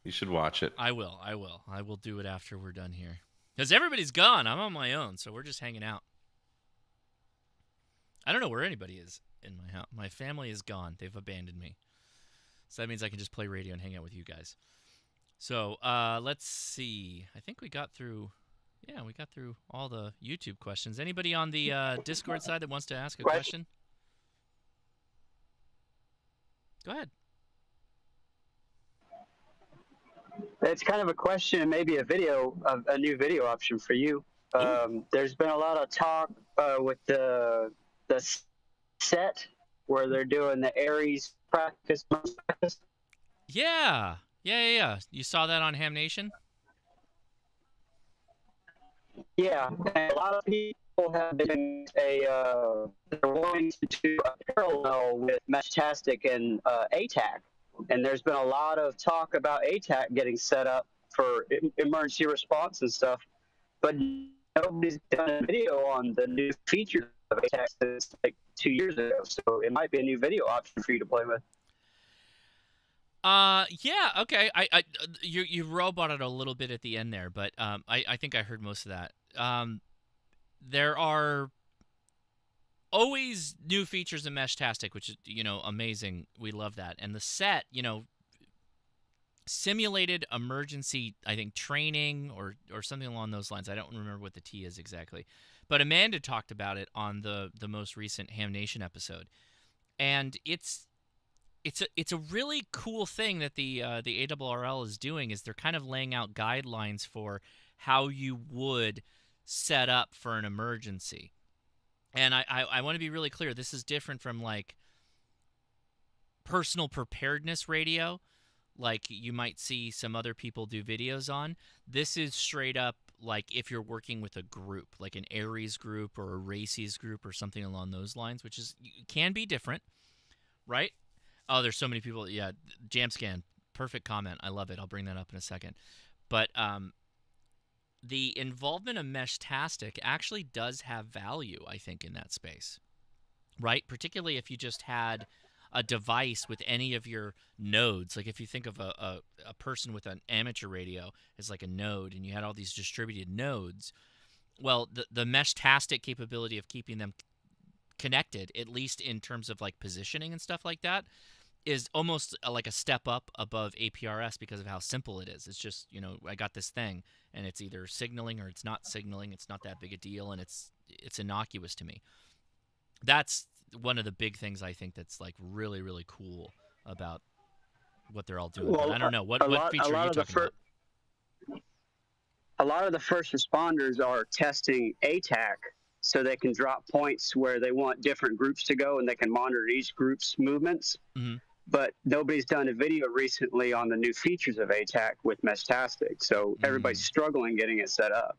You should watch it. I will do it after we're done here. Because everybody's gone. I'm on my own, so we're just hanging out. I don't know where anybody is in my house. My family is gone. They've abandoned me. So that means I can just play radio and hang out with you guys. So let's see. I think we got through. Yeah, we got through all the YouTube questions. Anybody on the Discord side that wants to ask a question? Go ahead. It's kind of a question, maybe a new video option for you. There's been a lot of talk with the set where they're doing the Aries practice. Yeah. You saw that on Ham Nation? Yeah, and a lot of people have been they're wanting to do a parallel with Meshtastic and ATAK, and there's been a lot of talk about ATAK getting set up for emergency response and stuff, but nobody's done a video on the new features of ATAK since like 2 years ago, so it might be a new video option for you to play with. Yeah, okay. You roboted a little bit at the end there, but I think I heard most of that. There are always new features in Meshtastic, which is, amazing. We love that. And the set, simulated emergency, I think, training or something along those lines. I don't remember what the T is exactly. But Amanda talked about it on the most recent Ham Nation episode. And it's a really cool thing that the ARRL is doing, is they're kind of laying out guidelines for how you would set up for an emergency. And I want to be really clear. This is different from like personal preparedness radio, like you might see some other people do videos on. This is straight up like if you're working with a group, like an Aries group or a Races group or something along those lines, which can be different, right? Oh, there's so many people. Yeah, Jamscan, perfect comment. I love it. I'll bring that up in a second. But the involvement of Meshtastic actually does have value, I think, in that space, right? Particularly if you just had a device with any of your nodes. Like if you think of a person with an amateur radio as like a node, and you had all these distributed nodes, well, the Meshtastic capability of keeping them connected, at least in terms of like positioning and stuff like that, is almost like a step up above APRS because of how simple it is. It's just, I got this thing, and it's either signaling or it's not signaling. It's not that big a deal, and it's innocuous to me. That's one of the big things I think that's like really, really cool about what they're all doing. Well, I don't know. What feature are you talking about? A lot of the first responders are testing ATAK, so they can drop points where they want different groups to go, and they can monitor each group's movements. Mm-hmm. But nobody's done a video recently on the new features of ATAK with Meshtastic, so everybody's struggling getting it set up.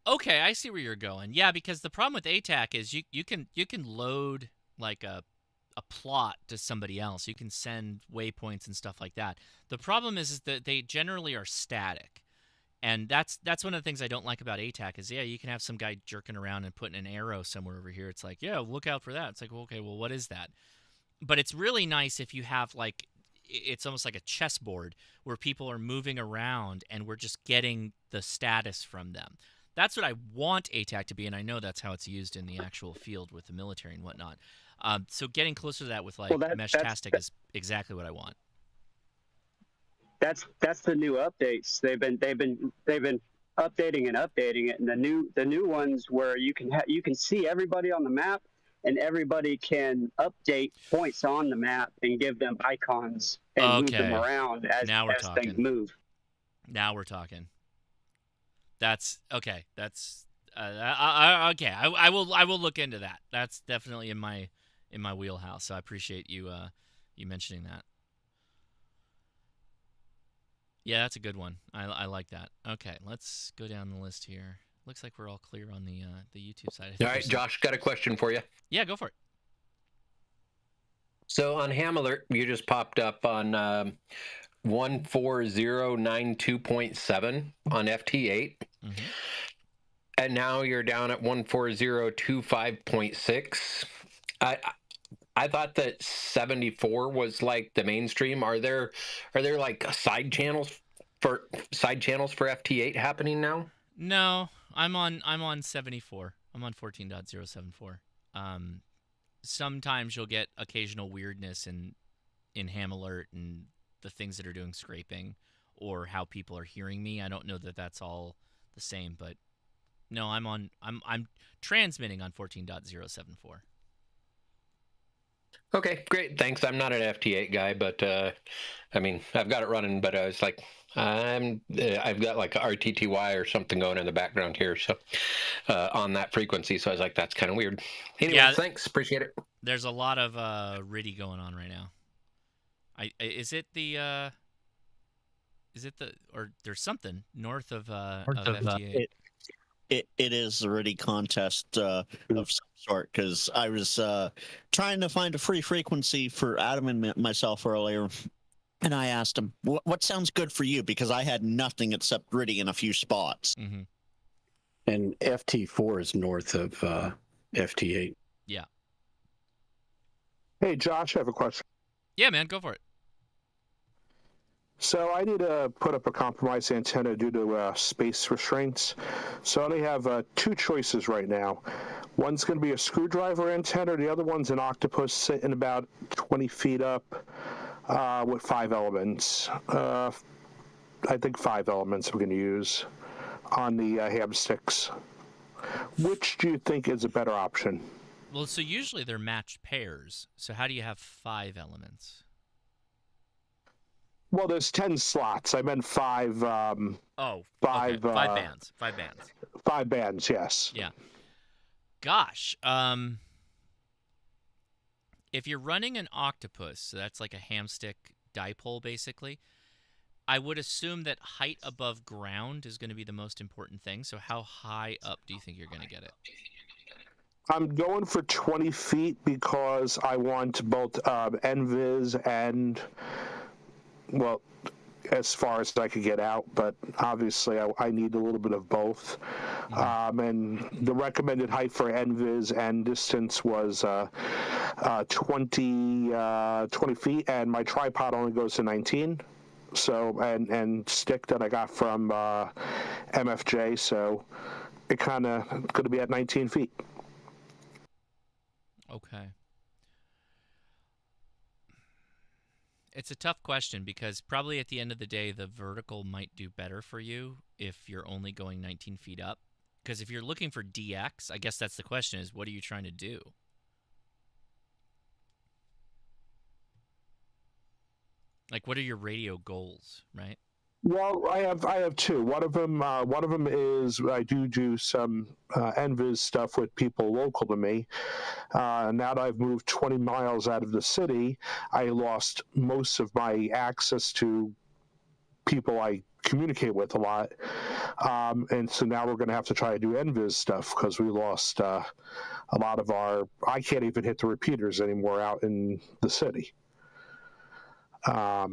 Okay, I see where you're going. Yeah, because the problem with ATAK is you can load like a plot to somebody else. You can send waypoints and stuff like that. The problem is that they generally are static. And that's one of the things I don't like about ATAK is, yeah, you can have some guy jerking around and putting an arrow somewhere over here. It's like, yeah, look out for that. It's like, well, okay, well, what is that? But it's really nice if you have like, it's almost like a chessboard where people are moving around and we're just getting the status from them. That's what I want ATAK to be, and I know that's how it's used in the actual field with the military and whatnot. So getting closer to that with like Meshtastic is exactly what I want. that's the new updates. They've been updating and updating it, and the new ones where you can see everybody on the map, and everybody can update points on the map and give them icons and move them around as things move. Now we're talking. That's okay. That's okay. I will look into that. That's definitely in my wheelhouse. So I appreciate you you mentioning that. Yeah, that's a good one. I like that. Okay, let's go down the list here. Looks like we're all clear on the YouTube side. All right, Josh, got a question for you. Yeah, go for it. So on Ham Alert, you just popped up on 14092.7 on FT8. Mm-hmm. And now you're down at 14025.6. I thought that 74 was like the mainstream. Are there like side channels for FT8 happening now? No, I'm on 74. I'm on 14.074. Sometimes you'll get occasional weirdness in Ham Alert and the things that are doing scraping or how people are hearing me. I don't know that that's all the same, but no, I'm transmitting on 14.074. Okay, great. Thanks. I'm not an FT8 guy, but I mean, I've got it running, but I was like, I've got like a RTTY or something going in the background here, so on that frequency. So I was like, that's kind of weird. Anyway, yeah, thanks. Appreciate it. There's a lot of RIDI going on right now. Or there's something north of FT8. It is a RIDI contest of some sort, because I was trying to find a free frequency for Adam and myself earlier, and I asked him, what sounds good for you? Because I had nothing except RIDI in a few spots. Mm-hmm. And FT4 is north of FT8. Yeah. Hey, Josh, I have a question. Yeah, man, go for it. So I need to put up a compromised antenna due to space restraints. So I only have two choices right now. One's going to be a screwdriver antenna. The other one's an octopus sitting about 20 feet up with 5 elements. I think 5 elements we're going to use on the ham sticks. Which do you think is a better option? Well, so usually they're matched pairs. So how do you have 5 elements? Well, there's 10 slots. I meant 5. Five bands. 5 bands. 5 bands, yes. Yeah. Gosh. If you're running an octopus, so that's like a hamstick dipole, basically, I would assume that height above ground is going to be the most important thing. So how high up do you think you're going to get it? I'm going for 20 feet because I want both NVIS and... well, as far as I could get out, but obviously I need a little bit of both. And the recommended height for NVIS and distance was 20 feet, and my tripod only goes to 19. So, and stick that I got from MFJ, so it kind of going to be at 19 feet. Okay. It's a tough question because probably at the end of the day, the vertical might do better for you if you're only going 19 feet up. Because if you're looking for DX, I guess that's the question is, what are you trying to do? Like, what are your radio goals, right? Well, I have two. One of them is I do some NVIS stuff with people local to me. Now that I've moved 20 miles out of the city, I lost most of my access to people I communicate with a lot. And so now we're going to have to try to do NVIS stuff because we lost a lot of our... I can't even hit the repeaters anymore out in the city. Or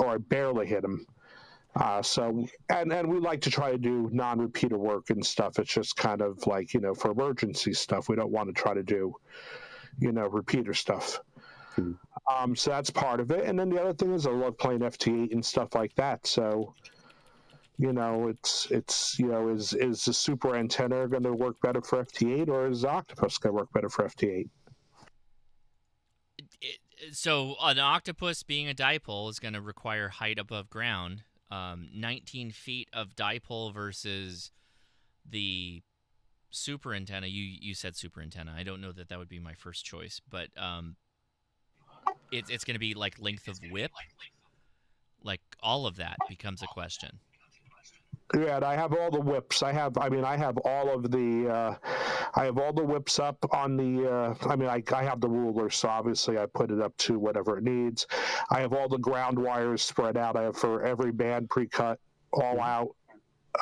I barely hit them. So we like to try to do non-repeater work and stuff. It's just kind of like, for emergency stuff, we don't want to try to do, repeater stuff. So that's part of it. And then the other thing is I love playing FT8 and stuff like that. So, it's is the super antenna going to work better for FT8 or is the octopus going to work better for FT8? So an octopus being a dipole is going to require height above ground. 19 feet of dipole versus the super antenna. You said super antenna. I don't know that would be my first choice, but it's going to be like length of whip. Like all of that becomes a question. Yeah, and I have all the whips. I have all of the, I have all the whips up on the, I have the ruler, so obviously I put it up to whatever it needs. I have all the ground wires spread out. I have for every band pre-cut all out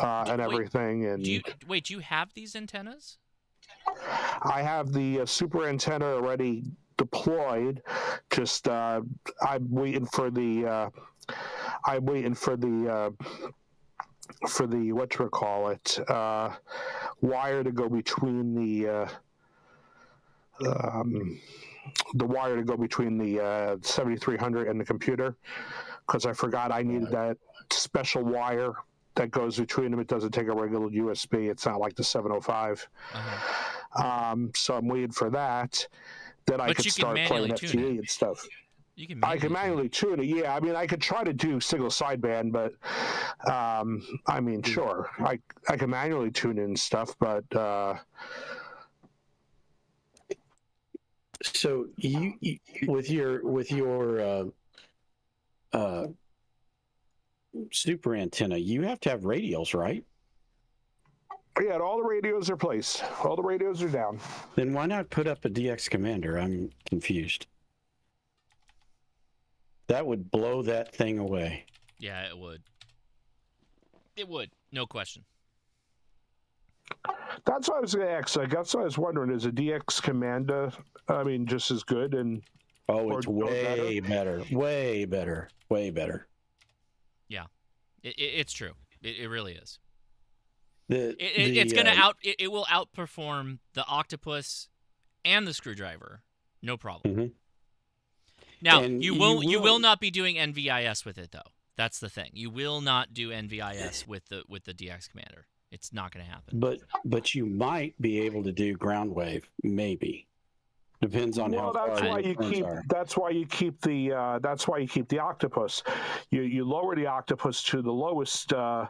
and everything. And do you have these antennas? I have the super antenna already deployed. Just I'm waiting for the wire to go between the wire to go between the 7300 and the computer, because I forgot I needed that special wire that goes between them. It doesn't take a regular USB. It's not like the 705. So I'm waiting for that. Then I could start playing FTE and stuff. I can manually tune it. Yeah, I could try to do single sideband, but sure, I can manually tune in stuff, but so you with your super antenna, you have to have radials, right? Yeah, all the radios are placed. All the radios are down. Then why not put up a DX commander? I'm confused. That would blow that thing away. Yeah, it would. It would, no question. That's what I was going to ask. That's what I was wondering. Is a DX commander, just as good? And it's way better. Way better. Way better. Yeah, it's true. It really is. It will outperform the octopus and the screwdriver, no problem. Mm-hmm. Now you will not be doing NVIS with it though. That's the thing. You will not do NVIS with the DX commander. It's not going to happen. But you might be able to do ground wave, maybe. Depends on how far That's why you keep the octopus. You lower the octopus to the lowest. To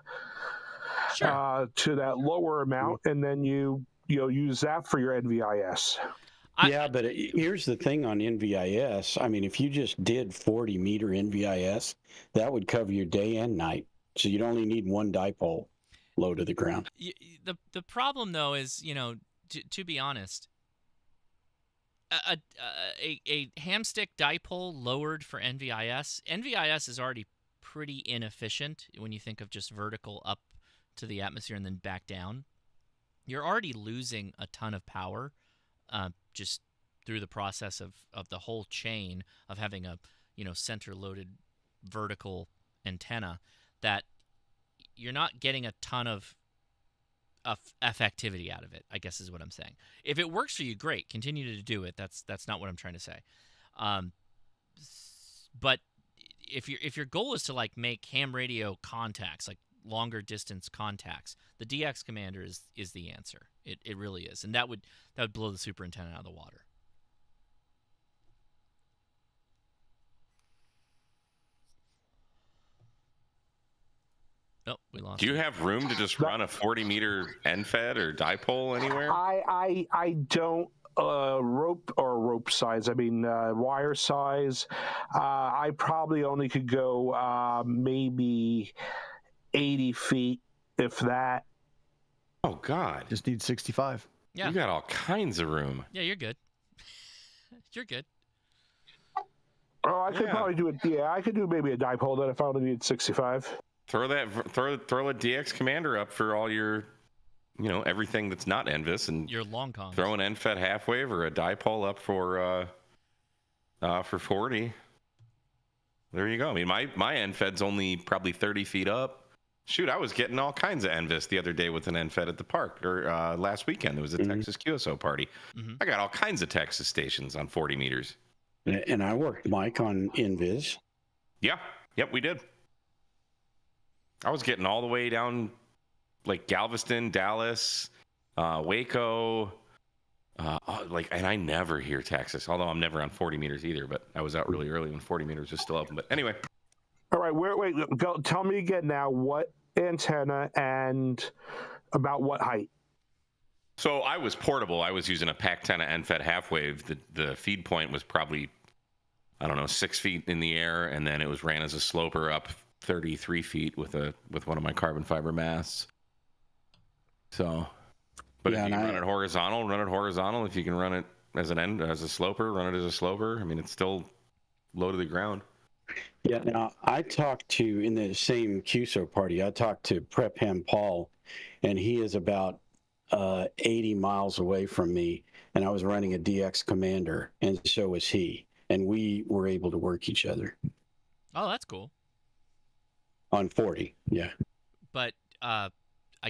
that lower amount, and then you use that for your NVIS. But here's the thing on NVIS. If you just did 40 meter NVIS, that would cover your day and night. So you'd only need one dipole low to the ground. The problem though is, to be honest, a hamstick dipole lowered for NVIS is already pretty inefficient when you think of just vertical up to the atmosphere and then back down. You're already losing a ton of power just through the process of the whole chain of having a center loaded vertical antenna, that you're not getting a ton of effectivity out of it, I guess is what I'm saying. If it works for you, great, continue to do it. That's not what I'm trying to say. But if your goal is to make ham radio contacts, like longer distance contacts, the DX commander is the answer. It really is, and that would blow the super antenna out of the water. Oh, we lost. Do you have room to just run a 40 meter NFED or dipole anywhere? I don't. Rope size. Wire size. I probably only could go maybe 80 feet, if that. Oh God! Just need 65. Yeah, you got all kinds of room. Yeah, you're good. You're good. Oh, I could probably do it. Yeah, I could do maybe a dipole then if I only needed 65. Throw a DX commander up for all your, everything that's not NVIS, and your long comms. Throw an NFED half wave or a dipole up for 40. There you go. My NFED's only probably 30 feet up. Shoot, I was getting all kinds of NVIS the other day with an NFED at the park, or last weekend there was a Texas QSO party. Mm-hmm. I got all kinds of Texas stations on 40 meters. And I worked Mike on NVIS. Yeah, yep, we did. I was getting all the way down like Galveston, Dallas, Waco, And I never hear Texas, although I'm never on 40 meters either, but I was out really early when 40 meters was still open. But anyway. All right, wait, go, tell me again now what antenna and about what height. So I was portable. I was using a PAC-10 end-fed half-wave. The feed point was probably, I don't know, 6 feet in the air, and then it was ran as a sloper up 33 feet with one of my carbon fiber masts. So, but if you can run it horizontal, run it horizontal. If you can run it as a sloper, run it as a sloper. I mean, it's still low to the ground. Yeah. Now I talked to, in the same QSO party, I talked to Prep Ham Paul, and he is about 80 miles away from me, and I was running a DX Commander, and so was he, and we were able to work each other. Oh, that's cool. On 40, yeah. But I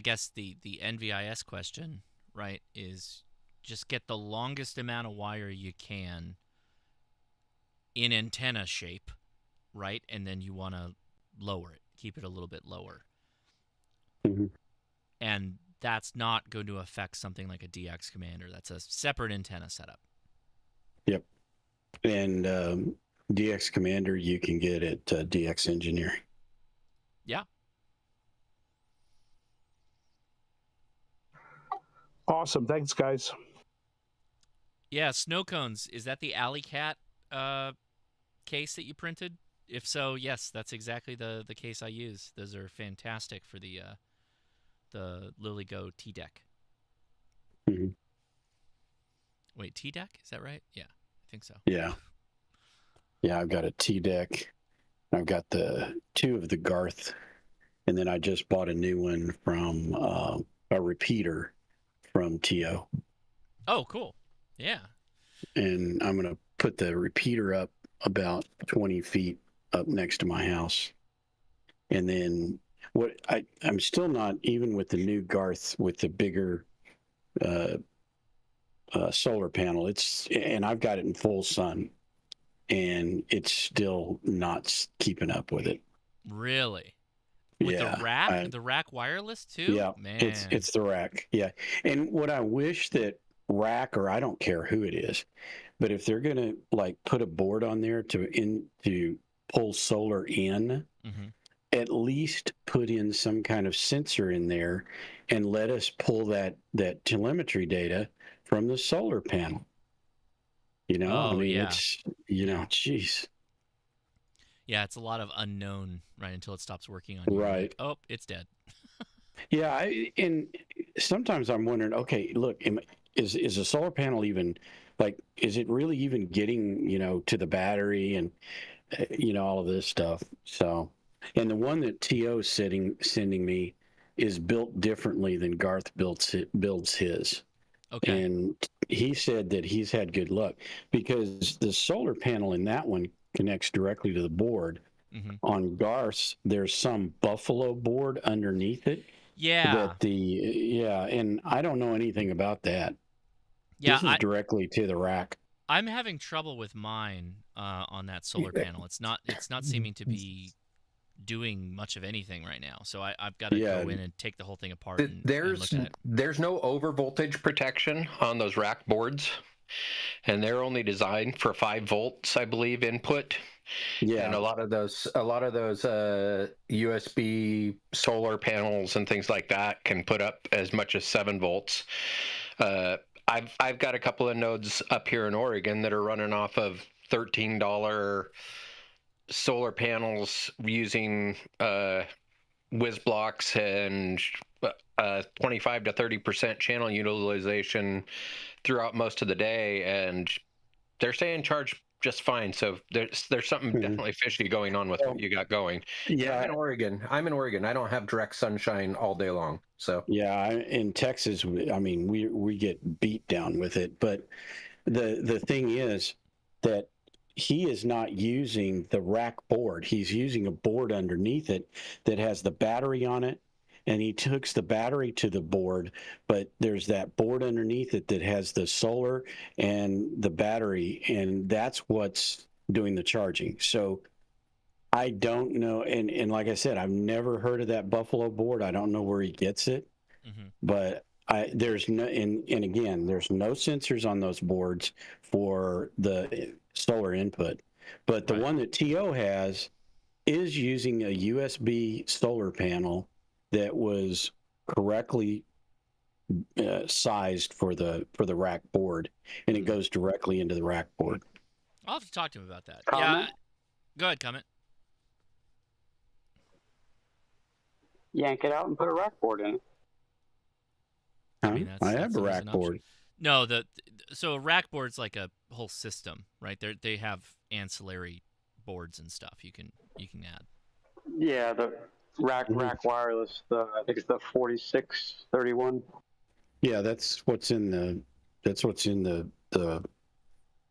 guess the NVIS question, right, is just get the longest amount of wire you can in antenna shape, right, and then you want to lower it, keep it a little bit lower. Mm-hmm. And that's not going to affect something like a DX Commander. That's a separate antenna setup. Yep. And DX Commander you can get at DX Engineering. Yeah. Awesome. Thanks, guys. Yeah, snow cones. Is that the Alley Cat case that you printed? If so, yes, that's exactly the case I use. Those are fantastic for the LilyGo T-Deck. Mm-hmm. Wait, T-Deck? Is that right? Yeah, I think so. Yeah. Yeah, I've got a T-Deck. I've got the 2 of the Garth, and then I just bought a new one from a repeater from TO. Oh, cool. Yeah. And I'm going to put the repeater up about 20 feet up next to my house. And then I'm still not, even with the new Garth with the bigger solar panel, and I've got it in full sun, and it's still not keeping up with it. Really? With the rack wireless too? Yeah, man, it's the rack. Yeah, and what I wish that rack, or I don't care who it is, but if they're gonna like put a board on there to pull solar in, mm-hmm. at least put in some kind of sensor in there and let us pull that telemetry data from the solar panel. You know, oh, I mean, yeah. it's, geez. Yeah, it's a lot of unknown, right, until it stops working on you. Right. Like, oh, it's dead. Yeah, and sometimes I'm wondering, okay, look, is a solar panel even, like, is it really even getting, to the battery and, all of this stuff? So, and the one that TO is sending me is built differently than Garth builds his. Okay. And he said that he's had good luck because the solar panel in that one connects directly to the board. Mm-hmm. On Garth's, there's some buffalo board underneath it. Yeah. And I don't know anything about that. Yeah, this is directly to the rack. I'm having trouble with mine on that solar panel. It's not seeming to be doing much of anything right now. So I've got to go in and take the whole thing apart. There's no over voltage protection on those rack boards, and they're only designed for 5 volts, I believe, input. Yeah, and a lot of those USB solar panels and things like that can put up as much as 7 volts. I've got a couple of nodes up here in Oregon that are running off of $13 solar panels using whiz blocks and 25 to 30% channel utilization throughout most of the day, and they're staying charged just fine. So there's something definitely fishy going on with what you got going. Yeah, I'm in Oregon. I don't have direct sunshine all day long. So yeah, in Texas, I mean, we get beat down with it. But the thing is that he is not using the rack board. He's using a board underneath it that has the battery on it, and he hooks the battery to the board, but there's that board underneath it that has the solar and the battery, and that's what's doing the charging. So I don't know, and like I said, I've never heard of that Buffalo board. I don't know where he gets it, mm-hmm. but There's no, and again, there's no sensors on those boards for the solar input, but the one that TO has is using a USB solar panel that was correctly sized for the rack board, and it goes directly into the rack board. I'll have to talk to him about that. Comment? Yeah, go ahead, comment. Yank it out and put a rack board in it. I have a rack board. No, so a rack board's like a whole system, right? They have ancillary boards and stuff you can add. Yeah, the rack wireless. I think it's the 4631. Yeah, that's what's in the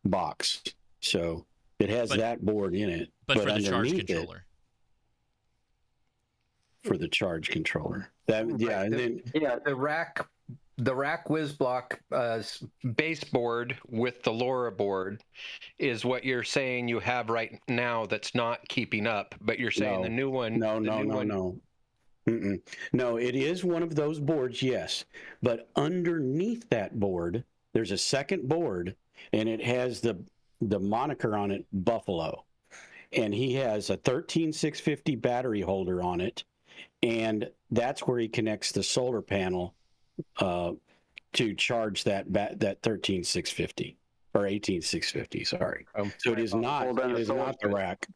box. So it has that board in it, but for the charge underneath controller. For the charge controller. And then the rack WizBlock baseboard with the LoRa board is what you're saying you have right now that's not keeping up, but you're saying the new one. No. No, it is one of those boards, yes. But underneath that board, there's a second board, and it has the moniker on it, Buffalo. And he has a 13650 battery holder on it, and that's where he connects the solar panel to charge that 13650 or 18650. Sorry. So it is not. Well, it is not the rack.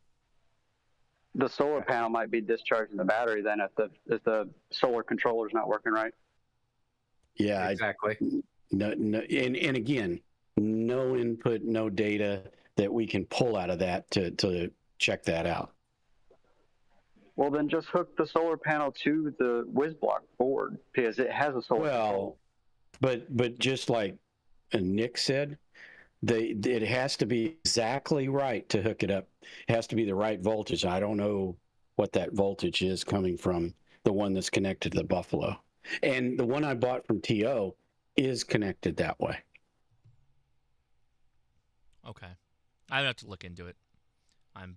The solar panel might be discharging the battery then if the solar controller's not working right. Yeah, exactly. No, and again, no input, no data that we can pull out of that to check that out. Well, then just hook the solar panel to the WizBlock board because it has a solar control. But just like Nick said, it has to be exactly right to hook it up. It has to be the right voltage. I don't know what that voltage is coming from the one that's connected to the Buffalo. And the one I bought from TO is connected that way. Okay. I have to look into it. I'm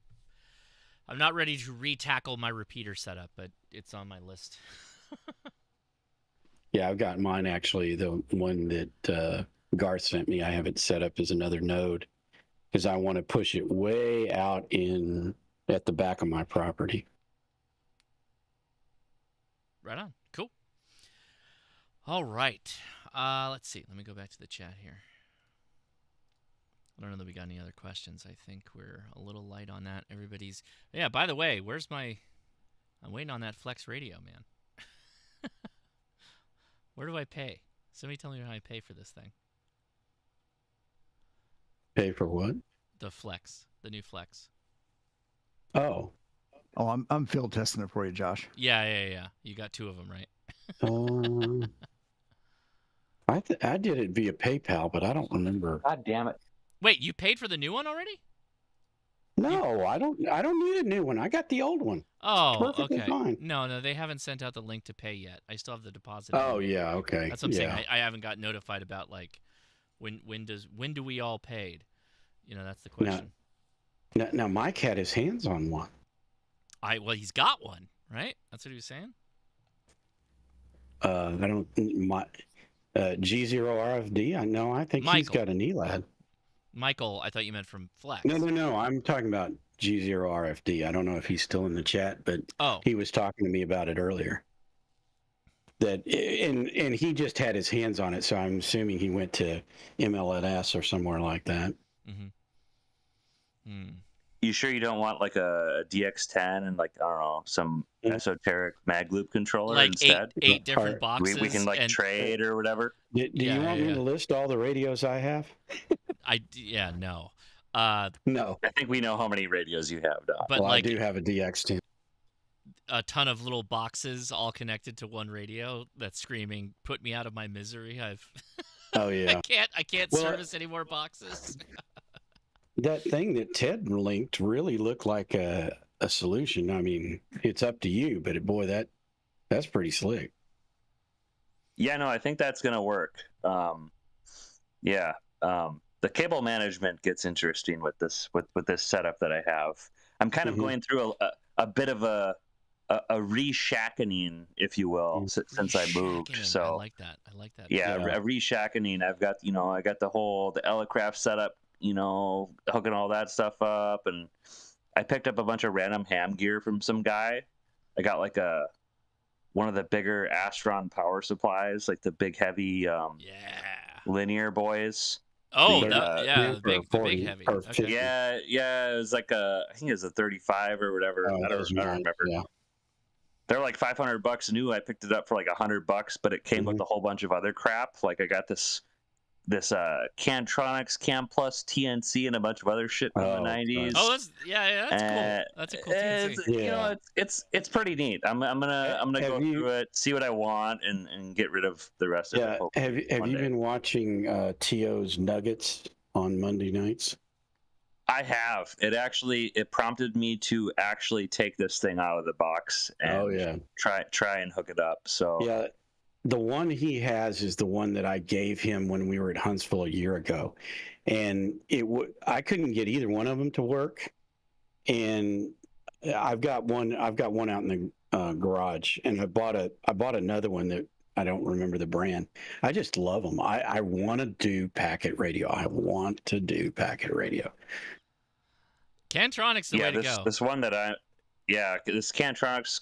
not ready to re-tackle my repeater setup, but it's on my list. Yeah, I've got mine actually, the one that Garth sent me. I have it set up as another node because I want to push it way out at the back of my property. Right on. Cool. All right. Let's see. Let me go back to the chat here. I don't know that we got any other questions. I think we're a little light on that. Everybody's... Yeah, by the way, where's my... I'm waiting on that Flex radio, man. Where do I pay? Somebody tell me how I pay for this thing. Pay for what? The Flex. The new Flex. Oh, I'm field testing it for you, Josh. Yeah. You got two of them, right? I did it via PayPal, but I don't remember. God damn it. Wait, you paid for the new one already? No, I don't need a new one. I got the old one. Oh, it's perfectly okay. fine. No, they haven't sent out the link to pay yet. I still have the deposit. Oh, yeah, okay. That's what I'm saying. I haven't got notified about like when do we all paid? You know, that's the question. Now Mike had his hands on one. Well, he's got one, right? That's what he was saying. G0RFD. I think Michael. He's got an ELAD. Michael, I thought you meant from Flex. No. I'm talking about G0RFD. I don't know if he's still in the chat, but he was talking to me about it earlier. And he just had his hands on it, so I'm assuming he went to MLS or somewhere like that. Mm-hmm. You sure you don't want like a DX10 and like, I don't know, some esoteric mag loop controller like instead? eight different boxes. We can like trade or whatever. Do you want me to list all the radios I have? No. No. I think we know how many radios you have, Doc. But I do have a DX10. A ton of little boxes all connected to one radio that's screaming, "Put me out of my misery." Oh yeah. I can't service any more boxes. That thing that Ted linked really looked like a solution. I mean, it's up to you, but boy, that's pretty slick. Yeah, no, I think that's gonna work. The cable management gets interesting with this setup that I have. I'm kind of going through a bit of a a reshackening, if you will, since I moved. So I like that. I like that. yeah, a reshackening. I've got I got the Elecraft setup, hooking all that stuff up, and I picked up a bunch of random ham gear from some guy. I got like one of the bigger Astron power supplies, like the big heavy linear boys. Oh, the big heavy. Okay. Yeah, it was like I think it was a 35 or whatever. I don't remember. Yeah. They're like $500 new. I picked it up for like $100, but it came with a whole bunch of other crap. Like I got this Cantronics Cam Plus TNC and a bunch of other shit from the 90s. Oh, that's cool. That's a cool TNC. It's pretty neat. I'm gonna go through it, see what I want, and get rid of the rest of it. Have you been watching T.O.'s Nuggets on Monday nights? I have. It prompted me to actually take this thing out of the box and try and hook it up. So yeah, the one he has is the one that I gave him when we were at Huntsville a year ago, and I couldn't get either one of them to work. And I've got one out in the garage, and I bought another one that I don't remember the brand. I just love them. I want to do packet radio. Cantronics the way to go. This one that this Cantronics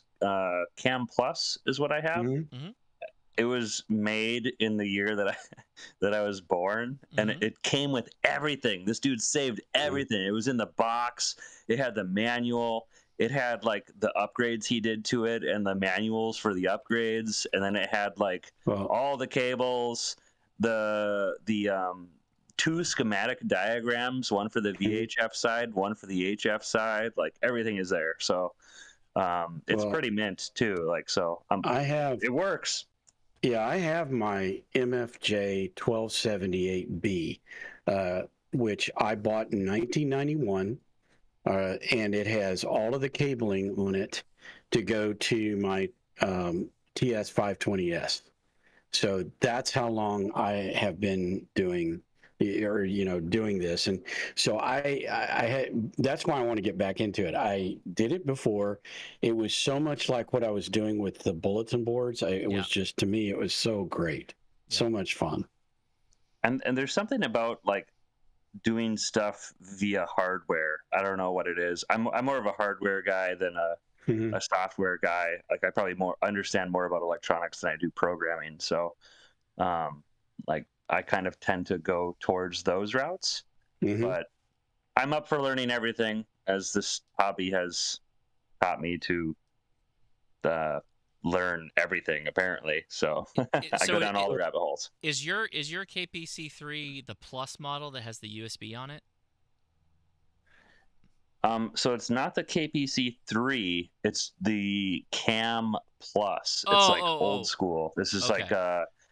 Cam Plus is what I have. Mm-hmm. It was made in the year that I was born, and it came with everything. This dude saved everything. It was in the box. It had the manual. It had like the upgrades he did to it and the manuals for the upgrades, and then it had like all the cables, the 2 schematic diagrams, one for the VHF side, one for the HF side. Like everything is there. So it's pretty mint too. Like it works. Yeah, I have my MFJ 1278B, which I bought in 1991, and it has all of the cabling on it to go to my TS 520S. So that's how long I have been doing this. And so that's why I want to get back into it. I did it before. It was so much like what I was doing with the bulletin boards. It was just, to me, it was so great. So much fun. And there's something about like doing stuff via hardware. I don't know what it is. I'm more of a hardware guy than a software guy. Like I probably understand more about electronics than I do programming. So like I kind of tend to go towards those routes, but I'm up for learning everything, as this hobby has taught me to learn everything, apparently. So I go down all the rabbit holes. Is your KPC3 the Plus model that has the USB on it? So it's not the KPC3, it's the Cam Plus. It's old school. This is like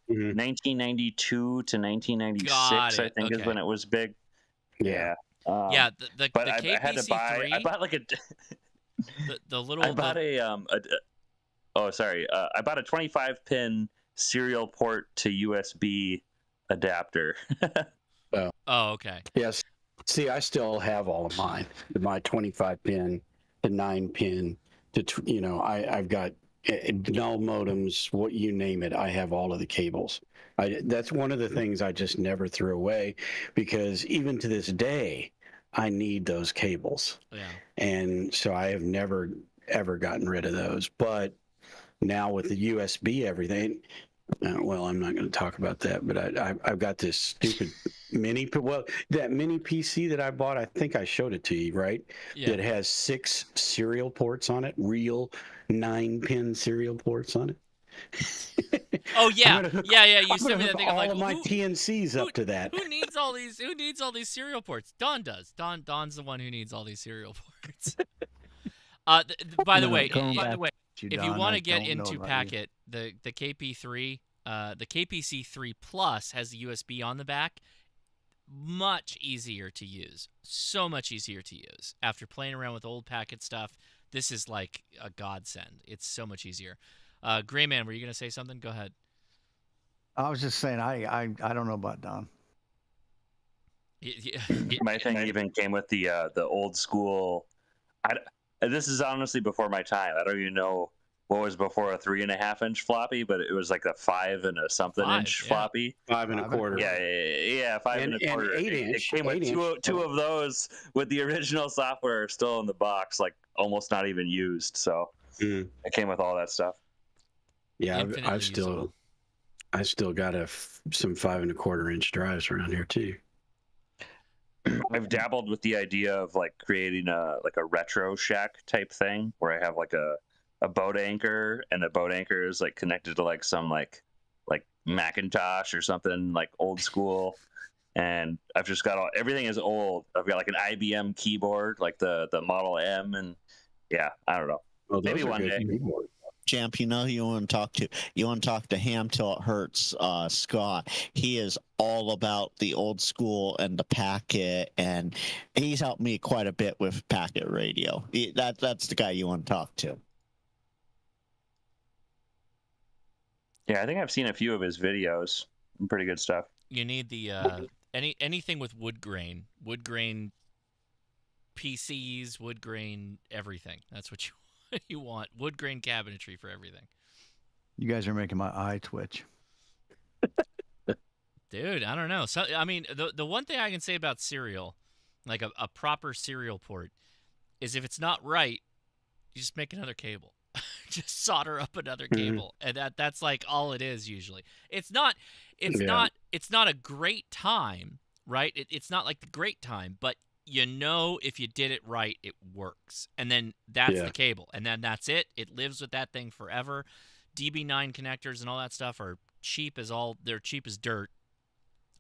1992 to 1996, I think, is when it was big. Yeah. The but KPC3. I had to buy. I bought like the little. I bought I bought a 25-pin serial port to USB adapter. Oh, okay. Yes. See, I still have all of mine. My 25-pin, the 9-pin, I've got null modems, what you name it. I have all of the cables. That's one of the things I just never threw away, because even to this day, I need those cables. Yeah. And so I have never, ever gotten rid of those. But now with the USB everything, I'm not going to talk about that, but I've got this stupid that mini PC that I bought, I think I showed it to you, right? Yeah. That has 6 serial ports on it, real 9-pin serial ports on it. Oh yeah, you sent me that thing. I'm all like, of my TNCs up to that. Who needs all these serial ports? Don does. Don's the one who needs all these serial ports. By the way, if you want to get into packet, the KP3, the KPC3 Plus has the USB on the back. Much easier to use. So much easier to use. After playing around with old packet stuff, this is like a godsend. It's so much easier. Grayman, were you going to say something? Go ahead. I was just saying, I don't know about Don. My thing even came with the old school. this is honestly before my time. I don't even know what was before a 3.5-inch floppy, but it was like a 5 and a something inch floppy. 5 1/4. Yeah, 5 and a quarter. And 8 It inch. came with 8 inch. two of those with the original software still in the box, like almost not even used. So it came with all that stuff. Yeah, I still got some 5 1/4 inch drives around here too. I've dabbled with the idea of like creating a retro shack type thing where I have like a boat anchor, and the boat anchor is like connected to like some like Macintosh or something like old school. And I've just got everything is old. I've got like an IBM keyboard, like the Model M, and yeah, I don't know. Well, maybe one day. Champ, you know who you want to talk to? You want to talk to Ham Till It Hurts, Scott. He is all about the old school and the packet, and he's helped me quite a bit with packet radio. That's the guy you want to talk to. Yeah, I think I've seen a few of his videos. Pretty good stuff. You need the anything with wood grain PCs, wood grain everything. That's what you want. Wood grain cabinetry for everything. You guys are making my eye twitch. Dude, I don't know. So I mean, the one thing I can say about serial, like a proper serial port, is if it's not right, you just make another cable. Just solder up another cable, and that's like all it is usually. It's not a great time, right? It's not like the great time, but you know if you did it right, it works. And then that's the cable, and then that's it. It lives with that thing forever. DB9 connectors and all that stuff are cheap as they're cheap as dirt.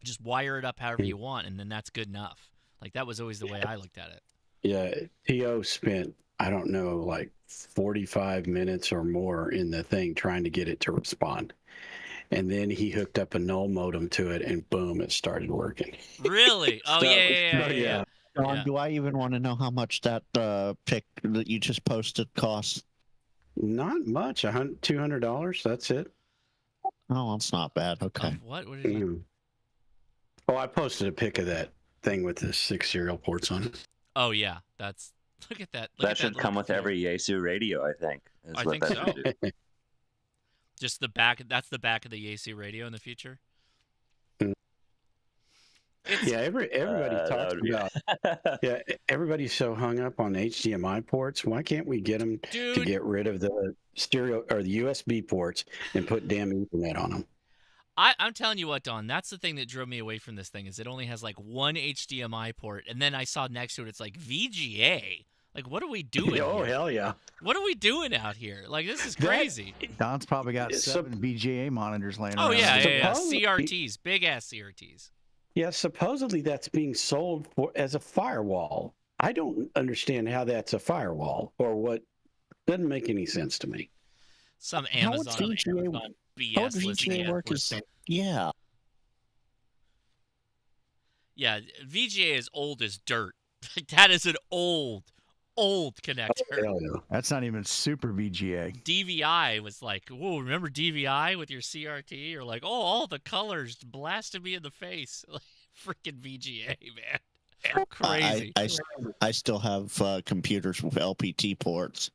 Just wire it up however you want, and then that's good enough. Like that was always the way I looked at it. Yeah, T.O. spent, I don't know, like 45 minutes or more in the thing trying to get it to respond. And then he hooked up a null modem to it, and boom, it started working. Really? Oh, yeah. Don, do I even want to know how much that pic that you just posted cost? Not much, $200. That's it. Oh, that's not bad. Okay. What did you? Oh, I posted a pic of that thing with the 6 serial ports on it. Oh yeah, look at that. That should come with every Yaesu radio, I think. I think so. Just the back. That's the back of the Yaesu radio in the future. Yeah, everybody talks about. Yeah, everybody's so hung up on HDMI ports. Why can't we get them to get rid of the stereo or the USB ports and put damn Ethernet on them? I'm telling you what, Don, that's the thing that drove me away from this thing is it only has like one HDMI port, and then I saw next to it it's like VGA. Like, what are we doing? Oh, here? Hell yeah! What are we doing out here? Like, this is crazy. Don's probably got 7 VGA monitors laying around. Oh yeah. CRTs, big ass CRTs. Yeah, supposedly that's being sold as a firewall. I don't understand how that's a firewall or what. Doesn't make any sense to me. Some Amazon BS. How would VGA work? Yeah, VGA is old as dirt. That is an old connector. That's not even super VGA. DVI was like, whoa, remember DVI with your CRT? Or like, oh, all the colors blasted me in the face. Like, freaking VGA, man. Crazy. I still have computers with LPT ports.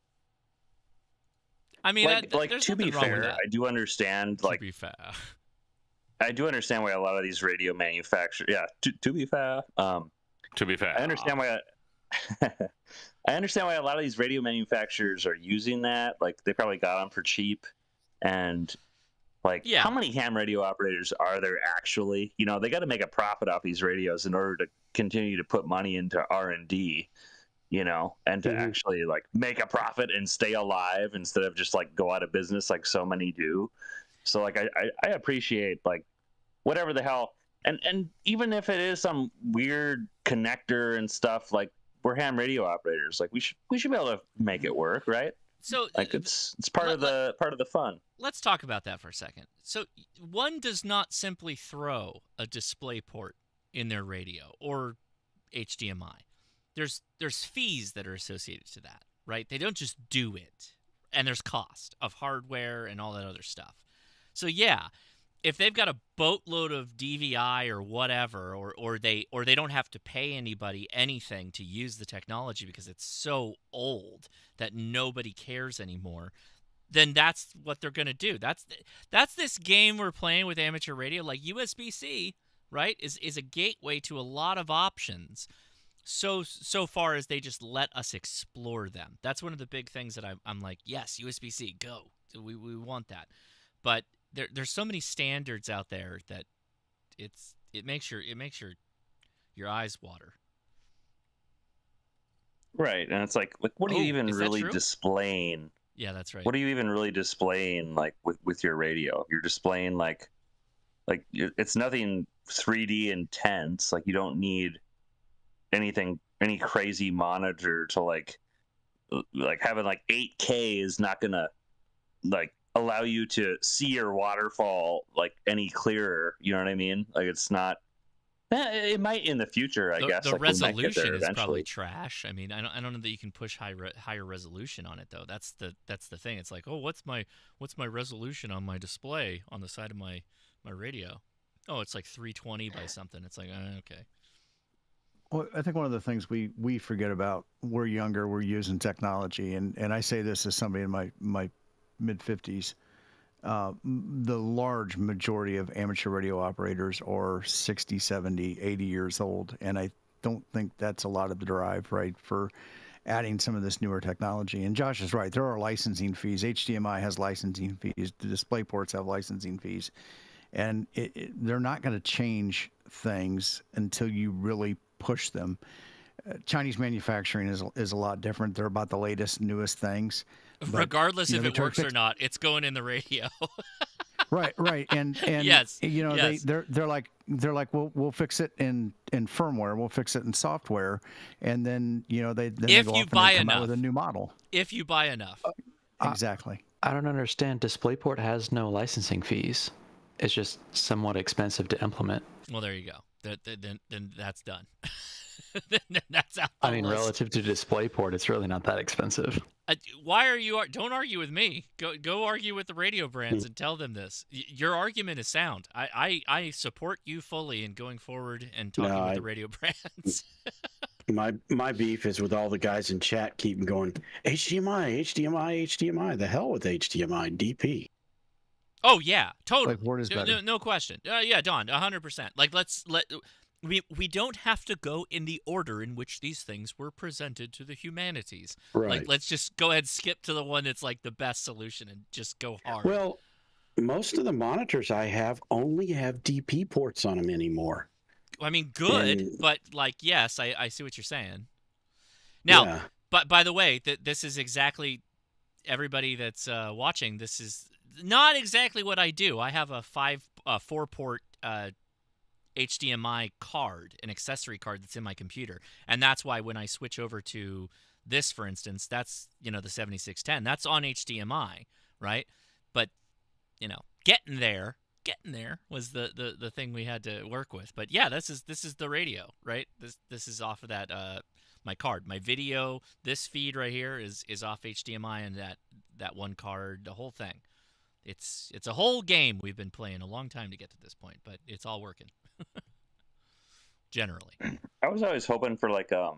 I mean, to be fair, I do understand. Like, to be fair, I do understand why a lot of these radio manufacturers. Yeah, to be fair. To be fair, I understand why. I understand why a lot of these radio manufacturers are using that. Like, they probably got them for cheap, and like, how many ham radio operators are there actually? You know, they got to make a profit off these radios in order to continue to put money into R&D. You know, and to actually like make a profit and stay alive instead of just like go out of business like so many do. So like I appreciate like whatever the hell, and even if it is some weird connector and stuff, like we're ham radio operators, like we should be able to make it work, right? So like it's part of the fun. Let's talk about that for a second. So one does not simply throw a display port in their radio or HDMI. There's fees that are associated to that, right? They don't just do it. And there's cost of hardware and all that other stuff. So yeah, if they've got a boatload of DVI or whatever, or they don't have to pay anybody anything to use the technology because it's so old that nobody cares anymore, then that's what they're going to do. That's this game we're playing with amateur radio. Like USB-C, right, is a gateway to a lot of options. So far as they just let us explore them. That's one of the big things that I'm like, yes, USB-C, go. We want that. But there's so many standards out there that it makes your eyes water. Right, and it's like what are you even really displaying? Yeah, that's right. What are you even really displaying like with your radio? You're displaying like it's nothing 3D intense. Like you don't need any crazy monitor to like having like 8K is not gonna like allow you to see your waterfall like any clearer. You know what I mean? Like it's not. It might in the future, I guess. The like, resolution is probably trash. I mean, I don't know that you can push higher resolution on it though. That's the thing. It's like, oh, what's my resolution on my display on the side of my radio? Oh, it's like 320 by something. It's like, okay. Well, I think one of the things we forget about, we're younger, we're using technology, and I say this as somebody in my mid-50s. The large majority of amateur radio operators are 60, 70, 80 years old, and I don't think that's a lot of the drive, right, for adding some of this newer technology. And Josh is right. There are licensing fees. HDMI has licensing fees. The display ports have licensing fees. And they're not going to change things until you really push them. Chinese manufacturing is a lot different. They're about the latest, newest things. Regardless if it works or not, it's going in the radio. Right. And yes, yes. they're like we'll fix it in firmware, we'll fix it in software, and then they go off and come out with a new model. If you buy enough. Exactly. I don't understand. DisplayPort has no licensing fees. It's just somewhat expensive to implement. Well, there you go. Then that's done. Then that's out. I mean, relative to DisplayPort, it's really not that expensive. Why are you? Don't argue with me. Go argue with the radio brands and tell them this. Your argument is sound. I support you fully in going forward and talking with the radio brands. My beef is with all the guys in chat keep going HDMI. The hell with HDMI, DP. Oh yeah, totally. Like word is better. No question. Yeah, Don, 100%. Like we don't have to go in the order in which these things were presented to the humanities. Right. Like let's just go ahead and skip to the one that's like the best solution and just go hard. Well, most of the monitors I have only have DP ports on them anymore. I mean, good, but like, yes, I see what you're saying. Now, but by the way, this is exactly everybody that's watching. This is not exactly what I do. I have a 4-port HDMI card, an accessory card that's in my computer, and that's why when I switch over to this, for instance, that's the 7610. That's on HDMI, right? But getting there was the thing we had to work with. But yeah, this is the radio, right? This is off of that my card. My video, this feed right here is off HDMI, and that one card, the whole thing. It's a whole game we've been playing a long time to get to this point, but it's all working. Generally. I was always hoping for like that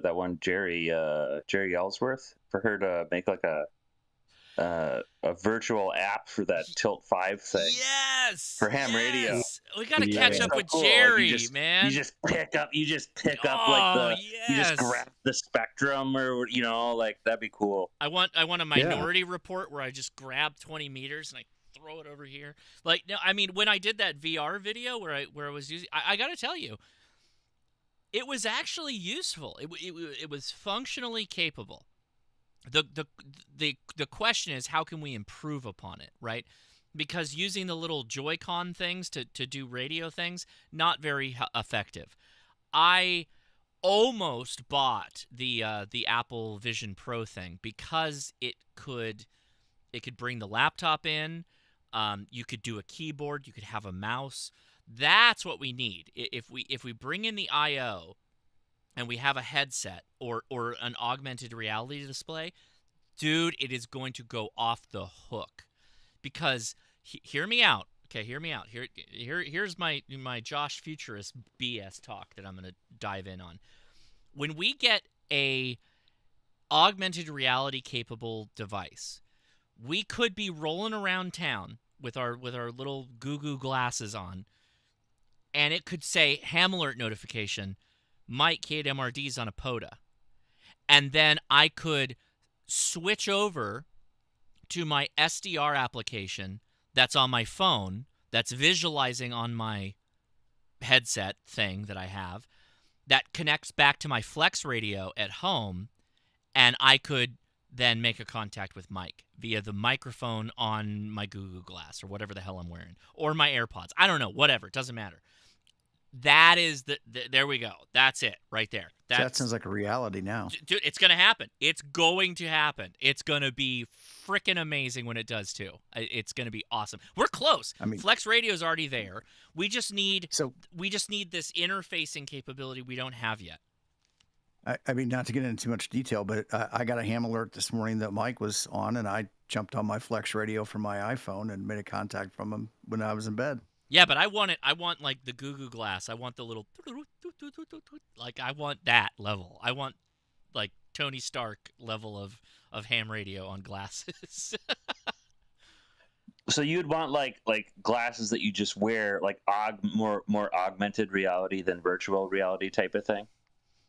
one Jerry Ellsworth, for her to make like a virtual app for that Tilt 5 thing. Yes. For ham radio. We got to catch up with Jerry, man. You just pick up like you just grab the spectrum, or like that'd be cool. I want a minority report where I just grab 20 meters and I throw it over here. Like, no, I mean, when I did that VR video where I was using, I got to tell you, it was actually useful. It was functionally capable. The question is, how can we improve upon it, right? Because using the little Joy-Con things to do radio things, not very effective. I almost bought the Apple Vision Pro thing because it could bring the laptop in. You could do a keyboard. You could have a mouse. That's what we need. If we bring in the I/O and we have a headset or an augmented reality display, Dude, it is going to go off the hook. Because, hear me out. Okay, hear me out. Here's my Josh Futurist BS talk that I'm going to dive in on. When we get a augmented reality capable device, we could be rolling around town with our little goo glasses on, and it could say ham alert notification, Mike K8MRD's on a POTA. And then I could switch over to my SDR application that's on my phone, that's visualizing on my headset thing that I have, that connects back to my Flex radio at home, and I could then make a contact with Mike via the microphone on my Google Glass or whatever the hell I'm wearing, or my AirPods. I don't know, whatever. It doesn't matter. That is there we go. That's it right there. That sounds like a reality now. Dude, it's going to happen. It's going to happen. It's going to be freaking amazing when it does too. It's going to be awesome. We're close. I mean, Flex Radio is already there. We just need this interfacing capability we don't have yet. I mean, not to get into too much detail, but I got a ham alert this morning that Mike was on, and I jumped on my Flex Radio from my iPhone and made a contact from him when I was in bed. Yeah, but I want like the Goo Glass. I want the little, like, I want that level. I want like Tony Stark level of ham radio on glasses. So you'd want like glasses that you just wear, like more augmented reality than virtual reality type of thing,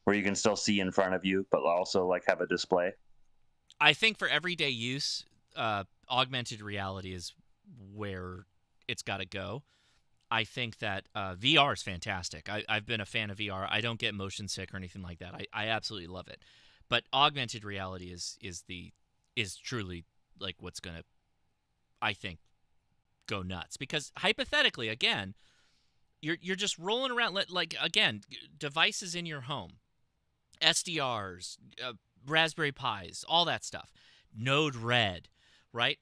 where you can still see in front of you, but also like have a display. I think for everyday use, augmented reality is where it's got to go. I think that VR is fantastic. I've been a fan of VR. I don't get motion sick or anything like that. I absolutely love it. But augmented reality is truly like what's going to, I think, go nuts. Because hypothetically, again, you're just rolling around, like, again, devices in your home, SDRs, Raspberry Pis, all that stuff, Node-RED, right?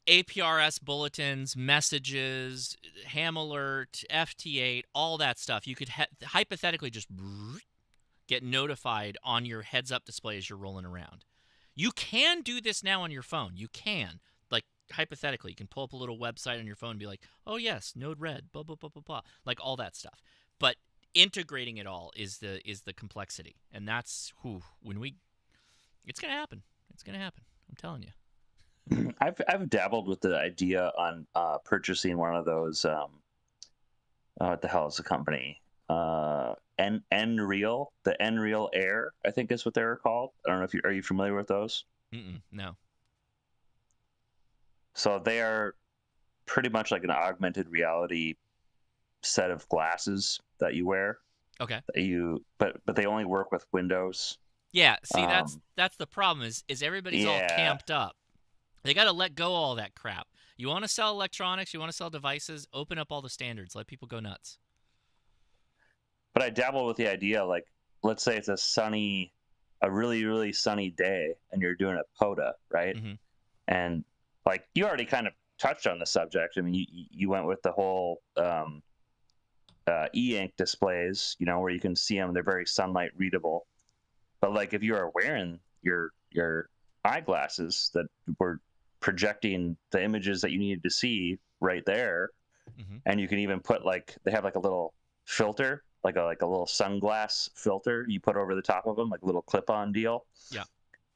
APRS bulletins, messages, ham alert, FT8, all that stuff. You could hypothetically just get notified on your heads-up display as you're rolling around. You can do this now on your phone. You can. Like, hypothetically, you can pull up a little website on your phone and be like, oh, yes, Node-RED, blah, blah, blah, blah, blah. Like, all that stuff. But integrating it all is the complexity. And that's, it's going to happen. It's going to happen. I'm telling you. I've dabbled with the idea on purchasing one of those. What the hell is the company? Nreal, the Nreal Air, I think is what they were called. I don't know if are you familiar with those? No. So they are pretty much like an augmented reality set of glasses that you wear. Okay. But they only work with Windows. Yeah. See, that's the problem. Is everybody's all camped up. They got to let go of all that crap. You want to sell electronics, you want to sell devices, open up all the standards, let people go nuts. But I dabble with the idea, like, let's say it's a really, really sunny day, and you're doing a POTA, right? Mm-hmm. And, like, you already kind of touched on the subject. I mean, you went with the whole e-ink displays, where you can see them. They're very sunlight readable. But, like, if you are wearing your eyeglasses that were projecting the images that you needed to see right there, and you can even put they have like a little filter, like a little sunglass filter you put over the top of them, like a little clip-on deal,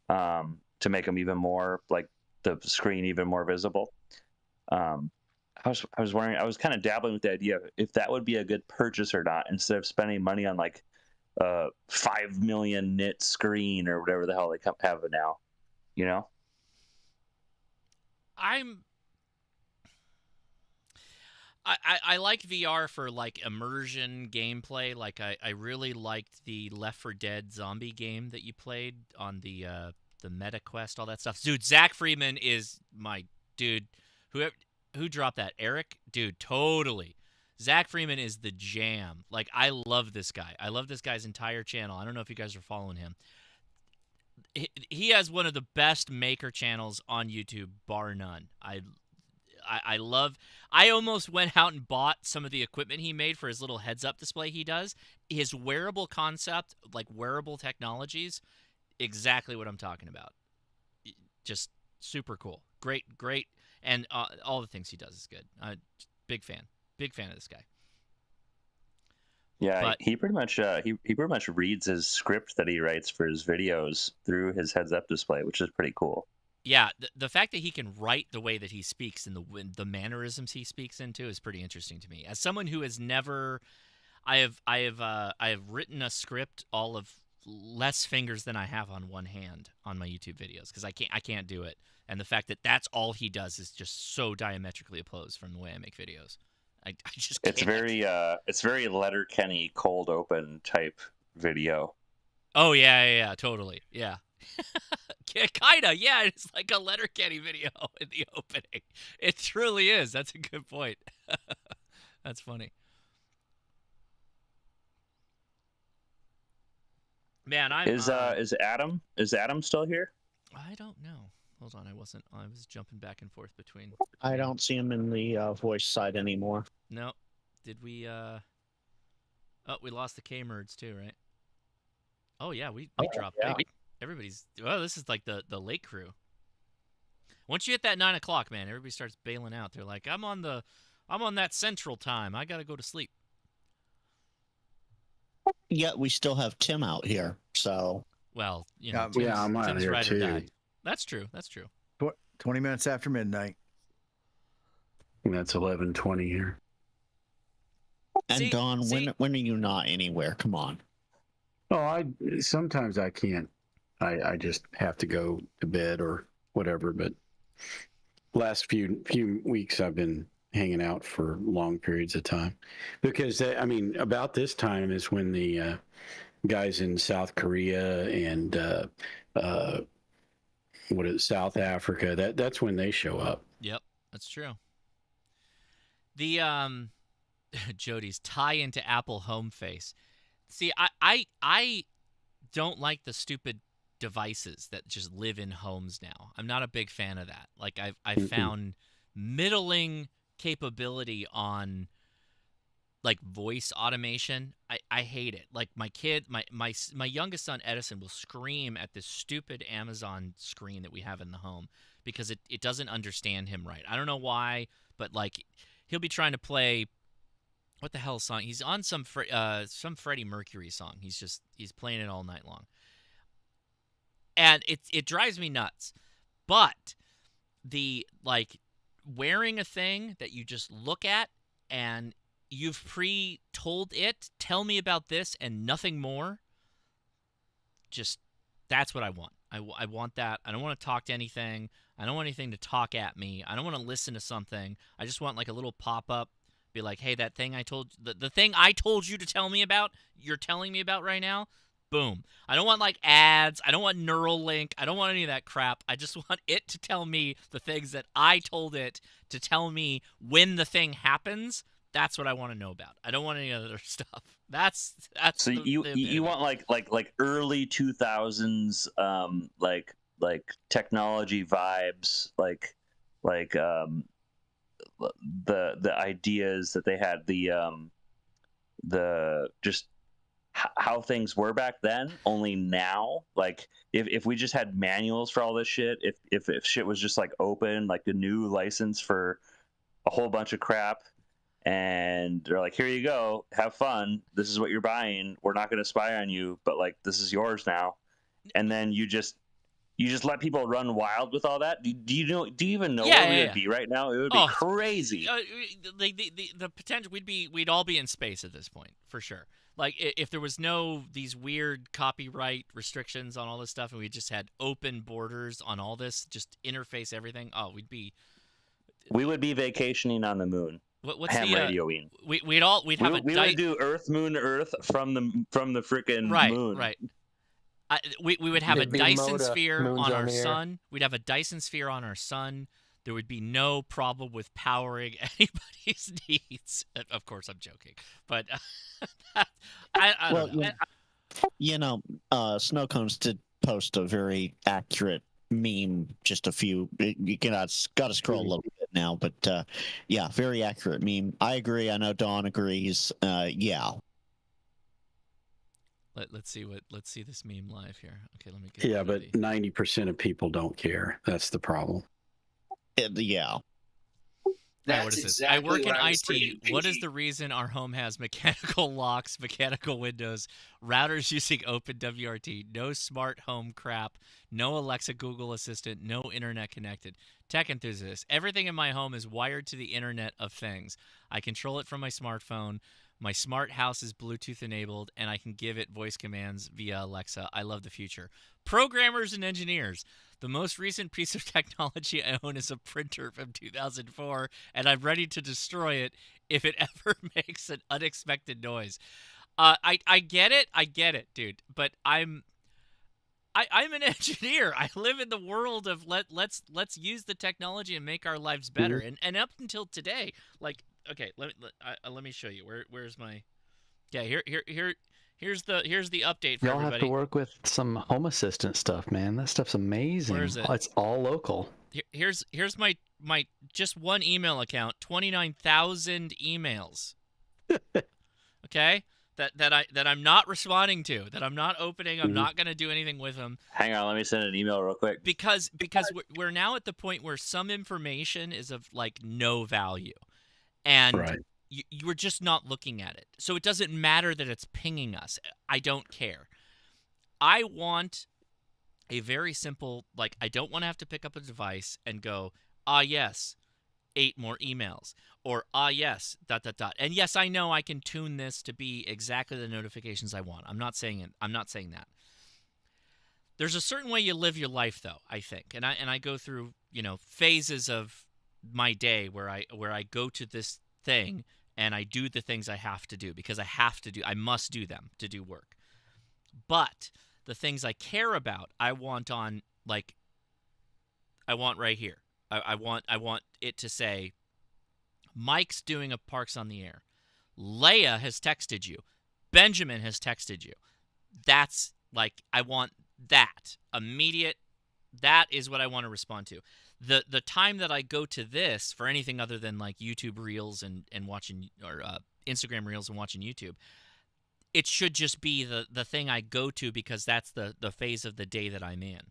to make them even more, like, the screen even more visible. I was kind of dabbling with the idea of if that would be a good purchase or not, instead of spending money on like 5 million nit screen or whatever the hell they have it now. I like VR for like immersion gameplay. Like I really liked the Left 4 Dead zombie game that you played on the MetaQuest, all that stuff. Dude, Zach Freeman is my dude. Who dropped that? Eric? Dude, totally. Zach Freeman is the jam. Like, I love this guy. I love this guy's entire channel. I don't know if you guys are following him. He has one of the best maker channels on YouTube, bar none. I almost went out and bought some of the equipment he made for his little heads-up display he does. His wearable concept, like wearable technologies, exactly what I'm talking about. just super cool. Great, and all the things he does is good. Big fan of this guy. Yeah, But, he pretty much reads his script that he writes for his videos through his heads-up display, which is pretty cool. Yeah, the fact that he can write the way that he speaks and the mannerisms he speaks into is pretty interesting to me. As someone who has never, I have written a script all of less fingers than I have on one hand on my YouTube videos because I can't do it. And the fact that that's all he does is just so diametrically opposed from the way I make videos. I just can't. It's very Letterkenny cold open type video. Oh yeah, totally, yeah. Kinda, yeah. It's like a Letterkenny video in the opening. It truly is. That's a good point. That's funny. Man, Is Adam still here? I don't know. Hold on, I was jumping back and forth between. I don't see him in the voice side anymore. No. Did we oh, we lost the K-Merds too, right? Oh yeah, we dropped big. Everybody's this is like the late crew. Once you hit that 9 o'clock, man, everybody starts bailing out. They're like, I'm on that central time. I gotta go to sleep. Yet we still have Tim out here, so. Well, you know, I'm out here too. That's true. 20 minutes after midnight. That's 11:20 here. And Don, when are you not anywhere? Come on. Oh, sometimes I can't. I just have to go to bed or whatever. But last few weeks I've been hanging out for long periods of time because about this time is when the guys in South Korea and South Africa, that's when they show up. Yep, that's true. The Jody's tie into Apple home face. See, I don't like the stupid devices that just live in homes now. I'm not a big fan of that. Like I've found middling capability on like voice automation. I hate it. Like my kid, my youngest son Edison will scream at this stupid Amazon screen that we have in the home because it doesn't understand him right. I don't know why, but like he'll be trying to play what the hell song? He's on some Freddie Mercury song. He's playing it all night long. And it drives me nuts. But the like wearing a thing that you just look at and you've pre-told it, tell me about this and nothing more. Just that's what I want. I want that. I don't want to talk to anything. I don't want anything to talk at me. I don't want to listen to something. I just want like a little pop-up. Be like, hey, that thing I told the thing I told you to tell me about, you're telling me about right now. Boom. I don't want like ads. I don't want Neuralink. I don't want any of that crap. I just want it to tell me the things that I told it to tell me when the thing happens. That's what I want to know about. I don't want any other stuff. That's so you want like early 2000s like technology vibes, like the ideas that they had, the just how things were back then, only now. Like if we just had manuals for all this shit, if shit was just like open, like a new license for a whole bunch of crap, and they're like, here you go, have fun, this is what you're buying, we're not going to spy on you, but like this is yours now, and then you just let people run wild with all that. Do you even know where we would be right now? It would be crazy. The potential, we'd all be in space at this point for sure. Like if there was no these weird copyright restrictions on all this stuff, and we just had open borders on all this, just interface everything. Oh, we would be vacationing on the moon. What's ham the radioing? We would do Earth, Moon, Earth from the freaking moon. Right. We would have a Dyson sphere on our sun. We'd have a Dyson sphere on our sun. There would be no problem with powering anybody's needs. Of course, I'm joking, but I don't know. Snow Cones did post a very accurate meme. Just a few. You got to scroll a little bit now, but yeah, very accurate meme. I agree. I know Dawn agrees. Yeah. Let's see this meme live here. Okay, let me get. Yeah, but 90% of people don't care. That's the problem. Yeah. Right, what is this? I work in IT. What is the reason our home has mechanical locks, mechanical windows, routers using OpenWRT, no smart home crap, no Alexa, Google Assistant, no internet connected? Tech enthusiast. Everything in my home is wired to the Internet of Things. I control it from my smartphone. My smart house is Bluetooth enabled, and I can give it voice commands via Alexa. I love the future. Programmers and engineers. The most recent piece of technology I own is a printer from 2004, and I'm ready to destroy it if it ever makes an unexpected noise. I get it, dude. But I'm an engineer. I live in the world of let's use the technology and make our lives better. Mm-hmm. And up until today, like, okay, let me show you. Where's my? Yeah, here's the update for Y'all everybody. have to work with some Home Assistant stuff, man. That stuff's amazing. Where is it? It's all local. Here's my just one email account, 29,000 emails. Okay, that I'm not responding to, that I'm not opening. I'm not going to do anything with them. Hang on, let me send an email real quick. Because we're now at the point where some information is of like no value, and you were just not looking at it. So it doesn't matter that it's pinging us. I don't care. I want a very simple, like, I don't want to have to pick up a device and go, yes, 8 more emails, or yes, ... And yes, I know I can tune this to be exactly the notifications I want. I'm not saying it. I'm not saying that. There's a certain way you live your life, though, I think. And I go through, phases of my day where I go to this thing and I do the things I have to do because I must do them to do work. But the things I care about, I want on, like, I want right here. I want it to say, Mike's doing a Parks on the Air. Leia has texted you. Benjamin has texted you. That's, like, I want that. Immediate. That is what I want to respond to. The time that I go to this for anything other than, like, YouTube Reels and watching, or Instagram Reels and watching YouTube, it should just be the thing I go to because that's the phase of the day that I'm in.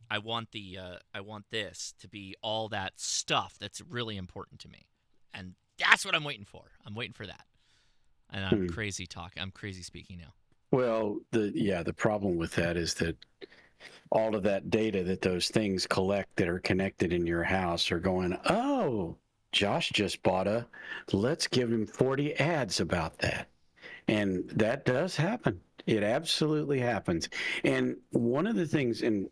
I want this to be all that stuff that's really important to me, and that's what I'm waiting for. I'm waiting for that, and I'm crazy talking. I'm crazy speaking now. Well, the problem with that is that all of that data that those things collect that are connected in your house are going, oh, Josh just bought let's give him 40 ads about that. And that does happen. It absolutely happens. And one of the things, and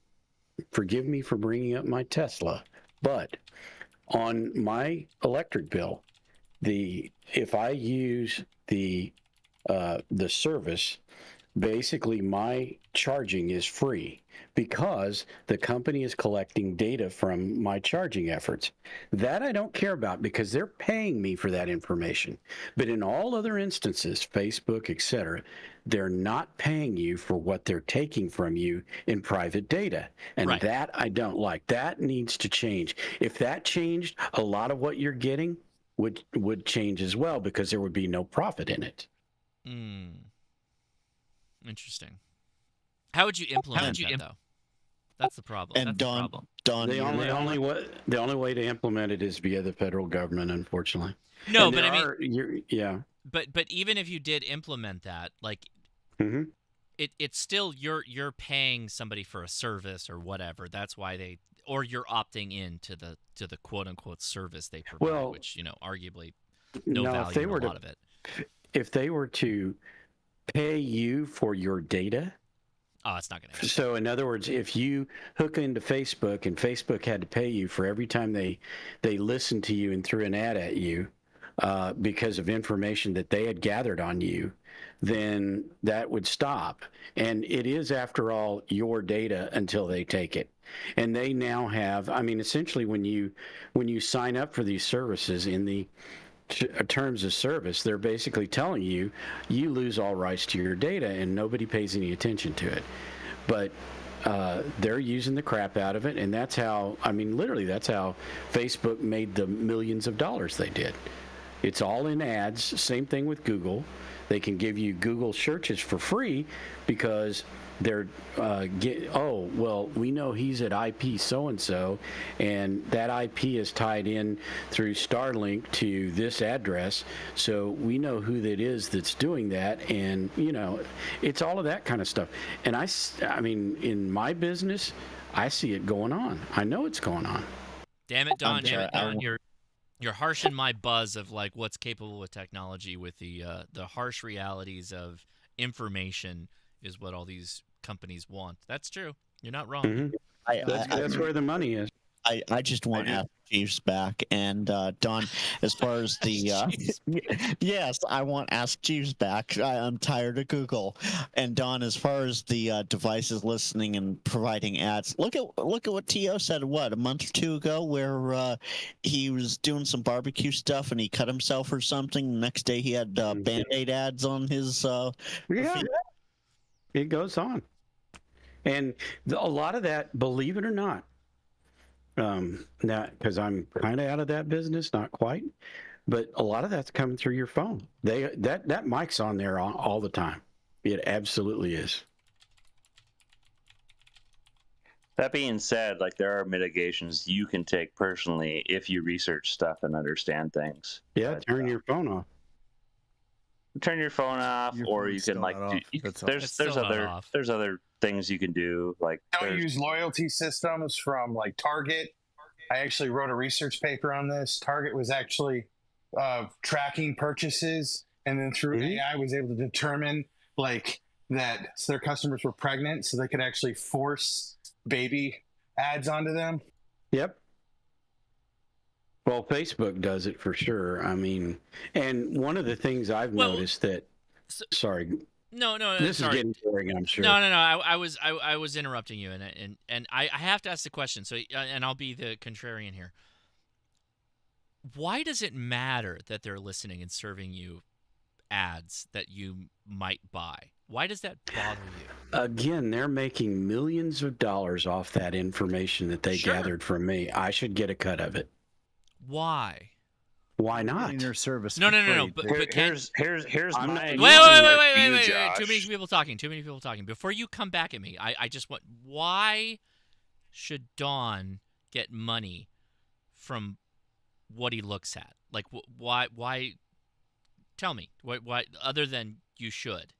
forgive me for bringing up my Tesla, but on my electric bill, if I use the service, basically my charging is free because the company is collecting data from my charging efforts. That I don't care about because they're paying me for that information. But in all other instances, Facebook, etc., they're not paying you for what they're taking from you in private data. And that I don't like. That needs to change. If that changed, a lot of what you're getting would change as well because there would be no profit in it. Interesting. How would you implement that, though? That's the problem. And Don, the only way to implement it is via the federal government, unfortunately. No, and but I mean, yeah. But even if you did implement that, like, it's still you're paying somebody for a service or whatever. That's why or you're opting in to the quote unquote service they provide, which arguably no value in a lot of it. If they were to pay you for your data. Oh, it's not going to happen. So, in other words, if you hook into Facebook and Facebook had to pay you for every time they listened to you and threw an ad at you because of information that they had gathered on you, then that would stop. And it is, after all, your data until they take it. And they now have, I mean, essentially when you sign up for these services in the terms of service, they're basically telling you lose all rights to your data and nobody pays any attention to it. But they're using the crap out of it, and that's how, I mean, literally that's how Facebook made the millions of dollars they did. It's all in ads. Same thing with Google. They can give you Google searches for free because they're we know he's at IP so-and-so, and that IP is tied in through Starlink to this address, so we know who that is that's doing that. And it's all of that kind of stuff. And I mean, in my business, I see it going on. I know it's going on. Damn it, Don. You're harshing my buzz of like what's capable with technology with the harsh realities of information is what all these companies want. That's true. You're not wrong. That's where the money is. I just want to ask Jeeves back. And Don, as far as the yes, I want Ask Jeeves back. I'm tired of Google. And Don, as far as the devices listening and providing ads, look at what T.O. said. What, a month or two ago, where he was doing some barbecue stuff and he cut himself or something. The next day he had Band-Aid ads on his. It goes on, and a lot of that, believe it or not. Because I'm kind of out of that business, not quite, but a lot of that's coming through your phone. That mic's on there all the time. It absolutely is. That being said, like, there are mitigations you can take personally if you research stuff and understand things. Yeah, turn your phone off. Turn your phone off, or you can like there's other things you can do. Like, don't use loyalty systems from like Target. I actually wrote a research paper on this. Target was actually tracking purchases, and then through AI was able to determine like that their customers were pregnant, so they could actually force baby ads onto them. Yep. Well, Facebook does it for sure. I mean, and one of the things I've noticed that. Sorry. No. This sorry. is getting boring, I'm sure. No. I was interrupting you, and I have to ask the question. So, and I'll be the contrarian here. Why does it matter that they're listening and serving you ads that you might buy? Why does that bother you? Again, they're making millions of dollars off that information that they gathered from me. I should get a cut of it. Why? Why not? In their service. No. But here's my. Wait. Too many people talking. Before you come back at me, I just want. Why should Don get money from what he looks at? Like, why? Tell me. Why? Other than you should.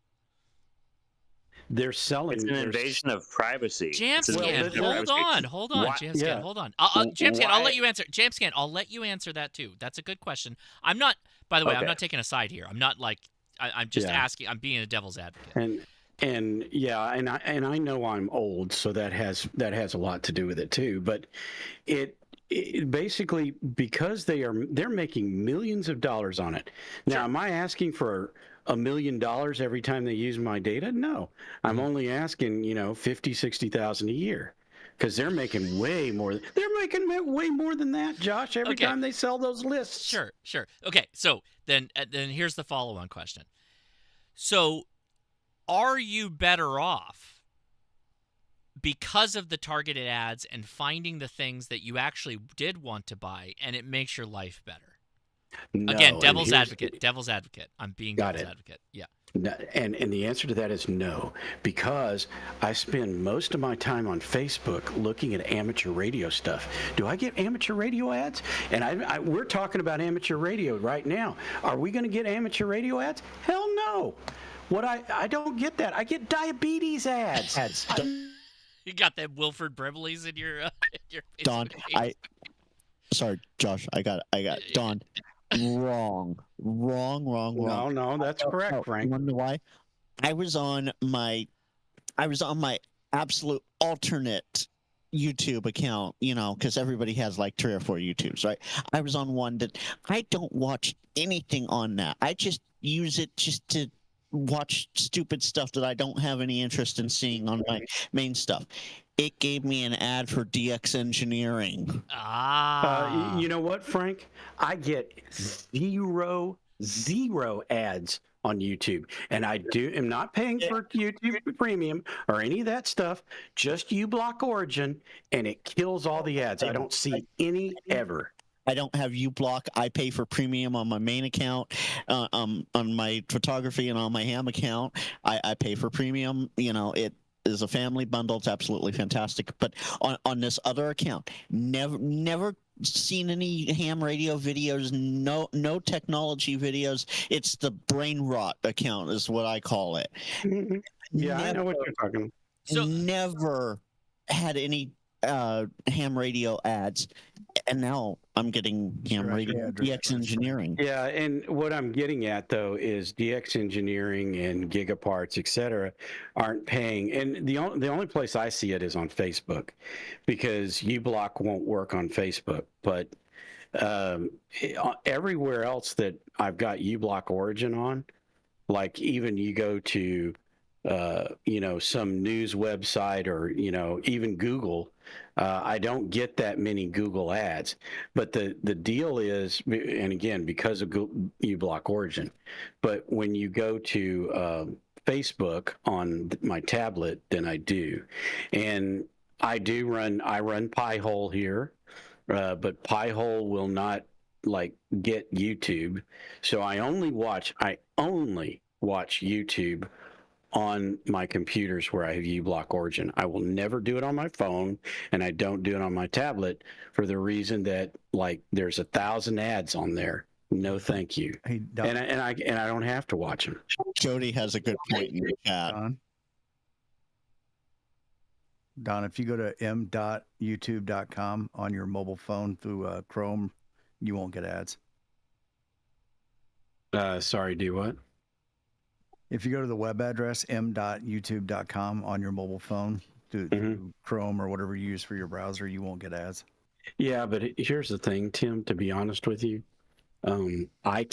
They're selling. It's an invasion of privacy. Jamscan, hold on. Jamscan, hold on. Jamscan, I'll let you answer. Jamscan, I'll let you answer that too. That's a good question. I'm not. By the way, I'm not taking a side here. I'm not like. I'm just asking. I'm being a devil's advocate. And I know I'm old, so that has a lot to do with it too. But it basically, because they're making millions of dollars on it. Now, am I asking for $1 million every time they use my data? No, I'm only asking, $50,000-$60,000 a year, because they're making way more. They're making way more than that, Josh, every time they sell those lists. Sure. Okay, so then here's the follow-on question. So, are you better off because of the targeted ads and finding the things that you actually did want to buy, and it makes your life better? No, again, devil's advocate. I'm being devil's advocate. Yeah. And the answer to that is no, because I spend most of my time on Facebook looking at amateur radio stuff. Do I get amateur radio ads? And we're talking about amateur radio right now. Are we going to get amateur radio ads? Hell no. I don't get that. I get diabetes ads. You got them Wilford Brimleys in your Facebook Don, page. Sorry, Josh. I got Don. Wrong. No, that's correct, Frank. You want to know why? I was on my absolute alternate YouTube account, because everybody has like 3 or 4 YouTubes, right? I was on one that I don't watch anything on that. I just use it just to watch stupid stuff that I don't have any interest in seeing on my main stuff. It gave me an ad for DX Engineering. You know what, Frank? I get zero ads on YouTube, and I am not paying for YouTube Premium or any of that stuff. Just uBlock Origin, and it kills all the ads. I don't see any ever. I don't have uBlock. I pay for premium on my main account, on my photography, and on my ham account. I pay for premium. It is a family bundle. It's absolutely fantastic. But on this other account, never seen any ham radio videos. No technology videos. It's the brain rot account, is what I call it. Yeah, I know what you're talking about. So, never had any ham radio ads, and now I'm getting ham radio DX Engineering. Yeah, and what I'm getting at though is DX Engineering and Gigaparts, etc., aren't paying. And the only place I see it is on Facebook, because uBlock won't work on Facebook. But everywhere else that I've got uBlock Origin on, like even you go to some news website or even Google, I don't get that many Google ads. But the deal is, and again, because of uBlock Origin, but when you go to Facebook on my tablet, then I do, and I run Pi-hole here, but Pi-hole will not get YouTube, so I only watch YouTube on my computers where I have uBlock Origin. I will never do it on my phone, and I don't do it on my tablet for the reason that there's 1,000 ads on there. No, thank you. Hey, and I don't have to watch them. Jody has a good point in the chat. Don, if you go to m.youtube.com on your mobile phone through Chrome, you won't get ads. Sorry, do what? If you go to the web address m.youtube.com on your mobile phone through Chrome or whatever you use for your browser, you won't get ads. Yeah, but here's the thing, Tim, to be honest with you, I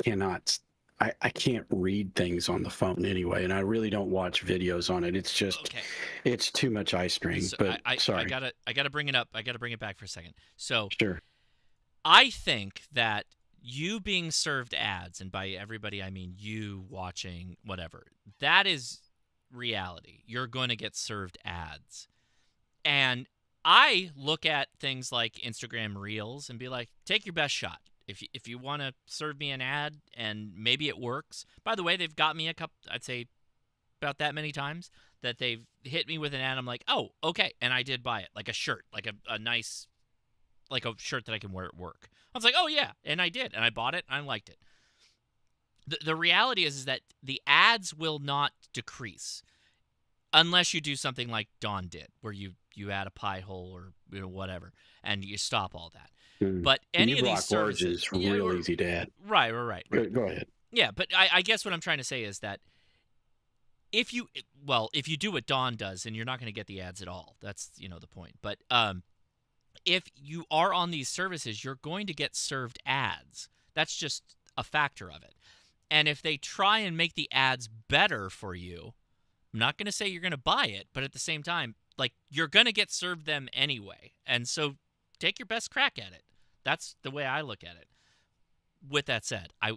can't read things on the phone anyway, and I really don't watch videos on it. It's just, it's too much eye strain. So but sorry. I gotta bring it up. I gotta bring it back for a second. So sure. I think that you being served ads, and by everybody I mean you watching whatever, that is reality. You're going to get served ads. And I look at things like Instagram Reels and be like, take your best shot. If you want to serve me an ad and maybe it works. By the way, they've got me I'd say about that many times that they've hit me with an ad. I'm like, oh, okay. And I did buy it, like a shirt, like a nice, like a shirt that I can wear at work. I was like, oh, yeah, and I did, and I bought it, and I liked it. The reality is that the ads will not decrease unless you do something like Don did, where you add a Pi-hole or whatever, and you stop all that. But any of these services is real easy to add. Right. Go ahead. Yeah, but I guess what I'm trying to say is that if you do what Don does, and you're not going to get the ads at all. That's the point. But if you are on these services, you're going to get served ads. That's just a factor of it. And if they try and make the ads better for you, I'm not going to say you're going to buy it, but at the same time, you're going to get served them anyway. And so take your best crack at it. That's the way I look at it. With that said, I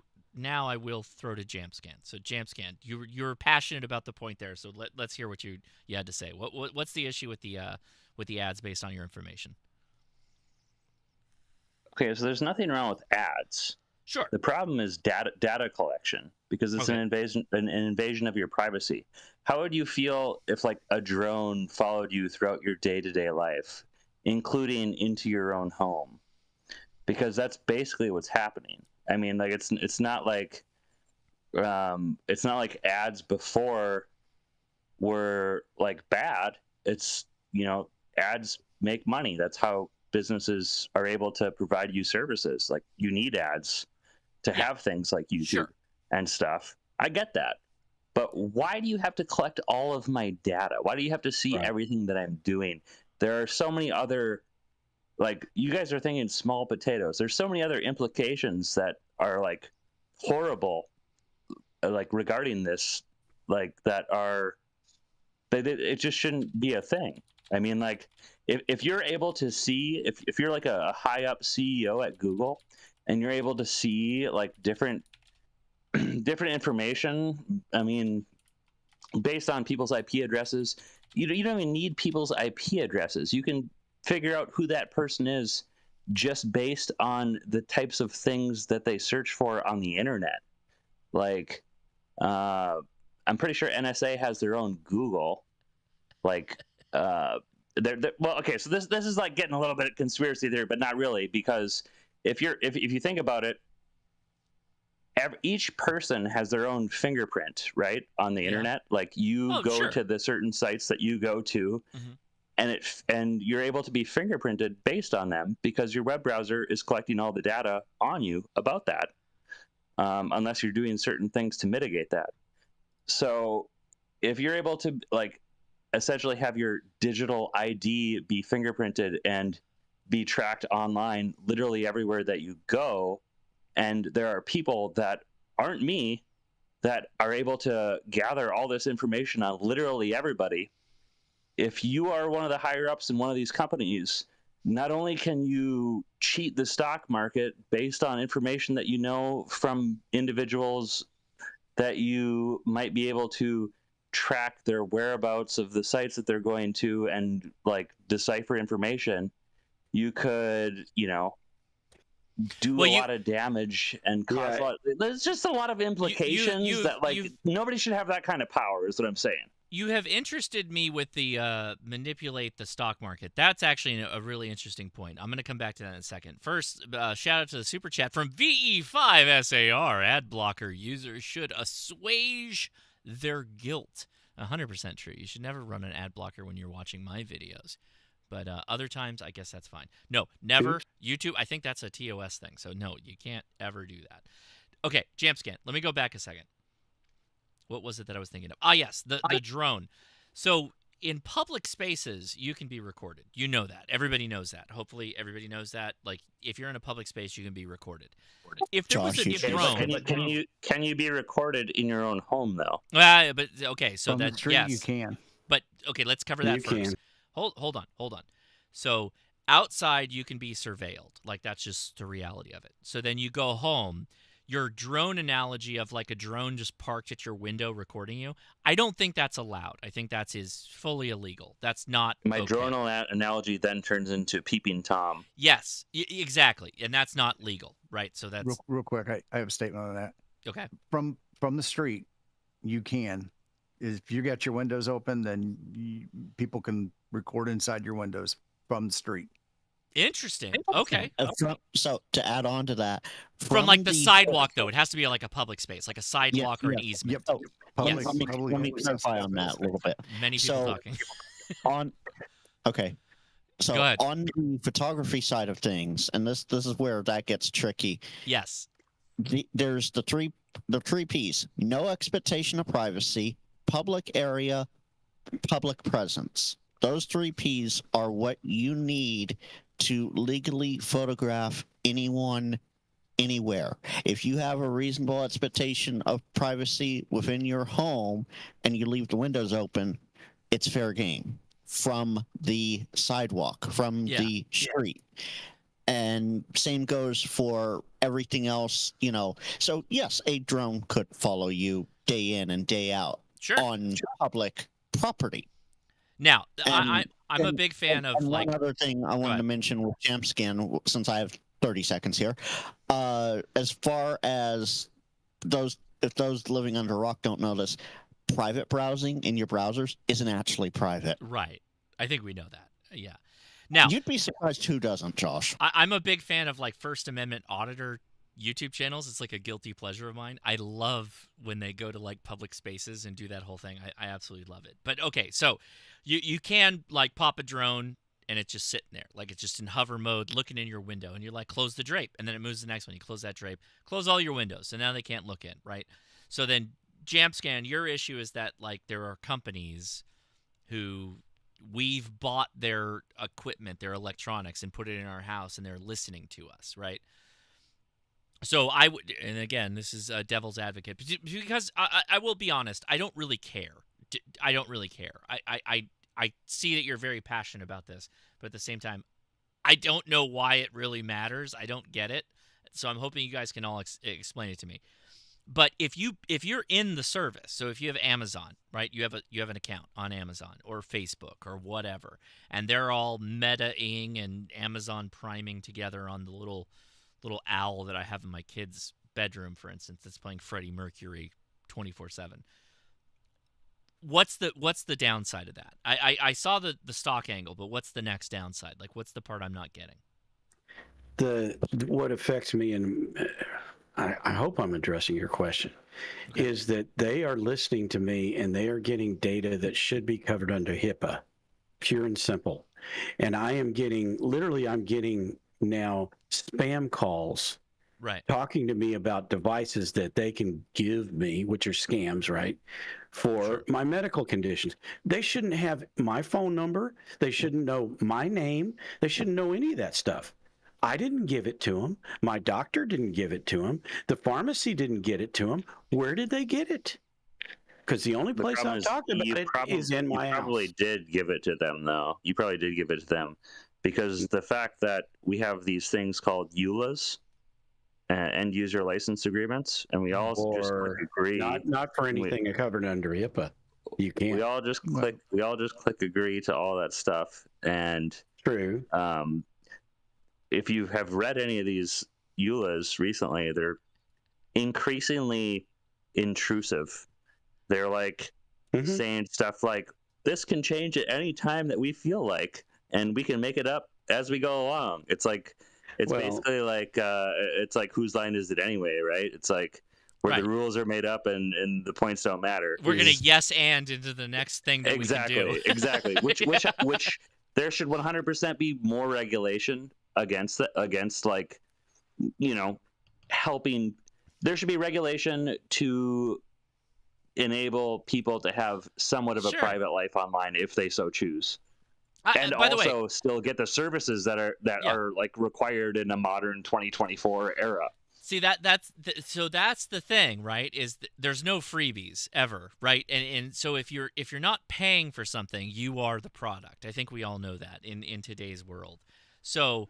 will throw to Jamscan. So Jamscan, you're passionate about the point there. So let's hear what you had to say. What's the issue with the ads based on your information? Okay, so there's nothing wrong with ads. Sure. The problem is data collection, because it's an invasion of your privacy. How would you feel if a drone followed you throughout your day-to-day life, including into your own home? Because that's basically what's happening. I mean, it's not like ads before were bad. It's ads make money. That's how businesses are able to provide you services. You need ads to have things like YouTube and stuff. I get that. But why do you have to collect all of my data? Why do you have to see everything that I'm doing? There are so many other, you guys are thinking small potatoes. There's so many other implications that are horrible, regarding this, that are, it just shouldn't be a thing. I mean, if you're able to see, if you're a high up CEO at Google, and you're able to see different information, I mean, based on people's IP addresses, you don't even need people's IP addresses. You can figure out who that person is just based on the types of things that they search for on the internet. Like, I'm pretty sure NSA has their own Google. Like, well, okay, so this is like getting a little bit of conspiracy theory, but not really, because if you think about it, each person has their own fingerprint, right, on the internet. Like, you go to the certain sites that you go to, and you're able to be fingerprinted based on them because your web browser is collecting all the data on you about that, unless you're doing certain things to mitigate that. So if you're able to, like, essentially have your digital ID be fingerprinted and be tracked online literally everywhere that you go, and there are people that aren't me that are able to gather all this information on literally everybody. If you are one of the higher ups in one of these companies, not only can you cheat the stock market based on information that you know from individuals that you might be able to track their whereabouts of the sites that they're going to and, like, decipher information, you could, do a lot of damage and cause a lot. There's just a lot of implications that, like, nobody should have that kind of power, is what I'm saying. You have interested me with the manipulate the stock market. That's actually a really interesting point. I'm going to come back to that in a second. First, shout out to the super chat from VE5SAR. Ad blocker users should assuage their guilt. 100% true. You should never run an ad blocker when you're watching my videos. But other times, I guess that's fine. No, never. YouTube, I think that's a TOS thing. So, no, you can't ever do that. Okay, JampScan. Let me go back a second. What was it that I was thinking of? Ah, yes, the drone. So in public spaces, you can be recorded. You know that. Everybody knows that. Hopefully everybody knows that. Like, if you're in a public space, you can be recorded. If there was a drone... Can you be recorded in your own home, though? But okay, so on that, the street, yes. you can. But, okay, let's cover that first. Hold on. So outside, you can be surveilled. Like, that's just the reality of it. So then you go home... Your drone analogy of, like, a drone just parked at your window recording you, I don't think that's allowed. I think is fully illegal. That's not My drone analogy then turns into peeping Tom. Yes, exactly. And that's not legal, right? So that's... Real quick, I have a statement on that. Okay. From the street, you can. If you got your windows open, then people can record inside your windows from the street. Interesting. Okay. So to add on to that, from like the sidewalk, though, it has to be like a public space, like a sidewalk or an easement. Yep. Let me clarify on that a little bit. Many people talking. So on the photography side of things, and this is where that gets tricky. Yes. There's the three P's: no expectation of privacy, public area, public presence. Those 3 P's are what you need to legally photograph anyone, anywhere. If you have a reasonable expectation of privacy within your home and you leave the windows open, it's fair game from the sidewalk, from the street. And same goes for everything else, So, yes, a drone could follow you day in and day out on public property. Now, I'm a big fan of, like... One other thing I wanted to mention with JampScan, since I have 30 seconds here, as far as if those living under a rock don't know this, private browsing in your browsers isn't actually private. Right. I think we know that. Yeah. Now, you'd be surprised who doesn't, Josh. I'm a big fan of, like, First Amendment auditor YouTube channels. It's like a guilty pleasure of mine. I love when they go to, like, public spaces and do that whole thing. I absolutely love it. But okay, so you can, like, pop a drone and it's just sitting there, like, it's just in hover mode looking in your window, and you're like, close the drape, and then it moves to the next one. You close that drape, close all your windows, so now they can't look in, right? So then JampScan, your issue is that, like, there are companies who we've bought their equipment, their electronics, and put it in our house, and they're listening to us, right? So I would, and again, this is a devil's advocate, because I will be honest, I don't really care. I don't really care. I see that you're very passionate about this, but at the same time, I don't know why it really matters. I don't get it. So I'm hoping you guys can all explain it to me. But if you're in the service, so if you have Amazon, right, you have an account on Amazon or Facebook or whatever, and they're all meta-ing and Amazon priming together on the little owl that I have in my kid's bedroom, for instance, that's playing Freddie Mercury 24/7. What's the downside of that? I saw the stock angle, but what's the next downside? Like, what's the part I'm not getting? What affects me, and I hope I'm addressing your question, is that they are listening to me and they are getting data that should be covered under HIPAA, pure and simple. And I'm getting now spam calls, right, talking to me about devices that they can give me, which are scams, right, for my medical conditions. They shouldn't have my phone number. They shouldn't know my name. They shouldn't know any of that stuff. I didn't give it to them. My doctor didn't give it to them. The pharmacy didn't get it to them. Where did they get it? Because the only place I've talked about it is in my house. You probably did give it to them, though. You probably did give it to them. Because the fact that we have these things called EULAs, end user license agreements, and we all just agree. Not for anything covered under HIPAA. You can't. We all just click agree to all that stuff. And true. If you have read any of these EULAs recently, they're increasingly intrusive. They're like saying stuff like, this can change at any time that we feel like, and we can make it up as we go along. It's like, basically like, it's like, whose line is it anyway, right? It's like where the rules are made up and the points don't matter. We're going to yes and into the next thing that we can do. Exactly. Which there should 100% be more regulation against like, helping. There should be regulation to enable people to have somewhat of a private life online if they so choose, and also still get the services that are like required in a modern 2024 era. See, that's the thing, right? Is there's no freebies ever, right? And so if you're not paying for something, you are the product. I think we all know that in today's world. So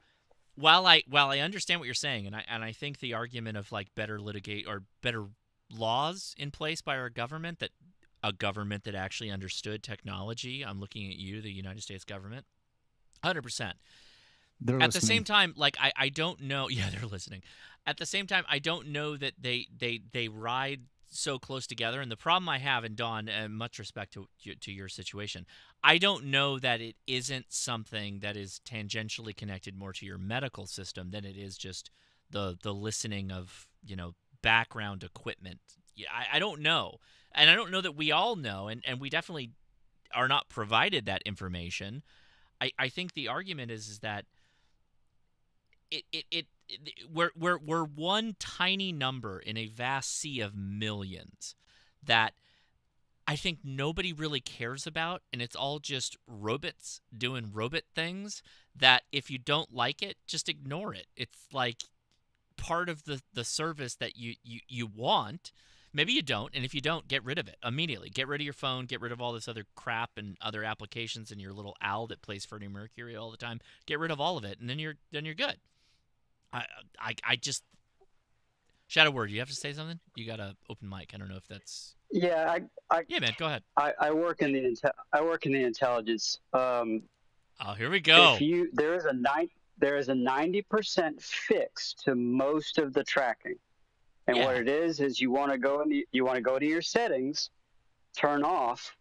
while I understand what you're saying, and I think the argument of like better litigate or better laws in place by our government, that a government that actually understood technology. I'm looking at you, the United States government, 100%. At the same time, like I don't know. Yeah, they're listening. At the same time, I don't know that they ride so close together. And the problem I have, and Dawn, much respect to your situation, I don't know that it isn't something that is tangentially connected more to your medical system than it is just the listening of background equipment. Yeah, I don't know, and I don't know that we all know, and we definitely are not provided that information. I think the argument is that we're one tiny number in a vast sea of millions that I think nobody really cares about, and it's all just robots doing robot things that if you don't like it, just ignore it. It's like part of the service that you want. Maybe you don't, and if you don't, get rid of it immediately. Get rid of your phone, get rid of all this other crap and other applications and your little owl that plays Freddie Mercury all the time. Get rid of all of it, and then you're good. I just Shadow Word, you have to say something? You got an open mic. I don't know if that's yeah, yeah, man, go ahead. I work in the intelligence. Oh, here we go. There is a 90% fix to most of the tracking. And what it is you want to go to your settings, turn off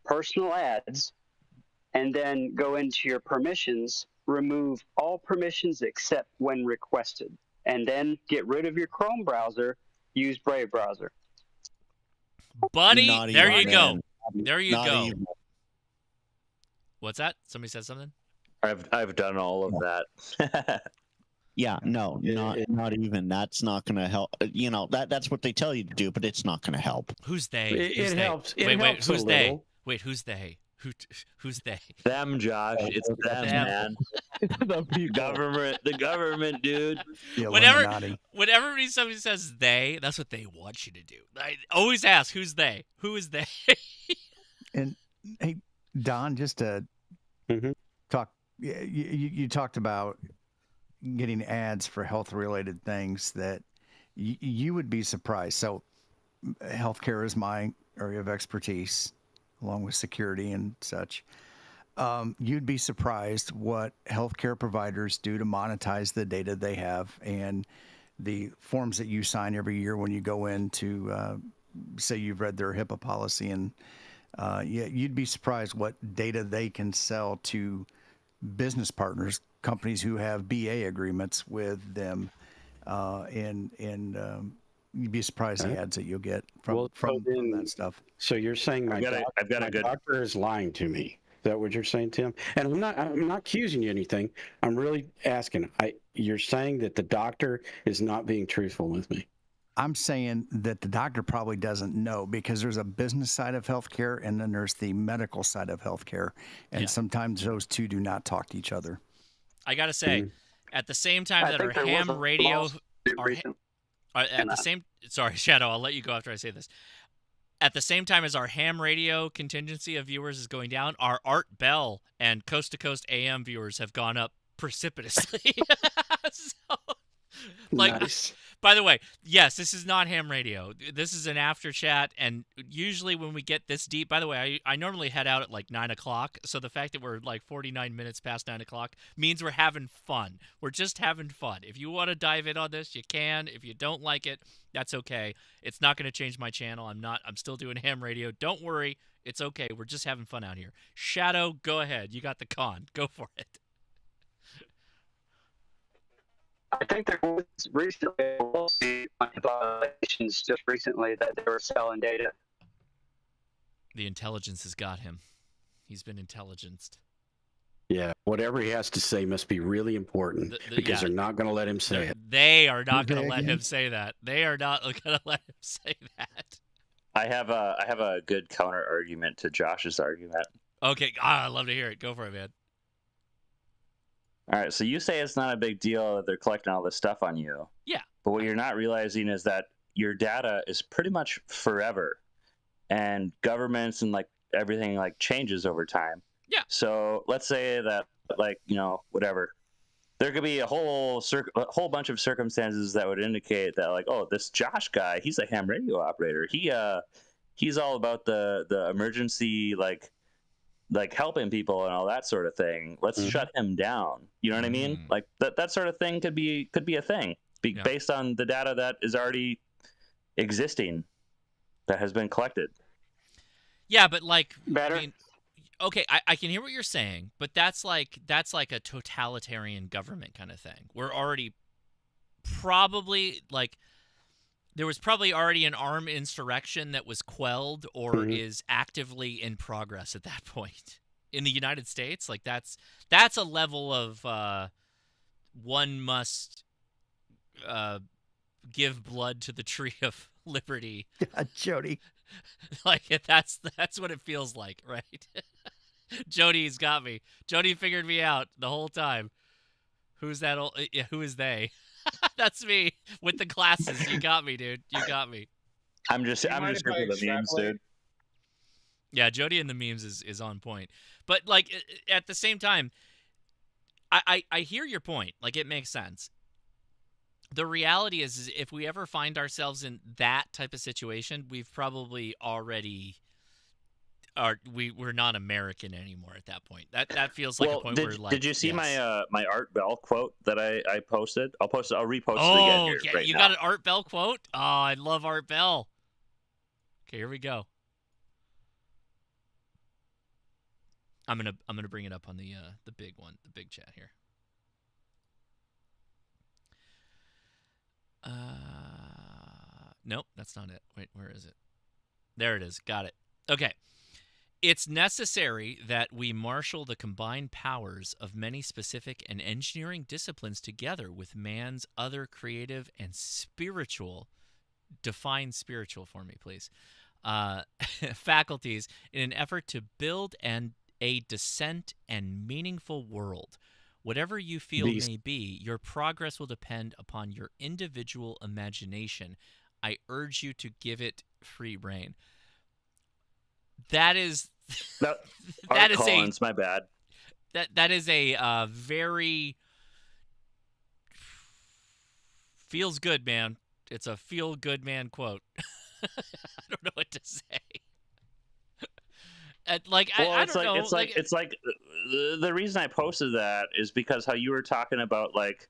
personal ads, and then go into your permissions, remove all permissions except when requested, and then get rid of your Chrome browser, use Brave browser. Buddy, there you go. There you go. What's that? Somebody said something? I've done all of that. Yeah, no, not even. That's not going to help. That's what they tell you to do, but it's not going to help. Who's they? It helps. It wait, helps who's a they? little. Wait, who's they? Who's they? Them, Josh. It's them, man. The government, dude. Whenever somebody says they, that's what they want you to do. I always ask, who's they? Who is they? And hey, Don, just to talk, you talked about getting ads for health-related things that you would be surprised. So healthcare is my area of expertise, along with security and such. You'd be surprised what healthcare providers do to monetize the data they have and the forms that you sign every year when you go in to say you've read their HIPAA policy. And you'd be surprised what data they can sell to business partners, companies who have BA agreements with them, and you'd be surprised the ads that you'll get from that stuff. So you're saying my doctor is lying to me? Is that what you're saying, Tim? And I'm not accusing you of anything. I'm really asking. You're saying that the doctor is not being truthful with me. I'm saying that the doctor probably doesn't know, because there's a business side of healthcare and then there's the medical side of healthcare, and sometimes those two do not talk to each other. I gotta say, at the same time that our ham radio, sorry, Shadow, I'll let you go after I say this. At the same time as our ham radio contingency of viewers is going down, our Art Bell and Coast to Coast AM viewers have gone up precipitously. So, nice. By the way, yes, this is not ham radio. This is an after chat, and usually when we get this deep, by the way, I normally head out at like 9 o'clock, so the fact that we're like 49 minutes past 9 o'clock means we're having fun. We're just having fun. If you want to dive in on this, you can. If you don't like it, that's okay. It's not going to change my channel. I'm still doing ham radio. Don't worry. It's okay. We're just having fun out here. Shadow, go ahead. You got the con. Go for it. I think there was recently violations just recently that they were selling data. The intelligence has got him. He's been intelligenced. Yeah, whatever he has to say must be really important, because they're not going to let him say it. They are not going to let him say that. They are not going to let him say that. I have a good counter argument to Josh's argument. Okay, I'd love to hear it. Go for it, man. All right, so you say it's not a big deal that they're collecting all this stuff on you. Yeah. But what you're not realizing is that your data is pretty much forever, and governments and like everything like changes over time. Yeah. So let's say that whatever, there could be a whole bunch of circumstances that would indicate that like, oh, this Josh guy, he's a ham radio operator. He's all about the emergency like helping people and all that sort of thing. Let's shut him down. You know what I mean? Like that sort of thing could be a thing based on the data that is already existing, that has been collected. Yeah, but like better. I mean, okay, I can hear what you're saying, but that's like a totalitarian government kind of thing. We're already probably like there was probably already an armed insurrection that was quelled or is actively in progress at that point. In the United States, like that's a level of one must give blood to the tree of liberty. Jody. Like that's what it feels like, right? Jody's got me. Jody figured me out the whole time. Who's that? Who is they? That's me with the glasses. You got me, dude. You got me. I'm just here for the memes, dude. Yeah, Jody and the memes is on point. But like at the same time, I hear your point. Like it makes sense. The reality is if we ever find ourselves in that type of situation, we've probably already we're not American anymore at that point. That feels like a point where like. Did you see my Art Bell quote that I posted? I'll repost it again here right you now. got an Art Bell quote? Oh, I love Art Bell. Okay, here we go. I'm gonna bring it up on the big one, the big chat here. Nope, that's not it. Wait, where is it? There it is. Got it. Okay. It's necessary that we marshal the combined powers of many specific and engineering disciplines together with man's other creative and spiritual, define spiritual for me, please, faculties in an effort to build a decent and meaningful world. Whatever you feel may be, your progress will depend upon your individual imagination. I urge you to give it free rein. That is that is Collins, my bad. That is a very feels good, man. It's a feel good man quote. I don't know what to say. Like, well, I don't know. It's like the reason I posted that is because how you were talking about like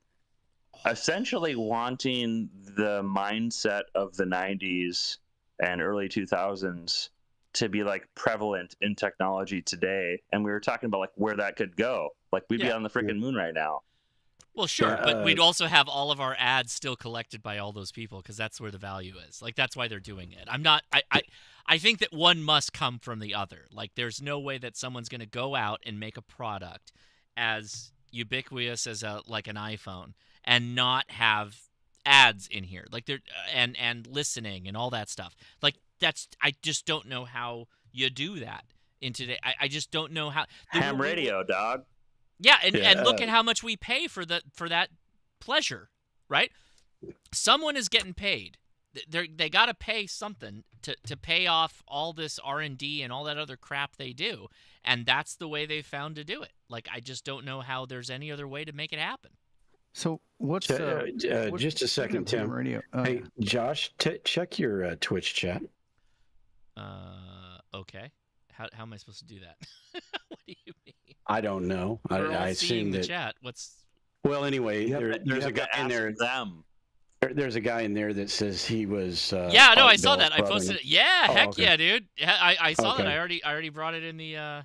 essentially wanting the mindset of the 90s and early 2000s to be like prevalent in technology today, and we were talking about like where that could go. Like we'd be on the freaking moon right now. Well, sure, but we'd also have all of our ads still collected by all those people because that's where the value is. Like, that's why they're doing it. I think that one must come from the other. Like, there's no way that someone's going to go out and make a product as ubiquitous as like an iPhone and not have ads in here. Like, they're and listening and all that stuff. Like, I just don't know how you do that in today. I just don't know how. Ham radio, dog. Yeah, and look at how much we pay for that pleasure, right? Someone is getting paid. They got to pay something to pay off all this R&D and all that other crap they do, and that's the way they found to do it. Like, I just don't know how there's any other way to make it happen. So what's just a second, Tim? Radio? Hey, Josh, check your Twitch chat. Okay. How am I supposed to do that? What do you mean? I don't know. I assume the that. Chat. Well, anyway, there's a guy in there. Them. There's a guy in there that says he was. Yeah, no, I saw that. I posted it. Yeah, heck okay. yeah, dude. I saw that. I already brought it in the.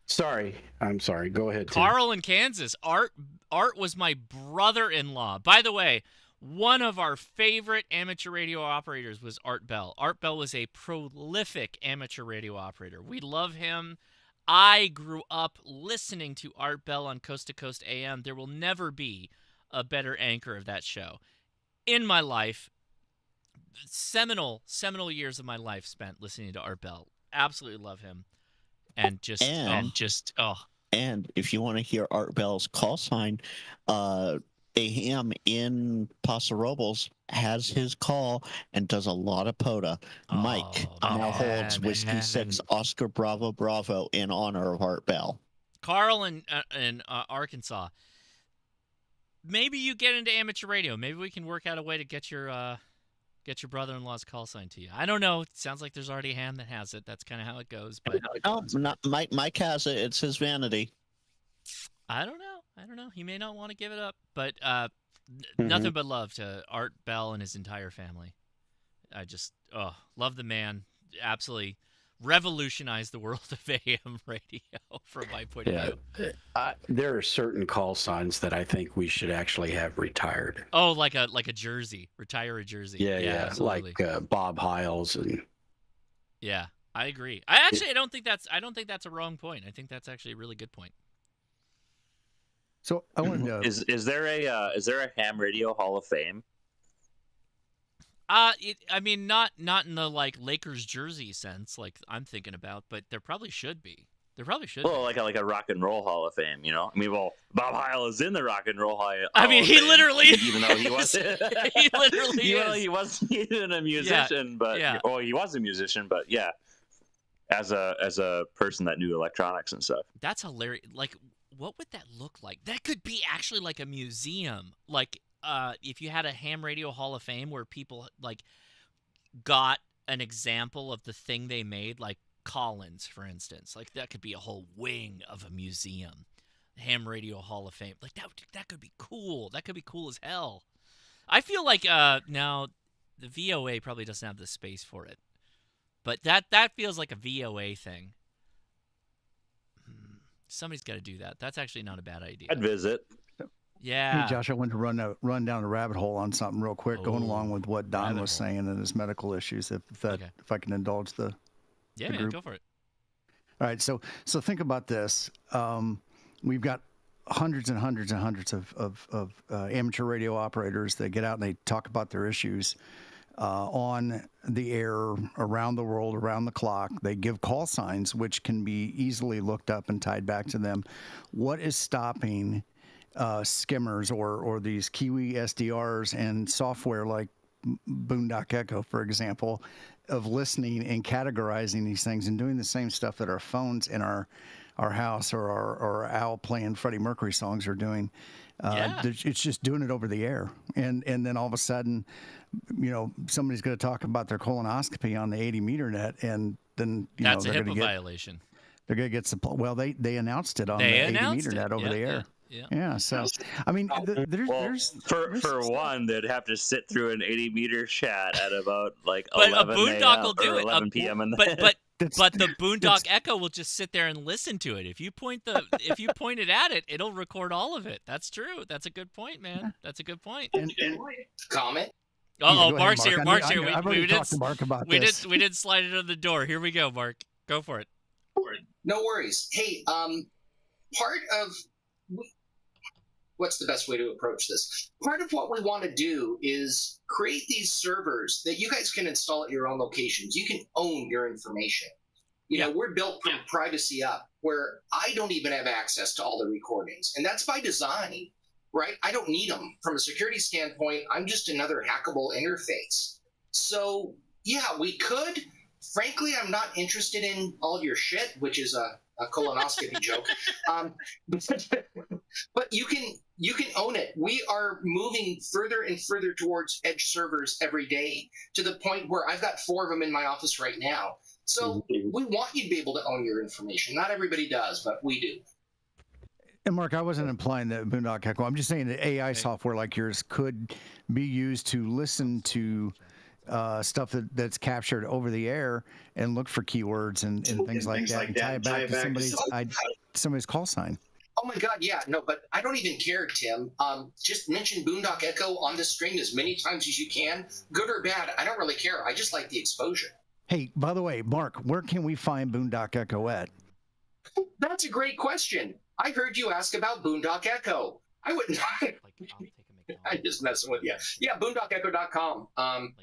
Sorry, I'm sorry. Go ahead. Carl in Kansas. Art was my brother-in-law. By the way, one of our favorite amateur radio operators was Art Bell. Art Bell was a prolific amateur radio operator. We love him. I grew up listening to Art Bell on Coast to Coast AM. There will never be a better anchor of that show. In my life, seminal years of my life spent listening to Art Bell. Absolutely love him. And if you want to hear Art Bell's call sign, AM in Paso Robles has his call and does a lot of POTA. Mike now holds Whiskey 6 Oscar Bravo Bravo in honor of Art Bell. Carl in Arkansas. Maybe you get into amateur radio. Maybe we can work out a way to get your brother-in-law's call sign to you. I don't know. It sounds like there's already a ham that has it. That's kind of how it goes. But not Mike has it. It's his vanity. I don't know. He may not want to give it up, but nothing but love to Art Bell and his entire family. I just love the man. Absolutely revolutionized the world of AM radio from my point of view. There are certain call signs that I think we should actually have retired. Oh, like a jersey, retire a jersey. Yeah, absolutely. Like Bob Hiles and. Yeah, I agree. I don't think that's a wrong point. I think that's actually a really good point. So I wanted to. Is there a ham radio Hall of Fame? I mean, not in the like Lakers jersey sense, like I'm thinking about, but there probably should be. Well, like a rock and roll Hall of Fame, you know? I mean, well, Bob Heil is in the Rock and Roll Hall of Fame. I mean, he literally even though he wasn't. He literally is. He wasn't even a musician, but he was a musician, but yeah, as a person that knew electronics and stuff. That's hilarious. Like, what would that look like? That could be actually like a museum. Like, if you had a ham radio Hall of Fame where people like got an example of the thing they made, like Collins, for instance, like that could be a whole wing of a museum. Ham radio Hall of Fame, like that could be cool. That could be cool as hell. I feel like now the VOA probably doesn't have the space for it, but that feels like a VOA thing. Somebody's got to do that. That's actually not a bad idea. I'd visit. Yeah. Hey, Josh, I want to run down a rabbit hole on something real quick, going along with what Don was saying and his medical issues. If I can indulge the group. Go for it. All right, so think about this. We've got hundreds and hundreds and hundreds of amateur radio operators that get out and they talk about their issues on the air, around the world, around the clock. They give call signs, which can be easily looked up and tied back to them. What is stopping skimmers or these Kiwi SDRs and software like Boondock Echo, for example, of listening and categorizing these things and doing the same stuff that our phones and our our house or our owl playing Freddie Mercury songs are doing. It's just doing it over the air, and then all of a sudden, somebody's going to talk about their colonoscopy on the 80-meter net, and then that's a they're HIPAA violation. They're going to get some. Well, they announced it on the 80-meter net over the air. Yeah. So, I mean, for one, they'd have to sit through an 80-meter chat at about like but 11 a Boondock will or do 11 it. p.m. But the Boondock Echo will just sit there and listen to it. If you point it at it, it'll record all of it. That's true. That's a good point, man. That's a good point. And comment. Mark's here. Mark's here. I've already talked to Mark about this. We did slide it on the door. Here we go, Mark. Go for it. No worries. Hey, part of what's the best way to approach this? Part of what we want to do is create these servers that you guys can install at your own locations. You can own your information. We're built from privacy up, where I don't even have access to all the recordings, and that's by design, right? I don't need them. From a security standpoint, I'm just another hackable interface. So, yeah, we could. Frankly, I'm not interested in all your shit, which is a colonoscopy joke. But you can own it. We are moving further and further towards edge servers every day, to the point where I've got 4 of them in my office right now. So we want you to be able to own your information. Not everybody does, but we do. And Mark, I wasn't implying that Boondock Echo. I'm just saying that AI software like yours could be used to listen to stuff that's captured over the air and look for keywords and things like that, and tie it back to somebody's call sign. Oh my God, yeah, no, but I don't even care, Tim. Just mention Boondock Echo on the stream as many times as you can, good or bad. I don't really care. I just like the exposure. Hey, by the way, Mark, where can we find Boondock Echo at? That's a great question. I heard you ask about Boondock Echo. I wouldn't. I'm just messing with you. Yeah, boondockecho.com.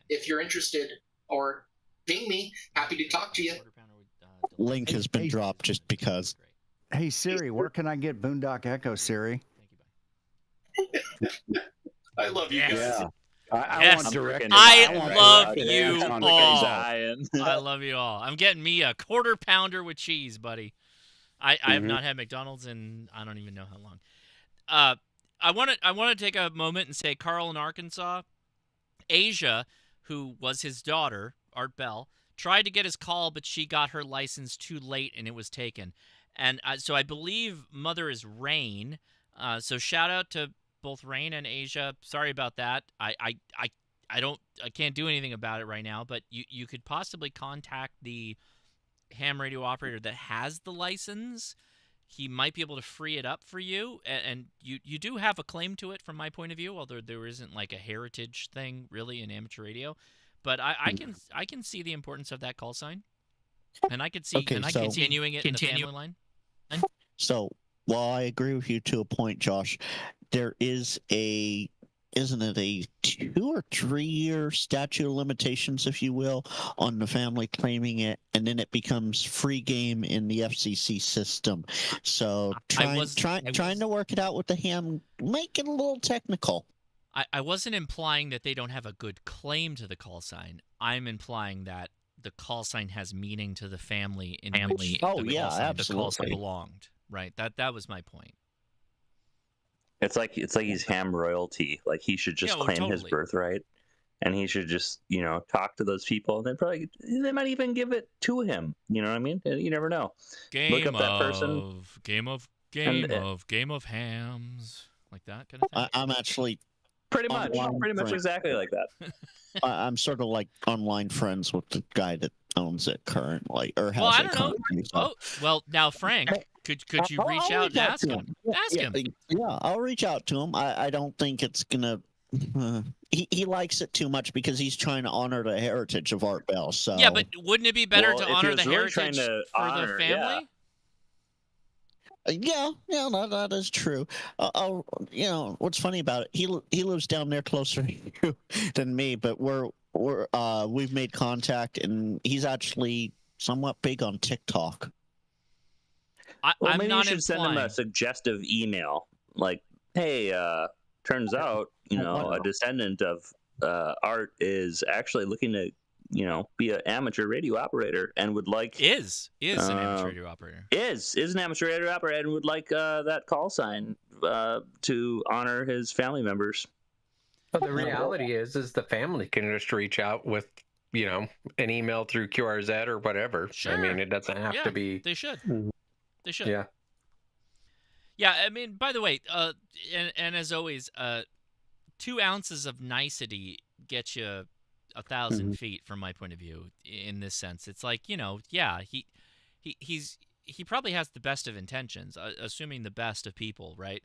If you're interested, or ping me. Happy to talk to you. Link has been dropped just because. Hey Siri, where can I get Boondock Echo, Siri? I love you guys. Yeah. I want direct. I love you all. I love you all. I'm getting me a quarter pounder with cheese, buddy. I have not had McDonald's in I don't even know how long. I want to take a moment and say Carl in Arkansas, Asia, who was his daughter, Art Bell, tried to get his call, but she got her license too late and it was taken. And so I believe mother is Rain. So shout out to both Rain and Asia. Sorry about that. I can't do anything about it right now, but you could possibly contact the ham radio operator that has the license. He might be able to free it up for you, and you do have a claim to it from my point of view, although there isn't like a heritage thing really in amateur radio. But I can see the importance of that call sign, and I could see continuing it in the family line. So while I agree with you to a point, Josh, there is isn't it a 2 or 3 year statute of limitations, if you will, on the family claiming it, and then it becomes free game in the FCC system. So trying to work it out with the ham, make it a little technical. I wasn't implying that they don't have a good claim to the call sign. I'm implying that the call sign has meaning to the family in which the call sign belonged. Right. That was my point. It's like he's ham royalty. Like he should just claim his birthright, and he should just talk to those people. And they might even give it to him. You know what I mean? You never know. Look up that person. Game of hams, like that kind of thing. I'm actually pretty much exactly like that. I'm sort of like online friends with the guy that owns it currently, or has I don't know. Well, now Frank. Could you reach out and ask him? Ask him. Yeah, I'll reach out to him. I don't think it's gonna. He likes it too much because he's trying to honor the heritage of Art Bell. So yeah, but wouldn't it be better to honor the heritage for the family? Yeah, no, that is true. What's funny about it? He lives down there closer to you than me, but we've made contact, and he's actually somewhat big on TikTok. Maybe you should send him a suggestive email, like, "Hey, turns out, a descendant of Art is actually looking to be an amateur radio operator and would like is an amateur radio operator. Is an amateur radio operator and would like that call sign to honor his family members. But the reality is the family can just reach out with, an email through QRZ or whatever. Sure. I mean, it doesn't have to be. They should. They should. Yeah. Yeah. I mean, by the way, and as always, 2 ounces of nicety gets you 1,000 feet from my point of view. In this sense, it's like he probably has the best of intentions, assuming the best of people, right?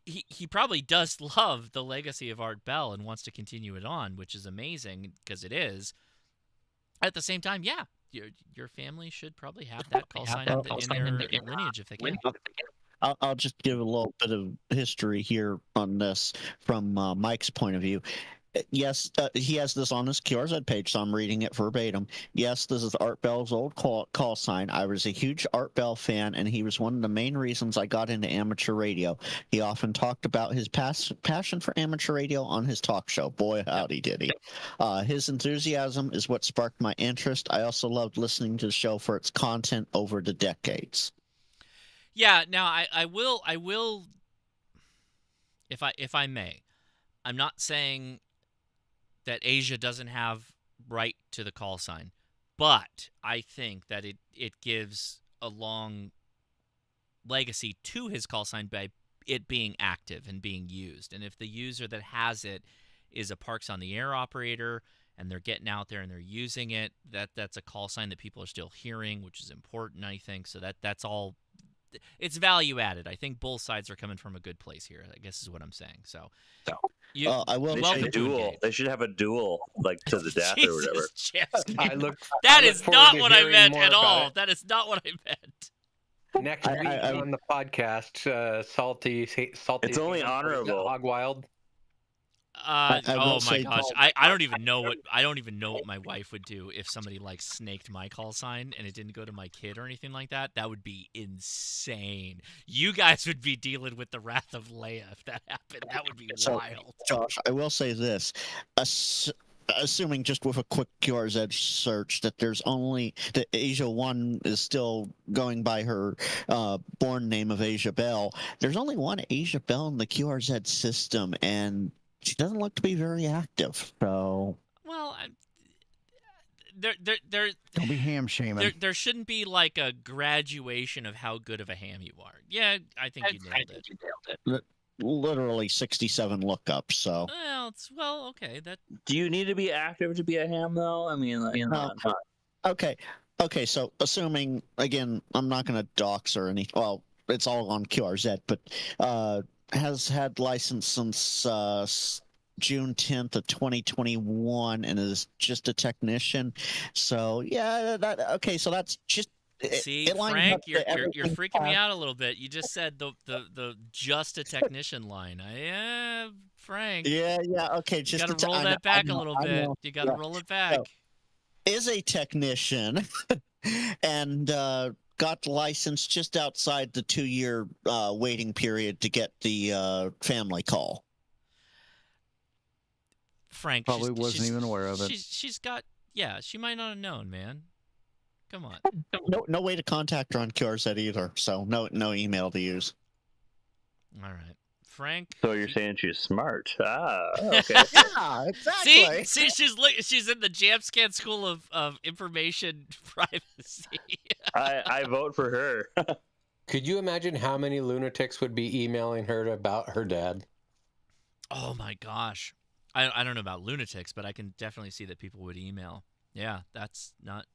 He probably does love the legacy of Art Bell and wants to continue it on, which is amazing because it is. At the same time, yeah, your family should probably have that call sign in their lineage if they can. I'll just give a little bit of history here on this from Mike's point of view. Yes, he has this on his QRZ page, so I'm reading it verbatim. Yes, this is Art Bell's old call sign. I was a huge Art Bell fan, and he was one of the main reasons I got into amateur radio. He often talked about his passion for amateur radio on his talk show. Boy, howdy did he. His enthusiasm is what sparked my interest. I also loved listening to the show for its content over the decades. Yeah, now I will, if I may, I'm not saying that Asia doesn't have right to the call sign, but I think that it gives a long legacy to his call sign by it being active and being used. And if the user that has it is a Parks on the Air operator and they're getting out there and they're using it, that's a call sign that people are still hearing, which is important, I think. So that's all. It's value added. I think both sides are coming from a good place here, I guess is what I'm saying. So I will. They should have a duel, like to the death or whatever. That is not what I meant at all. That is not what I meant. Next week on the podcast, Salty. It's only honorable. Hog Wild. Oh my gosh, I don't even know what my wife would do if somebody like snaked my call sign and it didn't go to my kid or anything like that. That would be insane. You guys would be dealing with the wrath of Leia if that happened. That would be wild. Josh, I will say this. Assuming just with a quick QRZ search that there's only that Asia 1 is still going by her born name of Asia Bell. There's only one Asia Bell in the QRZ system, and she doesn't look to be very active. So well, don't be ham shaming. There shouldn't be like a graduation of how good of a ham you are. Yeah, I think you nailed it. Literally 67 lookups. So well, okay. That do you need to be active to be a ham though? I mean, okay. So assuming again, I'm not going to dox or anything. Well, it's all on QRZ, but has had license since June 10th of 2021 and is just a technician. So yeah, so that's just. See, Frank, you're freaking me out a little bit. You just said the just a technician line. Frank. Yeah. Okay, just got to roll that back a little bit. You got to roll it back. So, is a technician, and got the license just outside the 2-year waiting period to get the family call. Frank probably wasn't even aware of it. She's got she might not have known, man. Come on. No way to contact her on QRZ either, so no email to use. All right. Frank. So you're saying she's smart. Okay. Yeah, exactly. See, she's in the Jamscan School of Information Privacy. I vote for her. Could you imagine how many lunatics would be emailing her about her dad? Oh my gosh. I don't know about lunatics, but I can definitely see that people would email. Yeah, that's not.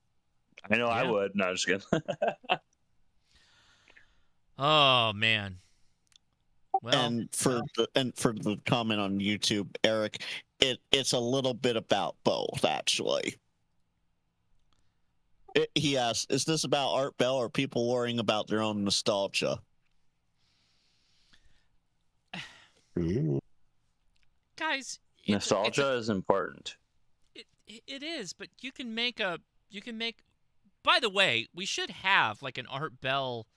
I know I would. No, just kidding. Oh man. Well, and for the comment on YouTube, Eric, it's a little bit about both actually. He asked, "Is this about Art Bell or people worrying about their own nostalgia?" Guys, nostalgia is important. It is, but you can make. By the way, we should have like an Art Bell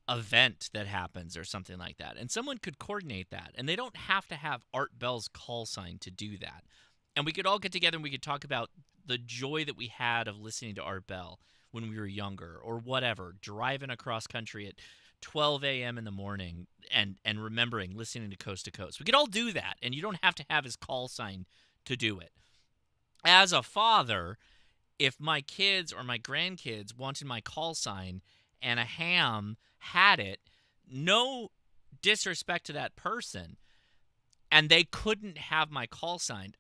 event that happens or something like that, and someone could coordinate that, and they don't have to have Art Bell's call sign to do that. And we could all get together and we could talk about the joy that we had of listening to Art Bell when we were younger, or whatever, driving across country at 12 a.m. in the morning and remembering listening to Coast. We could all do that, and you don't have to have his call sign to do it. As a father, if my kids or my grandkids wanted my call sign and a ham had it, no disrespect to that person, and they couldn't have my call sign,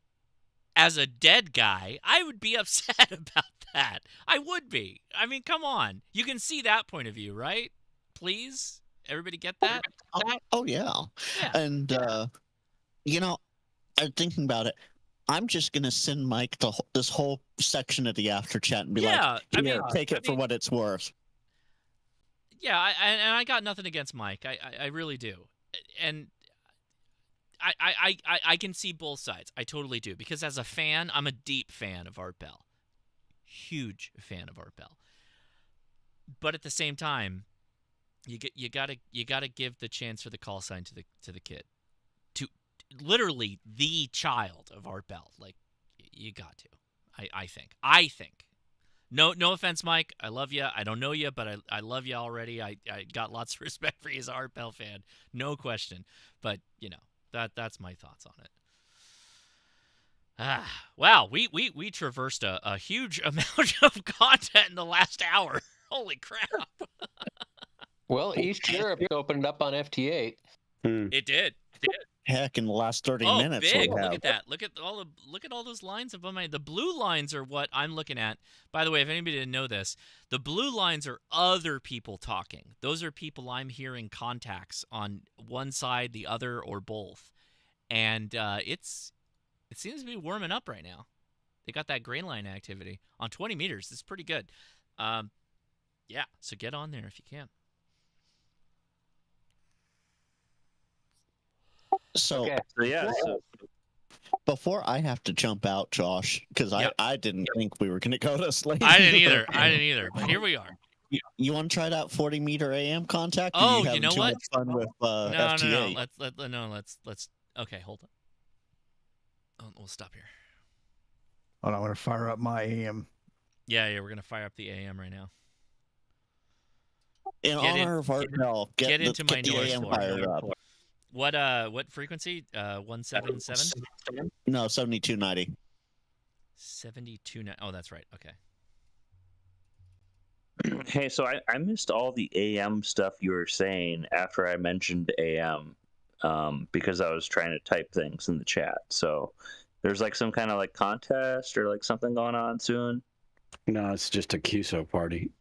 as a dead guy, I would be upset about that. I would be. I mean, come on. You can see that point of view, right? Please? Everybody get that? Oh yeah. And, you know, I'm thinking about it. I'm just going to send Mike this whole section of the after chat and be like, here, take it for what it's worth. Yeah, I got nothing against Mike. I really do. And I can see both sides. I totally do. Because as a fan, I'm a deep fan of Art Bell. Huge fan of Art Bell. But at the same time, you gotta give the chance for the call sign to the kid. To literally the child of Art Bell. Like, you got to. I think. No offense, Mike. I love you. I don't know you, but I love you already. I got lots of respect for you as an Art Bell fan. No question. But, you know, that's my thoughts on it. Wow, we traversed a huge amount of content in the last hour. Holy crap. Well, East Europe opened up on FT8. It did. Heck, in the last 30 minutes. Big. Look at that. Look at all those lines above my. The blue lines are what I'm looking at. By the way, if anybody didn't know this, the blue lines are other people talking. Those are people I'm hearing contacts on one side, the other, or both. And it seems to be warming up right now. They got that grain line activity on 20 meters. It's pretty good. Yeah, so get on there if you can. So before I have to jump out, Josh, because I didn't think we were going to go to sleep. I didn't either. But here we are. You want to try that 40-meter AM contact? Oh, you know what? Much fun with FT8? No. Let's. Okay, hold on. Oh, we'll stop here. Hold on, I want to fire up my AM. Yeah, we're gonna fire up the AM right now. In honor of Art Bell, get into my noise AM floor. fired up. What frequency? 177? No, 7290. 7290. Oh, that's right. Okay. Hey, so I missed all the AM stuff you were saying after I mentioned AM, because I was trying to type things in the chat. So there's like some kind of like contest or like something going on soon. No, it's just a QSO party.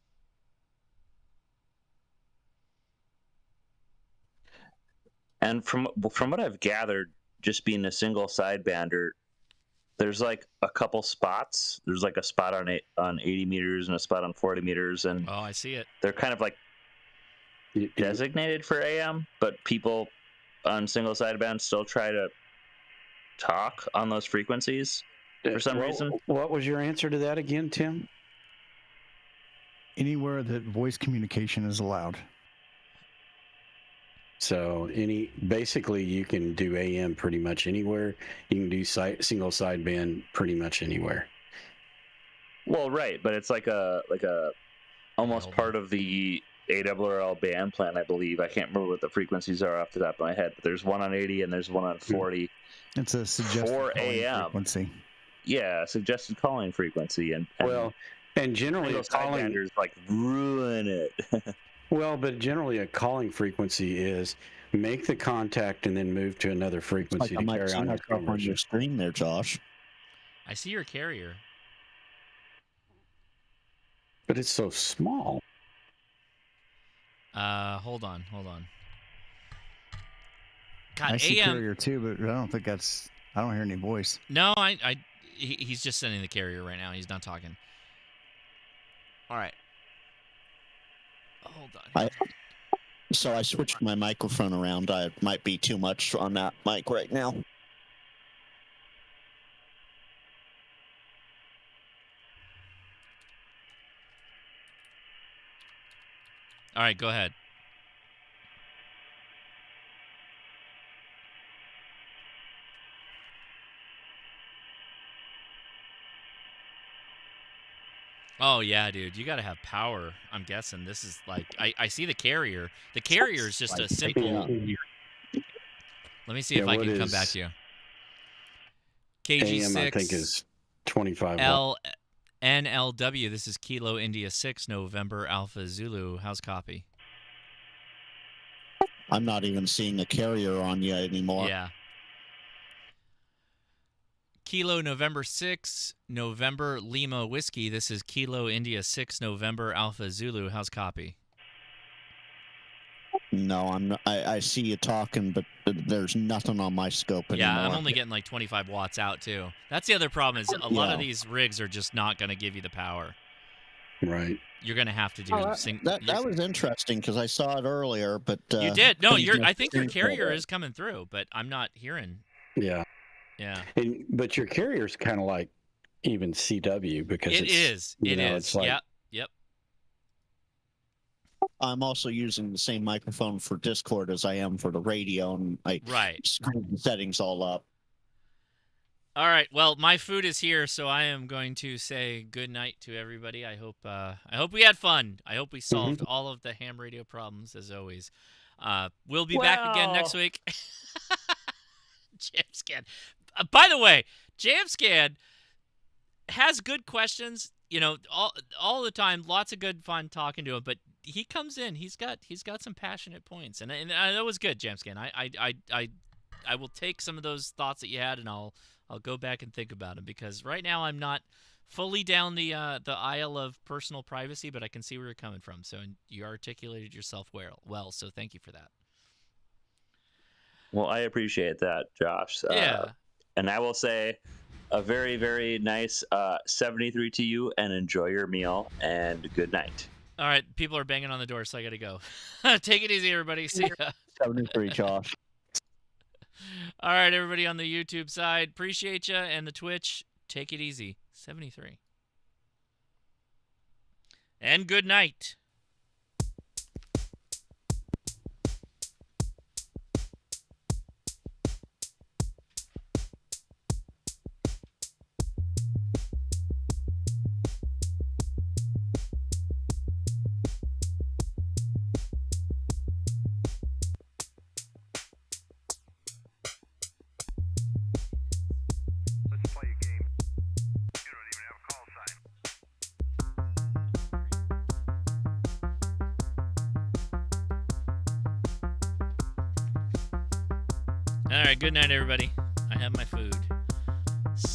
And from what I've gathered, just being a single sidebander, there's like a couple spots. There's like a spot on 80 meters and a spot on 40 meters, and I see it. They're kind of like designated for AM, but people on single sideband still try to talk on those frequencies for some reason. What was your answer to that again, Tim? Anywhere that voice communication is allowed. So basically you can do AM pretty much anywhere. You can do single sideband pretty much anywhere. Well, right, but it's like a almost part of the ARRL band plan, I believe. I can't remember what the frequencies are off the top of my head, but there's one on 80 and there's one on 40. It's a suggested for calling AM frequency. Yeah, suggested calling frequency, and generally those sidebanders like ruin it. Well, but generally a calling frequency is make the contact and then move to another frequency to carry on your conversation. On your screen there, Josh. I see your carrier. But it's so small. Hold on. God, I see AM carrier too, but I don't think I don't hear any voice. No, he's just sending the carrier right now. He's not talking. All right. Hold on. So I switched my microphone around. I might be too much on that mic right now. All right, go ahead. Oh, yeah, dude. You got to have power. I'm guessing this is like, I see the carrier. The carrier is just a simple. Let me see if I can come back to you. KG6. AM, I think, is 25 watts. NLW. This is Kilo India 6, November Alpha Zulu. How's copy? I'm not even seeing a carrier on you anymore. Yeah. Kilo November 6, November Lima Whiskey. This is Kilo India 6, November Alpha Zulu. How's copy? No, I'm not, I see you talking, but there's nothing on my scope anymore. Yeah, I'm only getting like 25 watts out, too. That's the other problem is a lot of these rigs are just not going to give you the power. Right. You're going to have to do... That was interesting because I saw it earlier, but... you did? No, I think your carrier is coming through, but I'm not hearing... Yeah. Yeah. But your carrier's kind of like even CW because it is. It's like, Yep. I'm also using the same microphone for Discord as I am for the radio, and I screwed the settings all up. All right. Well, my food is here, so I am going to say good night to everybody. I hope we had fun. I hope we solved all of the ham radio problems as always. We'll be back again next week. JamScan. By the way, JamScan has good questions. You know, all the time, lots of good fun talking to him. But he comes in, he's got some passionate points, and that was good, JamScan. I will take some of those thoughts that you had, and I'll go back and think about them because right now I'm not fully down the aisle of personal privacy, but I can see where you're coming from. So you articulated yourself well. So thank you for that. Well, I appreciate that, Josh. Yeah. And I will say a very, very nice 73 to you, and enjoy your meal, and good night. All right. People are banging on the door, so I got to go. Take it easy, everybody. See ya. 73, Josh. All right, everybody on the YouTube side, appreciate you, and the Twitch, take it easy. 73. And good night. All right, good night, everybody. I have my food.